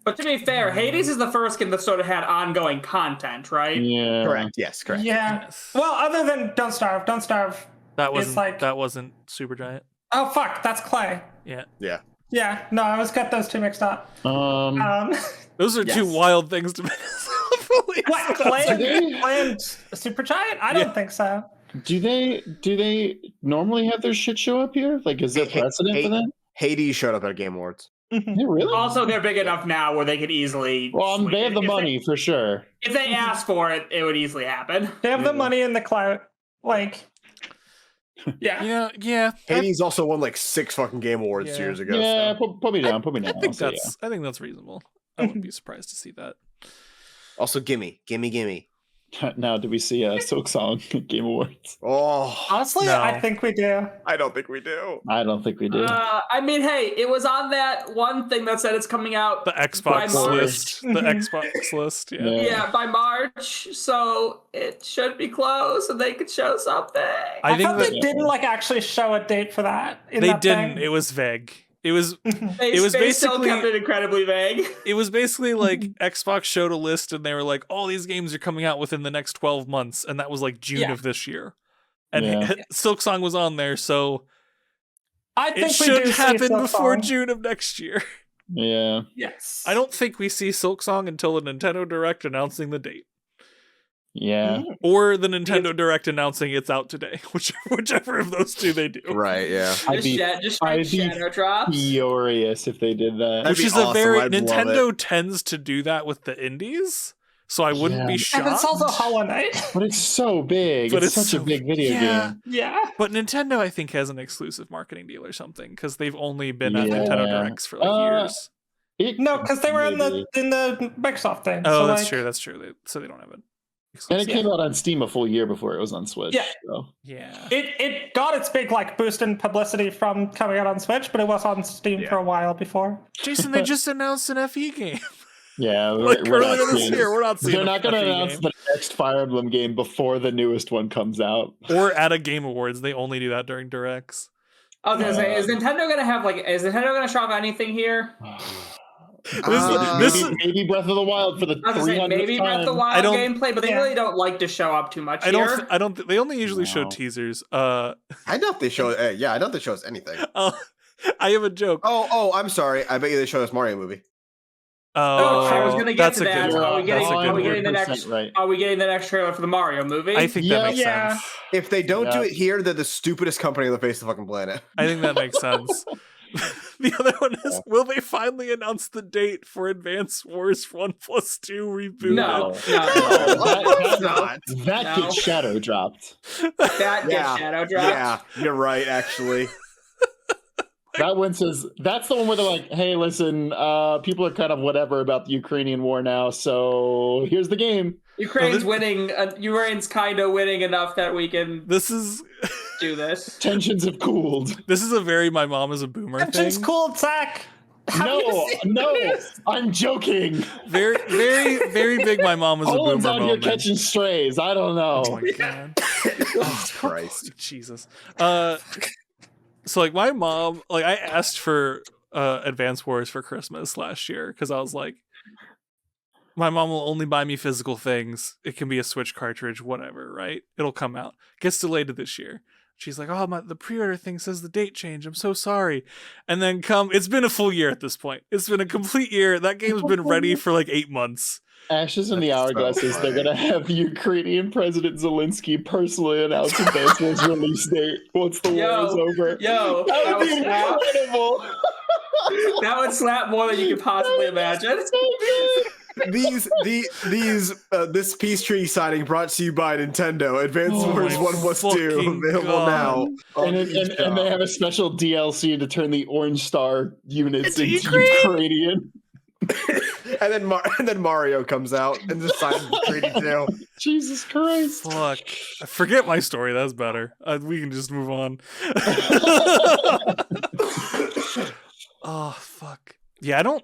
But to be fair, Hades is the first game that sort of had ongoing content, right? Yeah. Correct. Yes, correct. Yeah. Yes. Well, other than Don't Starve. That wasn't Supergiant. Oh fuck, that's Clay. Yeah. Yeah. Yeah. No, I always got those two mixed up. Those are two wild things to mix up. What, Clay and Supergiant? I don't think so. Do they normally have their shit show up here? Like, is there precedent for that? Hades showed up at Game Awards. Yeah, really? Also, they're big enough now where they could easily. Well, they have the money for sure. If they asked for it, it would easily happen. They have the money in the clout. Like, yeah. Hades also won like 6 fucking Game Awards 2 years ago. Yeah, put me down. I think that's reasonable. I wouldn't be surprised to see that. Also, gimme. Now, do we see a Silk Song Game Awards? Oh, Honestly, no. I think we do. I don't think we do. I don't think we do. I mean, hey, it was on that one thing that said it's coming out. The Xbox list. The Xbox list. Yeah. Yeah, by March, so it should be close, and they could show something. I thought they didn't actually show a date for that. They didn't. It was vague. It was They still basically kept it incredibly vague. It was basically like Xbox showed a list and they were like, all these games are coming out within the next 12 months, and that was like June of this year. And Silksong was on there, so I think it should happen before June of next year. Yeah. Yes. I don't think we see Silksong until the Nintendo Direct announcing the date. Yeah. Or the Nintendo Direct announcing it's out today. Whichever of those two they do. Right, yeah. I'd be shadow drops. furious if they did that. Which is awesome. Nintendo tends to do that with the indies. So I wouldn't be shocked. And it's also Hollow Knight. But it's so big. It's such a big video game. Yeah. But Nintendo, I think, has an exclusive marketing deal or something, because they've only been at Nintendo Directs for like years. No, because they were in the Microsoft thing. Oh, so that's true. That's true. So they don't have it. And it came out on Steam a full year before it was on Switch. Yeah. So. Yeah. It got its big boost in publicity from coming out on Switch, but it was on Steam for a while before. Jason, they just announced an FE game. Yeah, earlier this year, we're not seeing. They're not going to announce the next Fire Emblem game before the newest one comes out, or at a Game Awards. They only do that during directs. I was gonna say, is Nintendo gonna show off anything here? Maybe Breath of the Wild for the 300th maybe Breath of the Wild gameplay, but they really don't like to show up too much. I don't. They only usually show teasers. I doubt they show. I doubt they show us anything. I have a joke. Oh, I'm sorry. I bet you they show us Mario movie. Oh, I was gonna get to that. Are we getting the next trailer for the Mario movie? I think that makes sense. If they don't do it here, they're the stupidest company on the face of the fucking planet. I think that makes sense. The other one is, will they finally announce the date for Advance Wars 1+2 reboot? No. That gets shadow dropped. Yeah, you're right, actually. That one says, that's the one where they're like, hey, listen, people are kind of whatever about the Ukrainian war now, so here's the game. Ukraine's winning. Ukraine's kind of winning enough that we can do this. Tensions have cooled. This is a very my mom is a boomer thing. Tensions cooled, Zach. No, I'm joking. Very, very, very big my mom was a boomer Owen's out moment. here catching strays. I don't know. Oh my god. Oh, Christ. Jesus. So like my mom, like I asked for Advance Wars for Christmas last year because I was like, my mom will only buy me physical things. It can be a Switch cartridge, whatever, right? It'll come out. Gets delayed to this year. She's like, oh, the pre-order thing says the date change. I'm so sorry. And then it's been a full year at this point. It's been a complete year. That game's been ready for like 8 months. Ashes in the Hourglasses, they're going to have Ukrainian President Zelensky personally announce Advance Wars release date once the war is over. That would be incredible. That would slap more than you could possibly imagine. This peace treaty signing brought to you by Nintendo. Advance Wars 1+2 available now. And they have a special DLC to turn the Orange Star units into Ukrainian. and then Mario comes out and just signs the treaty too. Jesus Christ! Fuck! Forget my story. That's better. We can just move on. Oh fuck! Yeah, I don't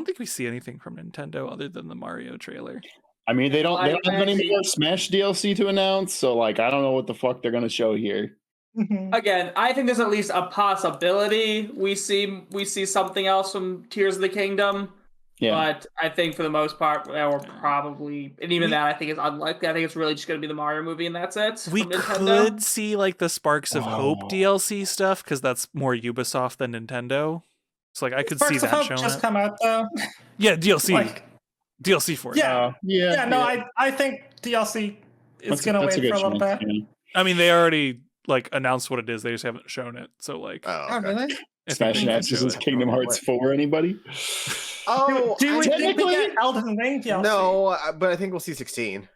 think we see anything from Nintendo other than the Mario trailer. I mean, they don't have any more Smash DLC to announce, so like I don't know what the fuck they're gonna show here. Again, I think there's at least a possibility we see something else from Tears of the Kingdom. Yeah. But I think for the most part, we're probably, and even that I think is unlikely. I think it's really just going to be the Mario movie, and that's it. We could see like the Sparks of Hope DLC stuff because that's more Ubisoft than Nintendo. So like I could see that showing. Just come out though. Yeah, DLC. DLC for it. Yeah. I think DLC is going to wait for a little bit. Yeah. I mean, they already like announced what it is. They just haven't shown it. So like, oh really? Smash Axis Kingdom Hearts 4. Anybody? Oh, do we get Elden Ring DLC? No, but I think we'll see 16.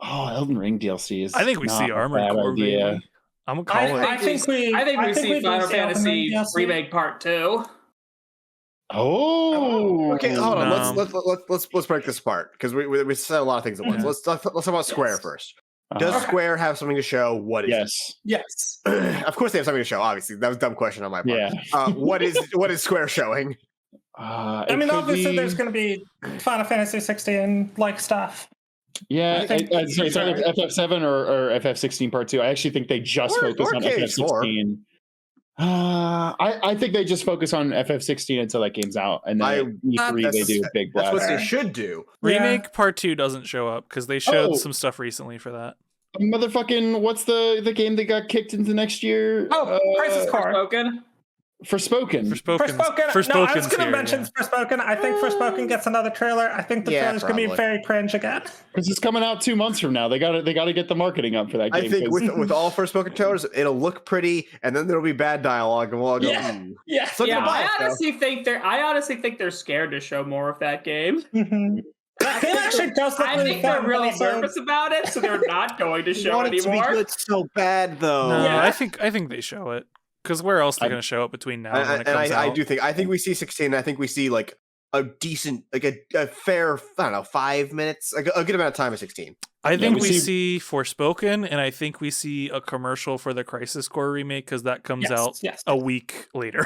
Oh, Elden Ring DLC is. I think we see Armored Core. Maybe. I'm gonna call it. I think we see Final Fantasy Remake Part 2. Oh, okay. Hold on. Let's break this apart because we said a lot of things at once. Let's talk about Square first. Does Square have something to show? What is it? Yes. Of course they have something to show, obviously. That was a dumb question on my part. Yeah. What is Square showing? I mean, obviously there's going to be Final Fantasy 16 like stuff. Yeah, it's either FF7 or FF16 Part 2. I actually think they just focus on FF16. I think they just focus on FF16 until that game's out, and then E3 they do a big blast. That's what they should do. Remake Part 2 doesn't show up because they showed some stuff recently for that. Motherfucking, what's the game that got kicked into next year? Crisis Core. Forspoken. No, I was going to mention Forspoken. I think Forspoken gets another trailer. I think the trailer's going to be very cringe again. Because it's coming out 2 months from now. They got to get the marketing up for that game. I think with all Forspoken trailers, it'll look pretty, and then there'll be bad dialogue, and we'll all go, I honestly think they're scared to show more of that game. Mm-hmm. That game actually does look really fun. They're really nervous about it, so they're not going to show it anymore. To be good so bad, though. No, I think they show it. Because where else are they going to show it between now and when it comes out? I think we see 16. I think we see like a decent, like a fair, I don't know, 5 minutes, like a good amount of time of 16. I think we see Forspoken, and I think we see a commercial for the Crisis Core remake because that comes out a week later.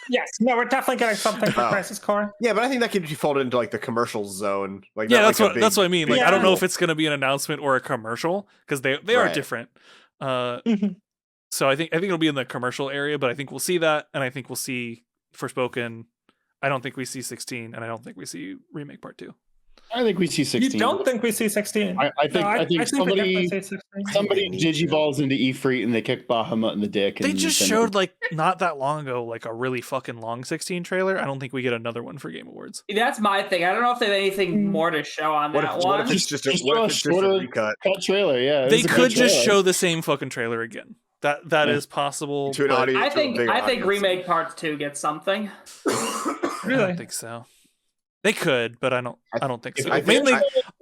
Yes, no, we're definitely getting something for Crisis Core. Yeah, but I think that could be folded into like the commercial zone. Like that's what I mean. Like I don't know if it's going to be an announcement or a commercial because they are different. So I think it'll be in the commercial area, but I think we'll see that, and I think we'll see Forspoken. I don't think we see 16, and I don't think we see Remake Part 2. I think we see 16. You don't think we see 16? I think somebody digiballs into Ifrit and they kick Bahamut in the dick. They just showed like not that long ago like a really fucking long 16 trailer. I don't think we get another one for Game Awards. That's my thing. I don't know if they have anything more to show on that one. What if it's just a cut trailer? Yeah, they could just show the same fucking trailer again. That is possible. I think Remake Part 2 gets something. Really? I don't think so. They could, but I don't think so. Mainly,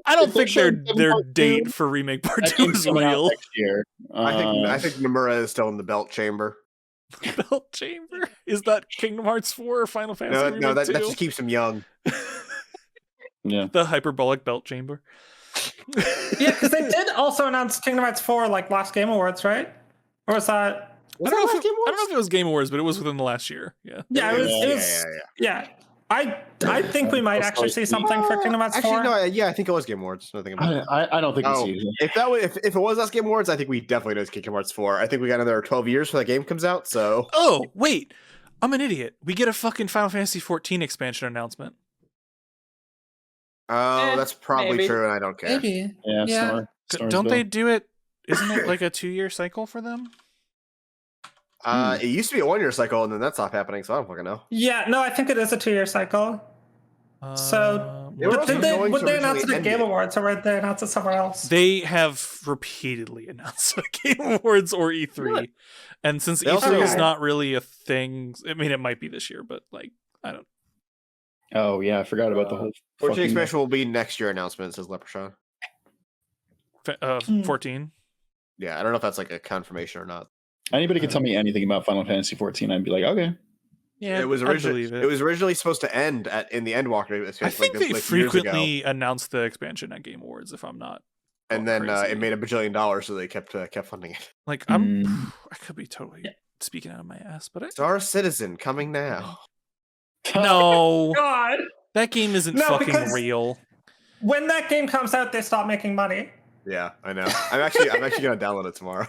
I don't think their date for Remake Part 2 is real. Next year. I think Nomura is still in the belt chamber. Belt chamber? Is that Kingdom Hearts 4 or Final Fantasy Remake 2? That just keeps him young. Yeah. The hyperbolic belt chamber. Yeah, because they did also announce Kingdom Hearts 4 like last Game Awards, right? Or was that? I don't know if it was Game Awards, but it was within the last year. Yeah. Yeah, it was. Yeah. I think we might actually see something for Kingdom Hearts 4. Actually, no, I think it was Game Awards. I don't think we see it. If it was last Game Awards, I think we definitely know Kingdom Hearts 4. I think we got another 12 years before that game comes out. So. Oh wait, I'm an idiot. We get a fucking Final Fantasy 14 expansion announcement. Oh, that's probably true, and I don't care. Maybe. Yeah. Don't they do it? Isn't it like a 2-year cycle for them? It used to be a 1-year cycle, and then that stopped happening, so I don't fucking know. Yeah, no, I think it is a 2-year cycle. So, would they announce it at Game Awards, or would they announce it somewhere else? They have repeatedly announced at Game Awards or E3. What? And since E3 is not really a thing, I mean, it might be this year, but like, I don't. Oh, yeah, I forgot about the whole 14 expansion will be next year announcement, says Leprechaun. 14? Yeah, I don't know if that's like a confirmation or not. Anybody could tell me anything about Final Fantasy 14, I'd be like, okay. Yeah, it was originally supposed to end in the Endwalker. I think they frequently announced the expansion at Game Awards, if I'm not. And then it made $1 billion, so they kept funding it. Like I could be totally speaking out of my ass, but Star Citizen coming now. No, God, that game isn't fucking real. When that game comes out, they stop making money. Yeah, I know. I'm actually gonna download it tomorrow.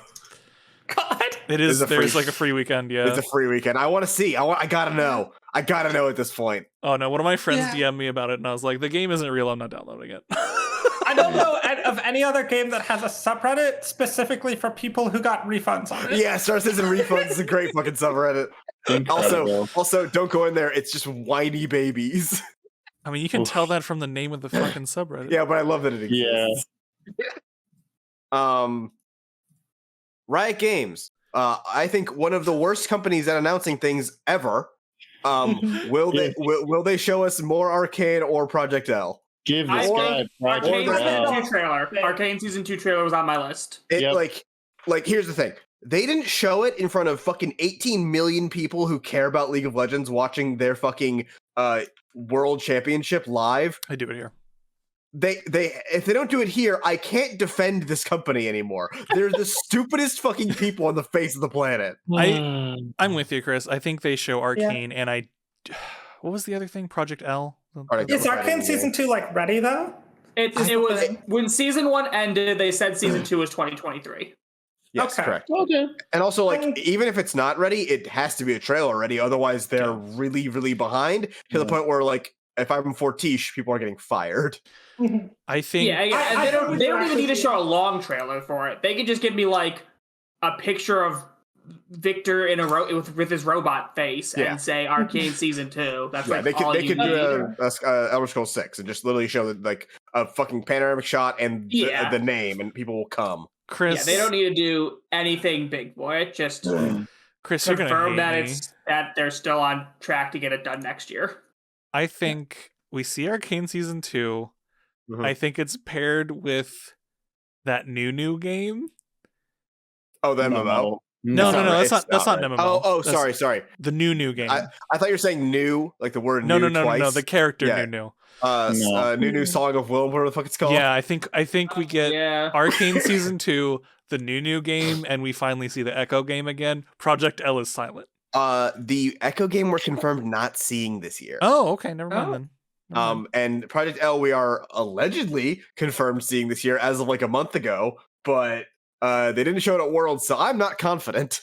God, it is. There's like a free weekend. Yeah, it's a free weekend. I want to see. I gotta know. I gotta know at this point. Oh no, one of my friends DM'd me about it, and I was like, "The game isn't real. I'm not downloading it." I don't know of any other game that has a subreddit specifically for people who got refunds on it. Yeah, Star Citizen refunds is a great fucking subreddit. Also, don't go in there. It's just whiny babies. I mean, you can tell that from the name of the fucking subreddit. Yeah, but I love that it exists. Yeah. Riot Games. I think one of the worst companies at announcing things ever. Will they show us more Arcane or Project L? Give this guy Arcane Season 2 trailer. Arcane Season 2 trailer was on my list. Like here's the thing. They didn't show it in front of fucking 18 million people who care about League of Legends watching their fucking World Championship live. I do it here. If they don't do it here, I can't defend this company anymore. They're the stupidest fucking people on the face of the planet. I'm with you, Chris. I think they show Arcane, and what was the other thing? Project L. Is Arcane Season 2 like ready though? It was when Season 1 ended. They said Season 2 was 2023. Yes, Okay. correct. Okay. And also, like, even if it's not ready, it has to be a trailer ready. Otherwise, they're really, really behind to the point where, like, if I'm Fortiche, people are getting fired. I think. Yeah, they don't even need to show a long trailer for it. They can just give me like a picture of Victor in with his robot face and say Arcane Season 2. That's like they all could you do need. Elder Scrolls 6 and just literally show like a fucking panoramic shot and the name, and people will come. Chris, they don't need to do anything big boy. Just Chris, confirm you're gonna hate me. that they're still on track to get it done next year. I think we see Arcane Season 2. Mm-hmm. I think it's paired with that new game. Oh, the MMO? No, that's not an MMO. Oh, sorry. The new game. I thought you were saying new, like the word no, new no, twice. No, the character new. New Song of Will, whatever the fuck it's called. Yeah, I think we get Arcane Season 2, the new game, and we finally see the Echo game again. Project L is silent. The Echo game we're confirmed not seeing this year. Oh, okay, never mind then. And Project L we are allegedly confirmed seeing this year as of like a month ago, but they didn't show it at Worlds, so I'm not confident.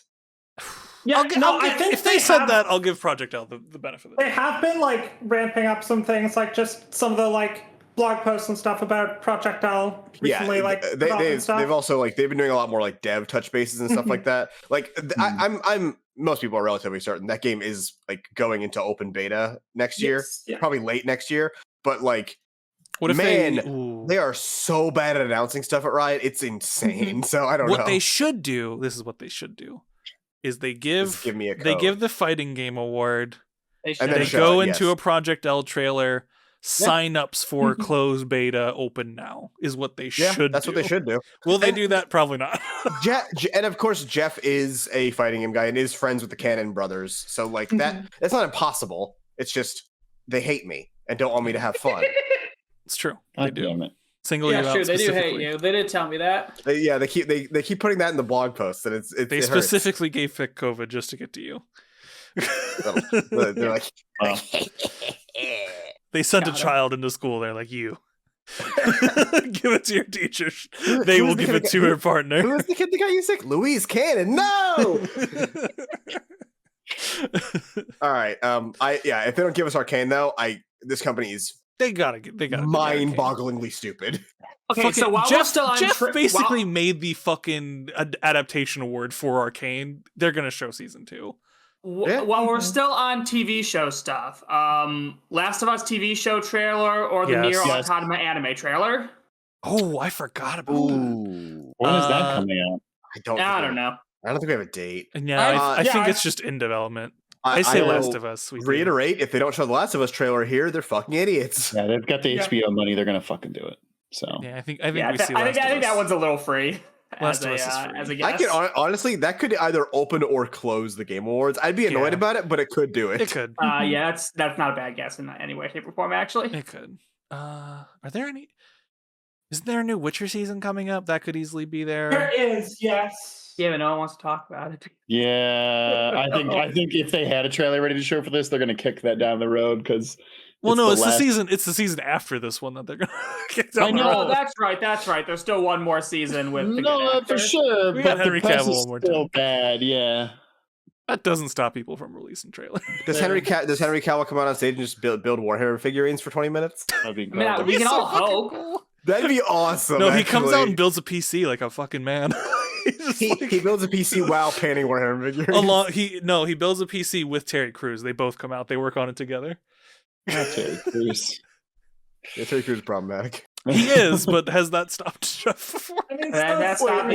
Yeah, I think if they said that, I'll give Project L the benefit of it. They have been like ramping up some things, like just some of the like blog posts and stuff about Project L recently. They've also like they've been doing a lot more like dev touch bases and stuff like that. Like I'm most people are relatively certain that game is like going into open beta next year, probably late next year. But like, what if they are so bad at announcing stuff at Riot, it's insane. So I don't know. What they should do. This is what they should do. Is they give me a code. They give the fighting game award. They go into a Project L trailer. Sign-ups for closed beta open now is what they should do. That's what they should do. Will they do that? Probably not. And of course, Jeff is a fighting game guy and is friends with the Cannon brothers. So like that's not impossible. It's just they hate me and don't want me to have fun. It's true. They do. Single you out. They do hate you. They did tell me that. They keep putting that in the blog post, and they specifically gave Fic COVID just to get to you. They're like, they sent a child into school. They're like, you give it to your teacher. They will give it to her partner. Who was the kid that got you sick? Louise Cannon. No. All right. If they don't give us Arcane though, this company is they gotta mind-bogglingly stupid. Okay, so while we're still on Jeff basically made the fucking adaptation award for Arcane. They're gonna show season 2. While we're still on TV show stuff, Last of Us TV show trailer or the Nier Automata anime trailer? Oh, I forgot about that. When is that coming out? I don't know. I don't think we have a date. Yeah, I think it's just in development. I say Last of Us. Reiterate, if they don't show the Last of Us trailer here, they're fucking idiots. Yeah, they've got the HBO money. They're gonna fucking do it. So yeah, I think we see. I think that one's a little free. Last of Us is free. As a guess. I could honestly, that could either open or close the Game Awards. I'd be annoyed about it, but it could do it. It could. That's not a bad guess in any way, shape, or form. Actually, it could. Are there any? Isn't there a new Witcher season coming up? That could easily be there. There is, yes. Yeah, but no one wants to talk about it. Yeah, I think if they had a trailer ready to show for this, they're gonna kick that down the road because. Well, no, it's the season. It's the season after this one that they're gonna kick down. I know. That's right. There's still one more season with. For sure. We got Henry Cavill one more time. Still bad, yeah. That doesn't stop people from releasing trailers. Does Henry Cavill come out on stage and just build Warhammer figurines for 20 minutes? That'd be cool. We can all hope. Cool. That'd be awesome. No, he comes out and builds a PC like a fucking man. He builds a PC while painting Warhammer figurines. He builds a PC with Terry Crews. They both come out. They work on it together. Terry Crews. Yeah, Terry Crews is problematic. He is, but has that stopped Jeff before? I mean, that's not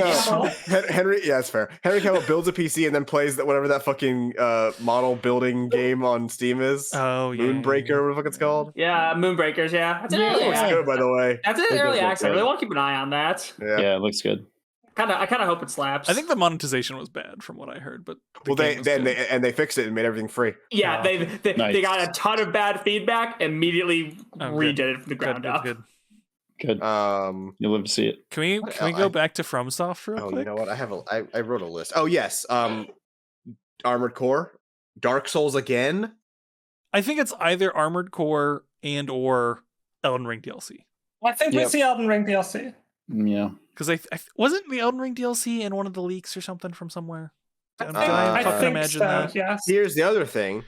Henry, yeah, it's fair. Henry Cavill builds a PC and then plays whatever that fucking model building game on Steam is. Oh, yeah. Moonbreaker, whatever the fuck it's called. Yeah, Moonbreakers, yeah. That's an early looks good, by the way. That's an early access. I really want to keep an eye on that. Yeah, it looks good. I kind of hope it slaps. I think the monetization was bad from what I heard, but they fixed it and made everything free. Yeah, they got a ton of bad feedback. Immediately redid it from the ground up. Good. You'll live to see it. Can we go back to FromSoft real quick? You know what? I wrote a list. Oh yes, Armored Core, Dark Souls again. I think it's either Armored Core and or Elden Ring DLC. I think we see Elden Ring DLC. Yeah. Because I wasn't the Elden Ring DLC in one of the leaks or something from somewhere. I fucking think imagine so, that. yes. Here's the other thing: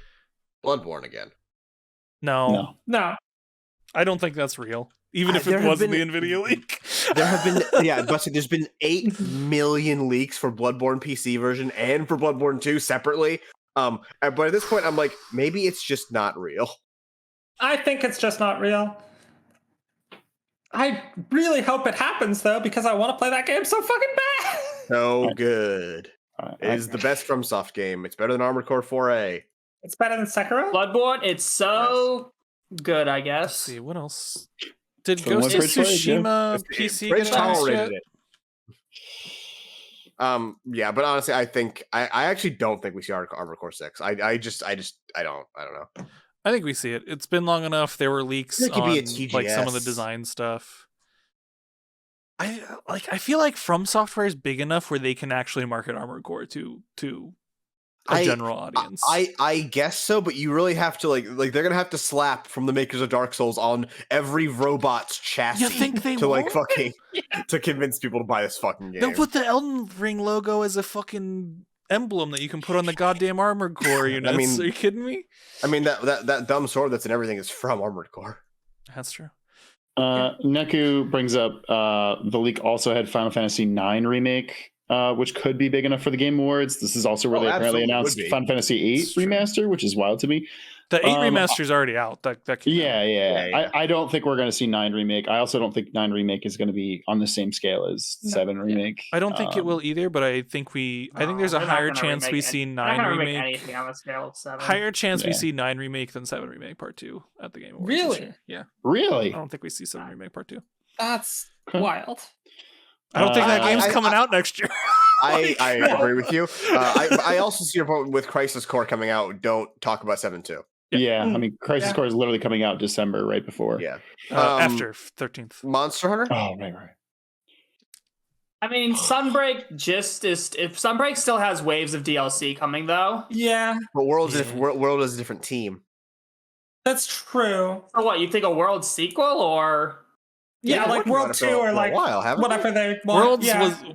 Bloodborne again. No, I don't think that's real. Even if it wasn't the NVIDIA leak. There have been, there's been 8 million leaks for Bloodborne PC version and for Bloodborne 2 separately. But at this point, I'm like, maybe it's just not real. I think it's just not real. I really hope it happens, though, because I want to play that game so fucking bad. So good. It is the best FromSoft game. It's better than Armored Core 4A. It's better than Sekiro? Bloodborne, it's so good, I guess. Let's see, what else? Did So Ghost of Prij played, Tsushima PC Prij get announced tolerated yet? it. Yeah, but honestly, I think I actually don't think we see Armored Core 6. I don't know. I think we see it. It's been long enough. There were leaks It could on be a TGS. like some of the design stuff. I feel like From Software is big enough where they can actually market Armored Core to a general audience. I guess so, but you really have to like they're gonna have to slap from the makers of Dark Souls on every robot's chassis. You think they to won't? like fucking to convince people to buy this fucking game? They'll put the Elden Ring logo as a fucking emblem that you can put on the goddamn Armored Core units. I mean, are you kidding me? I mean that dumb sword that's in everything is from Armored Core. That's true. Neku brings up the leak also had Final Fantasy IX remake, which could be big enough for the Game Awards. This is also where they apparently announced Final Fantasy VIII remaster, which is wild to me. The 8 remaster is already out. That I don't think we're going to see 9 remake. I also don't think 9 remake is going to be on the same scale as 7 remake. I don't think it will either, but I think there's a higher chance we see 9 remake. Anything on the scale of 7. Higher chance we see 9 remake than 7 remake part 2 at the Game Awards. Really? Yeah. Really? I don't think we see 7 remake part 2. That's wild. I don't think that game's coming out next year. I agree with you. I also see your point with Crisis Core coming out. Don't talk about 7 too. Yeah, I mean, Crisis Core is literally coming out December, right before. Yeah, after 13th. Monster Hunter. Oh, right. I mean, Sunbreak if Sunbreak still has waves of DLC coming though. Yeah, but World is a different team. That's true. So what? You think a World sequel or? Yeah, like World 2 or like whatever they want.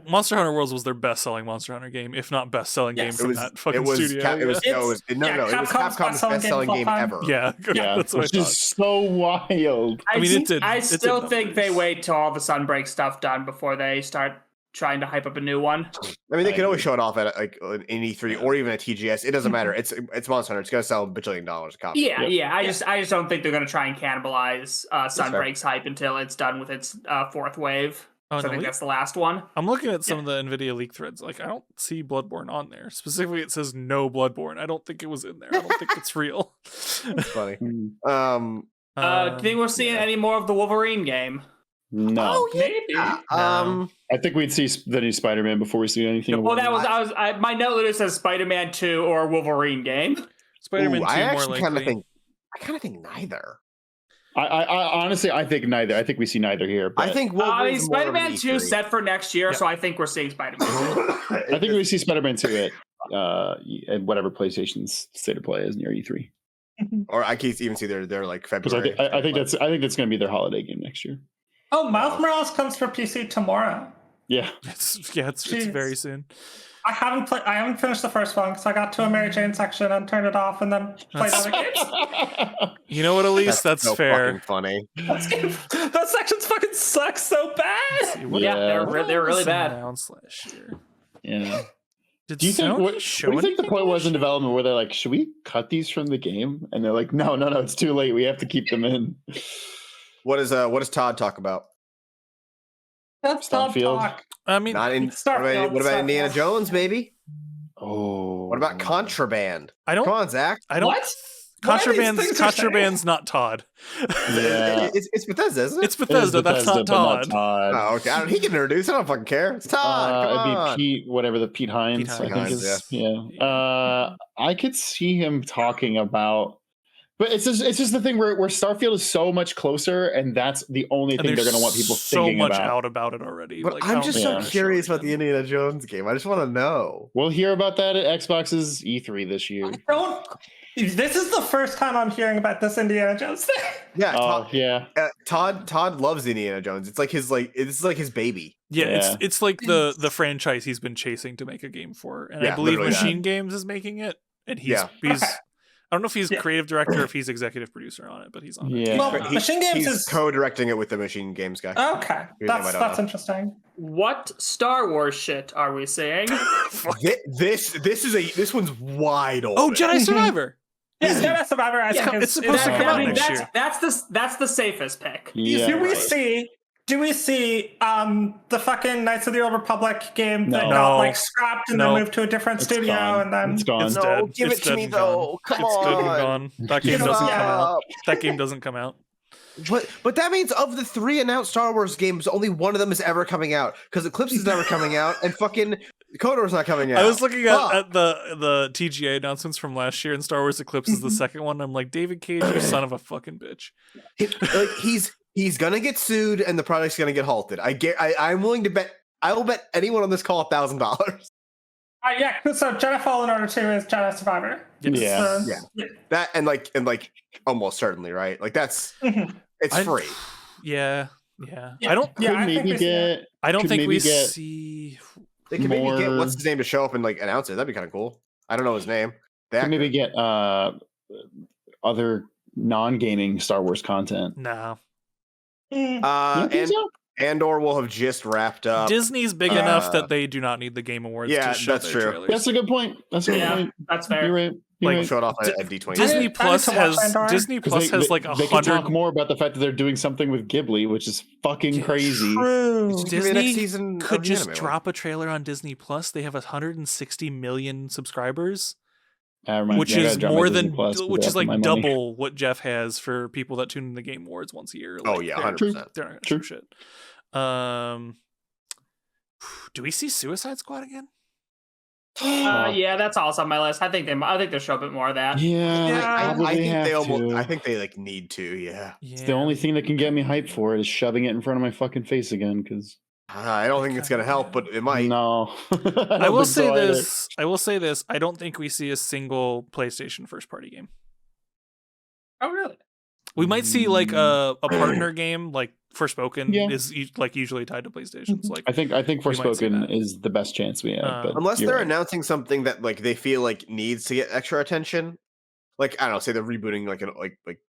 Monster Hunter Worlds was their best-selling Monster Hunter game, if not best-selling game from that fucking studio. It was Capcom's best-selling game ever. Yeah, that's which is so wild. I still think they wait till all the Sunbreak stuff done before they start trying to hype up a new one. I mean, they can always show it off at like an E3 or even a TGS. It doesn't matter. It's Monster Hunter. It's gonna sell $1 billion a copy. Yeah. I just don't think they're gonna try and cannibalize Sunbreak's hype until it's done with its 4th wave. I think that's the last one. I'm looking at some of the NVIDIA leak threads. Like, I don't see Bloodborne on there. Specifically, it says no Bloodborne. I don't think it was in there. I don't think it's real. That's funny. Do you think we're seeing any more of the Wolverine game? No. Oh, maybe. I think we'd see the new Spider-Man before we see anything. Well, my note literally says Spider-Man 2 or Wolverine game. Spider-Man 2 I kind of think neither. I honestly, I think neither. I think we see neither here. But I think Spider-Man 2 set for next year, so I think we're seeing Spider-Man 2. I think we see Spider-Man 2 at whatever PlayStation's state of play is near E3. Or I can even see they're like February. I think that's going to be their holiday game next year. Oh, Miles Morales comes for PC tomorrow. Yeah, it's very soon. I haven't finished the first one because I got to a Mary Jane section and turned it off and then played other games. You know what, Elise? That's so fair. Funny. Those sections fucking suck so bad. They're really bad. Last year. Yeah. Do you think what do you think the point was in development where they're like, should we cut these from the game? And they're like, no, it's too late. We have to keep them in. What does Todd talk about? That's Todd talk. I mean, what about Indiana Jones, baby? Oh, what about Contraband? Come on, Zach. What? Contraband's not Todd. Yeah. It's Bethesda, isn't it? It's Bethesda. That's not Todd. Oh, okay. He can introduce. I don't fucking care. It's Todd. Come on. It'd be Pete Hines. I think I could see him talking about But it's just the thing where Starfield is so much closer, and that's the only thing they're going to want people thinking so much about. out about it already. But I'm just so curious about the Indiana Jones game. I just want to know. We'll hear about that at Xbox's E3 this year. This is the first time I'm hearing about this Indiana Jones thing. Yeah. Todd loves Indiana Jones. It's like his baby. Yeah. It's like the franchise he's been chasing to make a game for, and I believe Machine Games is making it, and he's. I don't know if he's creative director or if he's executive producer on it, but he's on it. Yeah. Well, Machine Games is co-directing it with the Machine Games guy. Okay. That's interesting. What Star Wars shit are we saying? This one's wide open. Oh, Jedi Survivor. Yeah, Jedi Survivor. It's supposed to come out next year. That's the safest pick. Yeah, Do we see the fucking Knights of the Old Republic game that got like scrapped and then moved to a different studio and then it's gone? It's dead. Give it to me though. Come on. It's dead and gone. That game doesn't come out. That game doesn't come out. But that means of the 3 announced Star Wars games, only one of them is ever coming out because Eclipse is never coming out and fucking KOTOR's not coming out. I was looking at the TGA announcements from last year, and Star Wars Eclipse is the second one. I'm like, David Cage, you son of a fucking bitch. He's gonna get sued and the project's gonna get halted. I'm willing to bet. I will bet anyone on this call $1,000. Yeah, so Jedi Fallen Order 2 is Jedi Survivor. Yeah. That and like almost certainly, right? Like that's it's free. Yeah. I don't think we see. They can maybe get what's his name to show up and like announce it. That'd be kind of cool. I don't know his name. Could maybe get other non-gaming Star Wars content. No. Andor will have just wrapped up. Disney's big enough that they do not need the Game Awards to show that's their true. trailers. That's a good point. That's fair. You're right. Show it off at D23. Disney Plus has like 100. They can talk more about the fact that they're doing something with Ghibli, which is fucking crazy. True. Disney next season could just drop a trailer on Disney Plus. They have 160 million subscribers, which is more than like double what Jeff has for people that tune in the Game Awards once a year. Like, 100%. They're not gonna show shit. Do we see Suicide Squad again? Yeah, that's also on my list. I think they'll show a bit more of that. I think they like need to. Yeah. It's the only thing that can get me hyped for it is shoving it in front of my fucking face again. Because I don't think it's gonna help, but it might. No. I will say this. I don't think we see a single PlayStation first party game. Oh really? We might see like a partner game, like Forspoken is like usually tied to PlayStations. Like I think Forspoken is the best chance we have. But unless they're announcing something that like they feel like needs to get extra attention, like I don't know, say they're rebooting like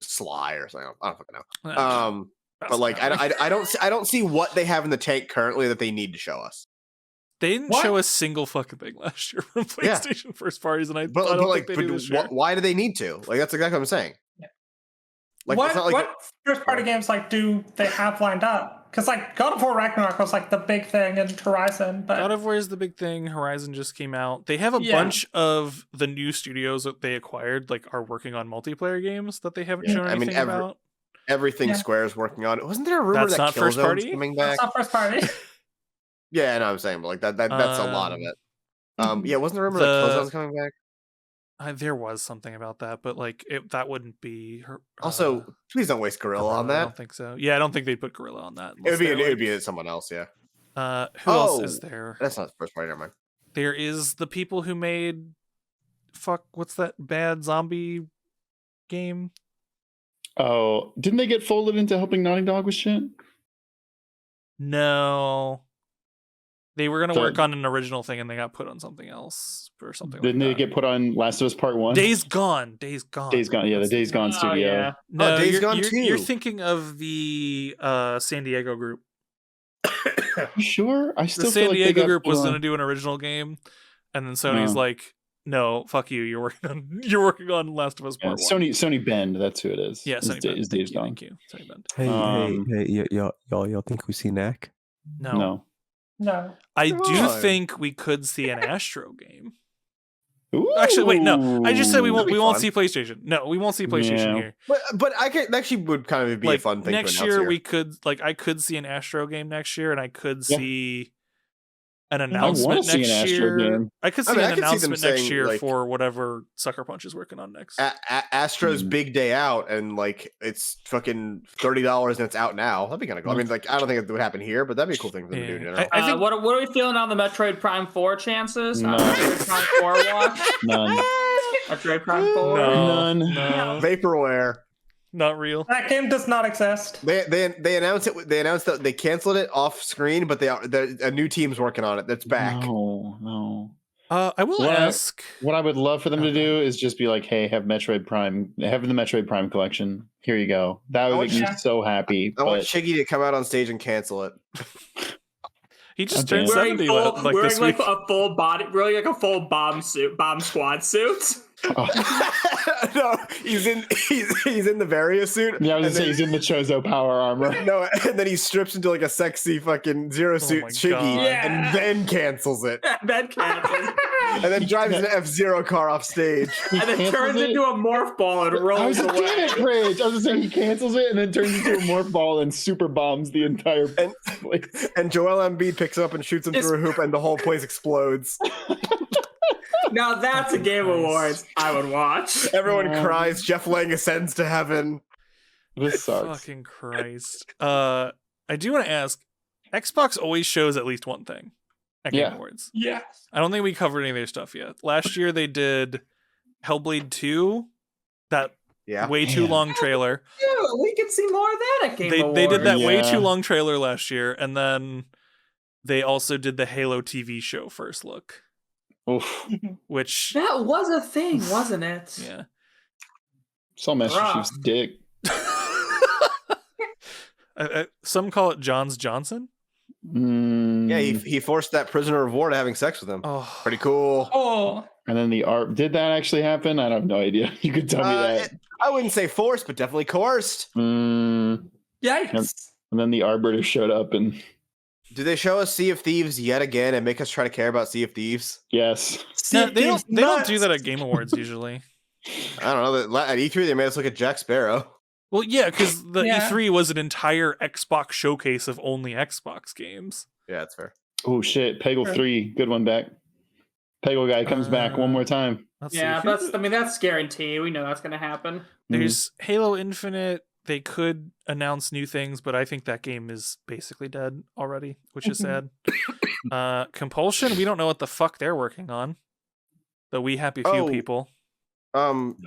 Sly or something. I don't fucking know. But like I don't see what they have in the tank currently that they need to show us. They didn't show a single fucking thing last year from PlayStation first parties, and I don't think they do this year. Why do they need to? Like that's exactly what I'm saying. Like, what first party games like do they have lined up? Because like God of War Ragnarok was like the big thing in Horizon, but God of War is the big thing. Horizon just came out. They have a bunch of the new studios that they acquired, like are working on multiplayer games that they haven't shown anything about. Everything Square's working on. Wasn't there a rumor that Killzone's coming back? That's not first party. Yeah, I know what I'm saying, but like that's a lot of it. Wasn't there a rumor that Killzone's coming back? There was something about that, but like that wouldn't be her. Also, please don't waste Gorilla on that. I don't think so. Yeah, I don't think they'd put Gorilla on that. It would be someone else. Yeah. Who else is there? That's not the first party. Never mind. There is the people who made what's that bad zombie game? Oh, didn't they get folded into helping Naughty Dog with shit? No. They were going to work on an original thing and they got put on something else or something. Didn't they get put on Last of Us Part 1? Days Gone. Yeah, the Days Gone studio. Yeah. No, Days Gone 2. You're thinking of the San Diego group. You sure? I still the San Diego group was going to do an original game, and then Sony's like, "No, fuck you. You're working on Last of Us Part 1." Sony Bend. That's who it is. Yeah, Sony Bend. Is Days Gone. Thank you. Sony Bend. Hey, y'all think we see Knack? No. I do think we could see an Astro game. Ooh. Actually, wait, no. I just said we won't see PlayStation. No, we won't see PlayStation here. But actually would kind of be a fun thing next to year. Here. We could I could see an Astro game next year, and I could see an announcement next year. Game. I could see an announcement next year for whatever Sucker Punch is working on next. Astro's big day out, and like it's fucking $30 and it's out now. That'd be kind of cool. I mean, like I don't think it would happen here, but that'd be a cool thing for them to do in general. I think, what are we feeling on the Metroid Prime 4 chances? No. Metroid Prime 4 watch? None. Metroid Prime 4? None. No. Vaporware. Not real. That game does not exist. They announced it. They announced that they canceled it off screen, but a new team's working on it. That's back. No. I will ask. What I would love for them to do is just be like, "Hey, have Metroid Prime. Have the Metroid Prime collection. Here you go." That would make me so happy. I want Shiggy to come out on stage and cancel it. He just turned 70 like this week. A full body, really like a full bomb squad suit. No, he's in the Varia suit. Yeah, I was gonna say he's in the Chozo power armor. No, and then he strips into like a sexy fucking Zero suit Shiggy, and then cancels it. And then drives an F-Zero car off stage. And then turns into a morph ball and rolls away. Damn it, Prij. I was gonna say he cancels it and then turns into a morph ball and super bombs the entire place. And Joel Embiid picks up and shoots him through a hoop, and the whole place explodes. Now that's a Game Awards I would watch. Everyone cries. Jeff Lang ascends to heaven. This sucks. Fucking Christ. I do want to ask, Xbox always shows at least one thing at Game Awards. Yes. I don't think we covered any of their stuff yet. Last year they did Hellblade 2, that way too long trailer. Yeah, we could see more of that at Game Awards. They did that way too long trailer last year, and then they also did the Halo TV show first look. Oof. Which that was a thing, wasn't it? Yeah. Saw Master Chief's dick. Some call it John's Johnson. Yeah, he forced that prisoner of war to having sex with him. Oh, pretty cool. Oh. And then the art. Did that actually happen? I have no idea. You could tell me that. I wouldn't say forced, but definitely coerced. Yikes. And then the Arbiter showed up and. Do they show us Sea of Thieves yet again and make us try to care about Sea of Thieves? Yes. No, they don't do that at Game Awards usually. I don't know. At E3 they made us look at Jack Sparrow. Well, yeah, because the E3 was an entire Xbox showcase of only Xbox games. Yeah, that's fair. Oh shit, Peggle 3, good one back. Peggle guy comes back one more time. That's guaranteed. We know that's gonna happen. There's Halo Infinite. They could announce new things, but I think that game is basically dead already, which is sad. Compulsion, we don't know what the fuck they're working on. The We Happy Few people. I don't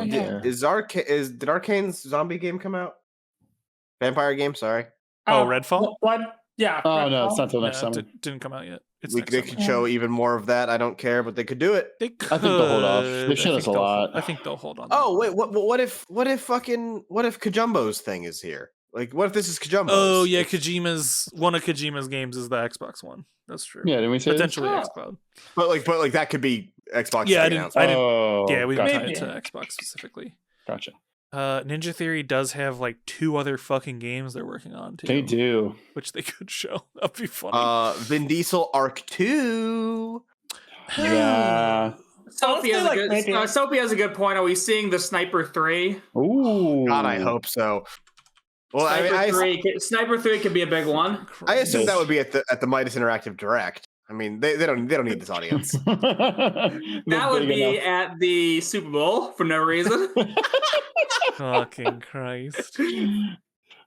know. Did Arcane's zombie game come out? Vampire game, sorry. Redfall? Yeah. Oh Redfall. no, it's not till next summer. Didn't come out yet. They could show even more of that. I don't care, but they could do it. They could. I think they'll hold off. They've shown us a lot. I think they'll hold on. Oh wait, what if Kajumbo's thing is here? Like, what if this is Kajumbo's? Oh yeah, one of Kojima's games is the Xbox One. That's true. Yeah, didn't we say potentially xCloud? But like that could be Xbox. Yeah, I didn't. Yeah, we gotcha. tied it to Xbox specifically. Gotcha. Ninja Theory does have like 2 other fucking games they're working on too. They do, which they could show. That'd be funny. Vin Diesel Arc 2. Yeah. Sophie has a good point. Are we seeing the Sniper 3? Ooh. God, I hope so. Well, Sniper 3 could be a big one. I assume that would be at the Midas Interactive Direct. I mean, they don't need this audience. That would be at the Super Bowl for no reason. Fucking Christ.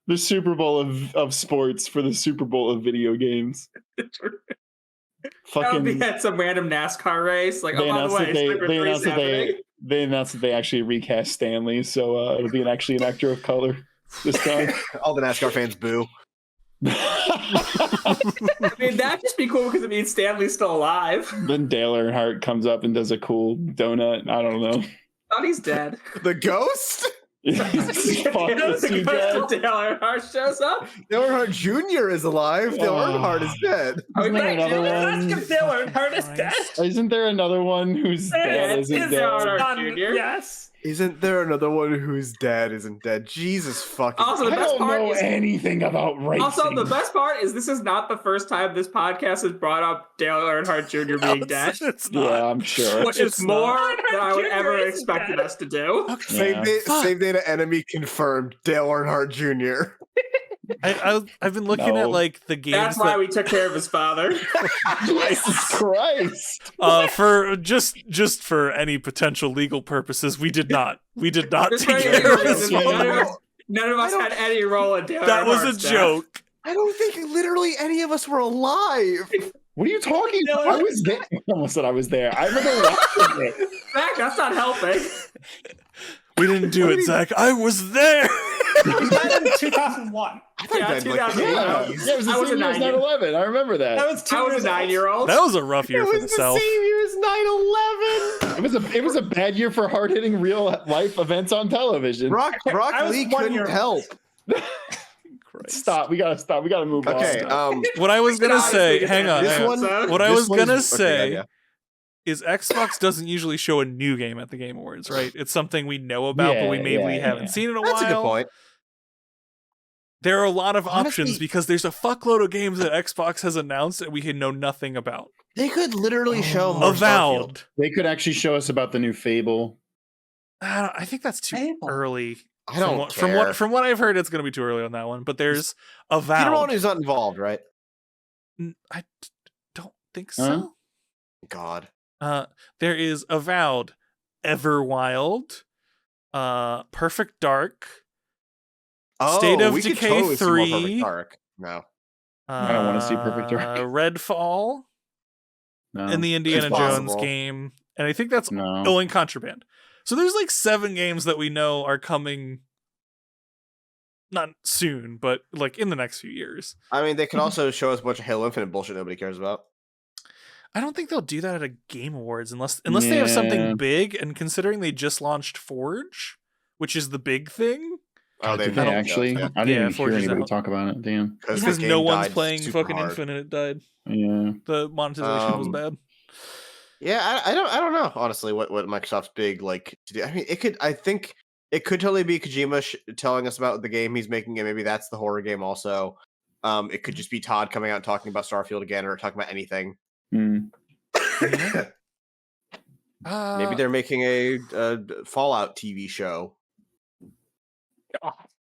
The Super Bowl of sports for the Super Bowl of video games. That would be at some random NASCAR race. Like, by the way, they announced that they actually recast Stanley, so it'll be actually an actor of color this time. All the NASCAR fans boo. I mean, that'd just be cool because it means Stanley's still alive. Then Dale Earnhardt comes up and does a cool donut. I don't know. Thought he's dead. The ghost? Dale Earnhardt shows up. Dale Earnhardt Jr. is alive. Dale Earnhardt is dead. Isn't there another one? Dale Earnhardt is dead. Isn't there another one whose dad isn't dead? Yes. Isn't there another one whose dad isn't dead? Jesus fucking. Also, the best part know anything about racing. Also, the best part is this is not the first time this podcast has brought up Dale Earnhardt Jr. being dead. Yeah, I'm sure. Which is more than I would ever expected us to do. Save data enemy confirmed. Dale Earnhardt Jr. I've been looking at like the games. That's why we took care of his father. Jesus Christ! For just for any potential legal purposes, we did not take care of his father. None of us had any role in doing that. Was a joke. I don't think literally any of us were alive. What are you talking about? I was there. I almost said I was there. I remember watching it. Zach, that's not helping. We didn't do it, Zach. I was there. We died in 2001. Yeah, 2001. It was the same year as 9/11. I remember that. I was a 9-year-old. That was a rough year for the South. Same year as 9/11. It was a bad year for hard hitting real life events on television. Rock Lee couldn't help. Stop. We gotta stop. We gotta move on. Okay. What I was gonna say, hang on. What I was gonna okay, say yeah. is Xbox doesn't usually show a new game at the Game Awards, right? It's something we know about, but we haven't seen in a while. That's a good point. There are a lot of options because there's a fuckload of games that Xbox has announced that we know nothing about. They could literally show more Avowed. Starfield. They could actually show us about the new Fable. I think that's too early. I don't from what I've heard, it's going to be too early on that one. But there's Avowed. Peter Molyneux's not involved, right? I don't think so. God. There is Avowed, Everwild, Perfect Dark, State of Decay totally 3. Perfect Dark. No. I don't want to see Perfect Dark. Redfall, No. and the Indiana It's Jones possible. game. And I think that's No. in Contraband. So there's like 7 games that we know are coming not soon, but like in the next few years. I mean, they could also show us a bunch of Halo Infinite bullshit nobody cares about. I don't think they'll do that at a Game Awards unless they have something big, and considering they just launched Forge, which is the big thing. Oh, Did they actually? Yeah. I didn't even Forge hear is anybody out. talk about it. Damn. Because the no game one's died playing super fucking hard. Infinite. It died. Yeah. The monetization was bad. Yeah, I don't know honestly what Microsoft's big like to do. I mean, I think it could totally be Kojima telling us about the game he's making, and maybe that's the horror game also. It could just be Todd coming out and talking about Starfield again, or talking about anything. Maybe they're making a Fallout TV show.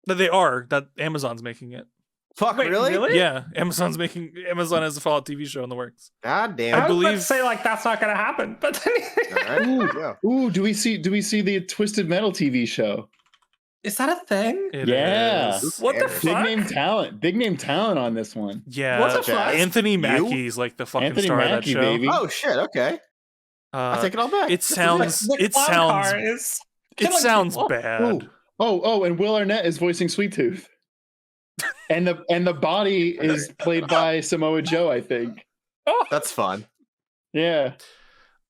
They are. That Amazon's making it. Fuck, really? Yeah, Amazon has a Fallout TV show in the works. God damn. I was about to say like that's not gonna happen, but then Ooh, do we see the Twisted Metal TV show? Is that a thing? It Yeah. is. What the Big name talent on this one. Yeah. What the fuck? Anthony Mackie's like the fucking Anthony star Mackie, of that show. baby. Oh shit, okay. I take it all back. It sounds bad. Oh, and Will Arnett is voicing Sweet Tooth. And the body is played by Samoa Joe, I think. That's fun. Yeah.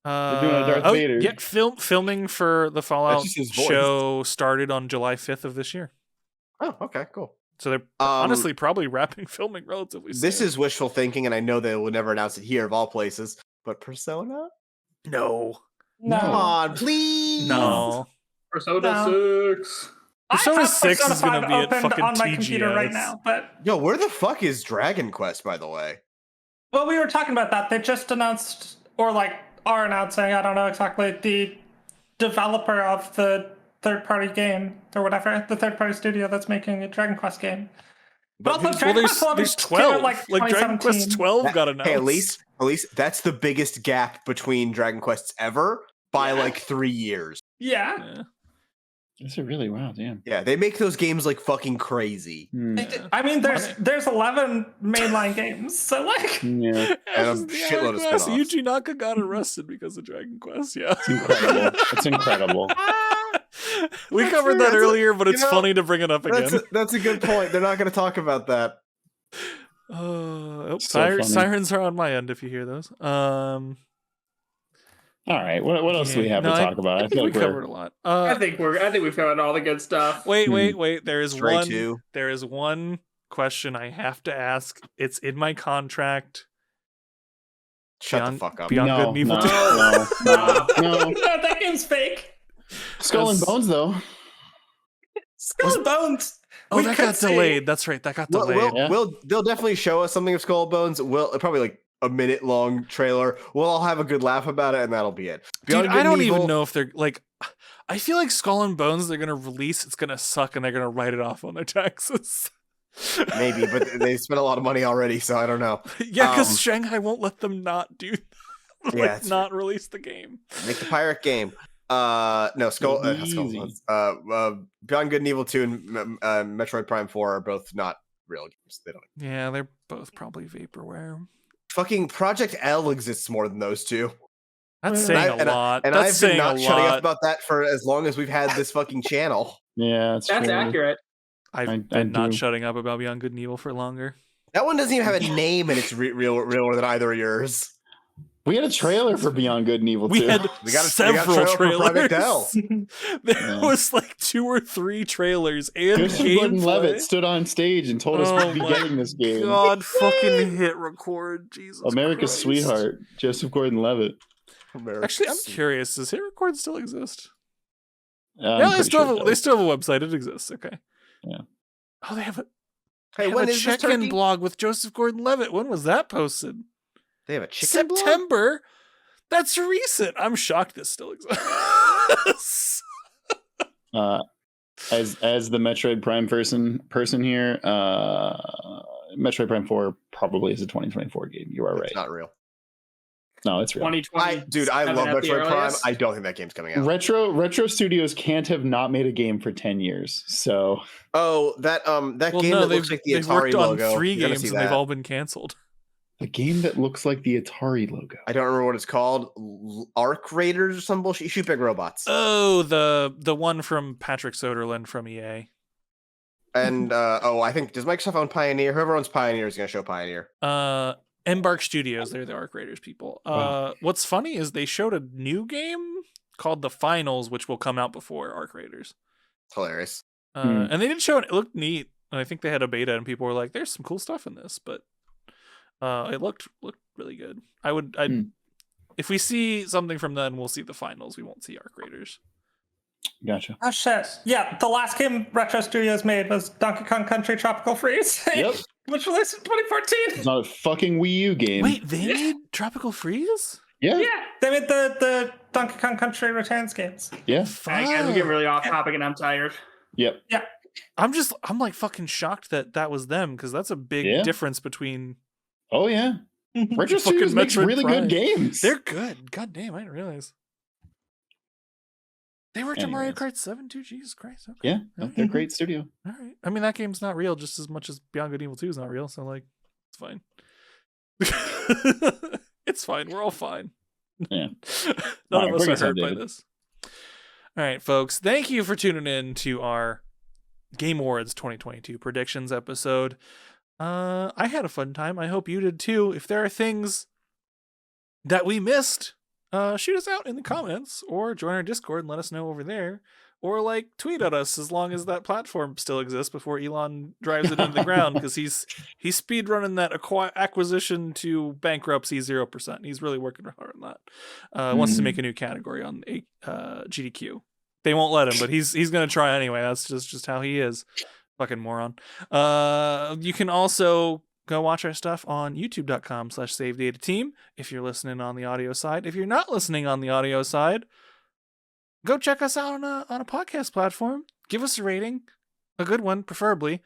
They're doing a Darth Vader. Yeah, filming for the Fallout just his voice. show started on July 5th of this year. Oh, okay, cool. So they're honestly probably wrapping filming relatively soon. This is wishful thinking, and I know they will never announce it here of all places. But Persona? No. Come on, please. No. Persona 6. Persona 6 is going to be at opened fucking on my TGS. computer right now, but Yo, where the fuck is Dragon Quest, by the way? well, we were talking about that. They just announced, or like are announcing, I don't know exactly, the developer of the third-party game or whatever, the third-party studio that's making a Dragon Quest game. But also, Dragon Quest 11 there's came out, 12. like Dragon Quest 12 got announced. Hey, at least that's the biggest gap between Dragon Quests ever by like 3 years. Yeah. Is it really? Wow, damn. Yeah, they make those games like fucking crazy. I mean, there's 11 mainline games, so like, Yeah. And a shitload of spin-offs. Yuji Naka got arrested because of Dragon Quest. Yeah, It's incredible. It's incredible. we covered that earlier, but it's funny to bring it up again. That's a good point. They're not going to talk about that. Sirens are on my end if you hear those. All right. What else do we have to talk about? I think we covered a lot. I think we've covered all the good stuff. Wait. There is Stray one. 2. There is one question I have to ask. It's in my contract. Shut the fuck up. Beyond Good and Evil 2. No. that game's fake. Skull and Bones, though. Skull and Bones. Oh, that got delayed. That's right. That got delayed. They'll definitely show us something of Skull and Bones. Probably like a minute long trailer. We'll all have a good laugh about it, and that'll be it. Dude, I don't even know if they're like. I feel like Skull and Bones they're gonna release. It's gonna suck, and they're gonna write it off on their taxes. Maybe, but they spent a lot of money already, so I don't know. Yeah, because Shanghai won't let them not do not release the game. Make the pirate game. No, Skull, Beyond Good and Evil 2 and Metroid Prime 4 are both not real games. They don't. Yeah, they're both probably vaporware. Fucking Project L exists more than those two. That's saying a lot. And I've been not shutting up about that for as long as we've had this fucking channel. Yeah, that's accurate. I've been not shutting up about Beyond Good and Evil for longer. That one doesn't even have a name, and it's realer than either of yours. We had a trailer for Beyond Good and Evil 2. We had several trailers. There was like 2 or 3 trailers and Gordon-Levitt stood on stage and told us we'd be getting this game. God, fucking hit record, Jesus America's Christ. sweetheart, Joseph Gordon-Levitt. Actually, I'm curious. Does hit record still exist? Yeah, they still have a website. It exists. Okay. Yeah. Oh, they have a. Hey, when is this check-in blog with Joseph Gordon-Levitt? When was that posted? They have a chicken September. Blog? That's recent. I'm shocked this still exists. As the Metroid Prime person here, Metroid Prime 4 probably is a 2024 game. You are right. It's not real. No, it's real. 2020. Dude, I love Metroid Prime. I don't think that game's coming out. Retro Studios can't have not made a game for 10 years. So. Oh, that game that looks like the Atari logo. They've worked on 3 games and they've all been canceled. The game that looks like the Atari logo. I don't remember what it's called. Arc Raiders or some bullshit. You shoot big robots. Oh, the one from Patrick Soderlund from EA. And I think, does Microsoft own Pioneer? Whoever owns Pioneer is going to show Pioneer. Embark Studios, they're the Arc Raiders people. Wow. What's funny is they showed a new game called The Finals, which will come out before Arc Raiders. Hilarious. And they didn't show it. It looked neat. And I think they had a beta, and people were like, "There's some cool stuff in this," but it looked really good. If we see something from then, we'll see The Finals. We won't see Arc Raiders. Gotcha. Oh shit! Yeah, the last game Retro Studios made was Donkey Kong Country Tropical Freeze. Yep. Which released in 2014. It's not a fucking Wii U game. Wait, they made Tropical Freeze? Yeah. Yeah, they made the Donkey Kong Country Returns games. Yeah. Again, we get really off topic, and I'm tired. Yep. Yeah. I'm like fucking shocked that was them, because that's a big difference between. Oh yeah. Retro Studios makes really good games. They're good. God damn, I didn't realize. They worked on Mario Kart 7 too. Jesus Christ. Okay. Yeah, they're a great studio. All right. I mean, that game's not real just as much as Beyond Good and Evil 2 is not real. So, like, it's fine. It's fine. We're all fine. Yeah. None of us are hurt by this. All right, folks. Thank you for tuning in to our Game Awards 2022 predictions episode. I had a fun time. I hope you did too. If there are things that we missed, shoot us out in the comments or join our Discord and let us know over there, or like tweet at us as long as that platform still exists before Elon drives it into the ground, because he's speed running that acquisition to bankruptcy 0%. He's really working hard on that. Wants to make a new category on GDQ. They won't let him, but he's gonna try anyway. That's just how he is. Fucking moron. You can also go watch our stuff on youtube.com/SaveDataTeam if you're listening on the audio side. If you're not listening on the audio side, go check us out on a podcast platform. Give us a rating, a good one, preferably.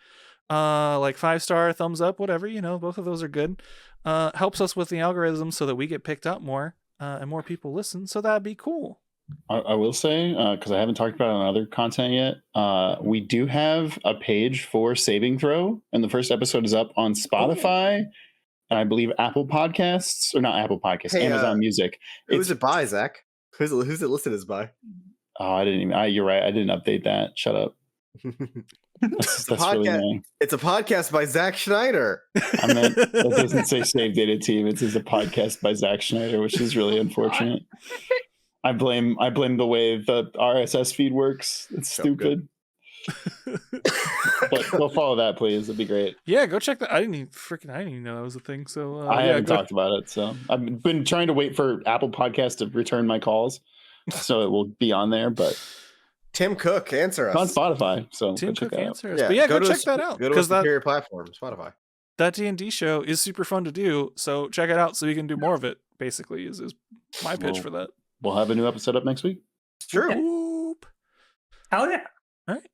Like 5-star, thumbs up, whatever. Both of those are good. Helps us with the algorithm so that we get picked up more and more people listen. So that'd be cool. I will say, because I haven't talked about it on other content yet, we do have a page for Saving Throw, and the first episode is up on Spotify, and I believe Apple Podcasts, or not Apple Podcasts, Amazon Music. Who's it by, Zach? Who's it listed as by? Oh, I didn't even. You're right. I didn't update that. Shut up. That's really annoying. It's a podcast by Zack Schneider. I meant it doesn't say Save Data Team. It says a podcast by Zack Schneider, which is really unfortunate. I blame the way the RSS feed works. It's stupid. But go follow that, please. It'd be great. Yeah, go check that. I didn't even know that was a thing. So I haven't talked about it. So I've been trying to wait for Apple Podcasts to return my calls, so it will be on there. But Tim Cook, answer us. It's on Spotify. So Tim Cook, answer us. But go check that out. Go to a superior platform, Spotify. That D&D show is super fun to do. So check it out so we can do more of it. Basically, is my pitch for that. We'll have a new episode up next week. It's true. Whoop. Hell yeah. All right.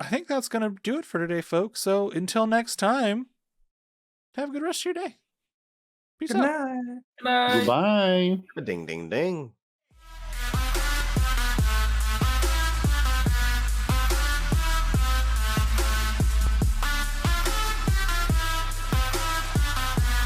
I think that's going to do it for today, folks. So until next time, have a good rest of your day. Peace out. Good night. Good night. Goodbye. Ding, ding, ding.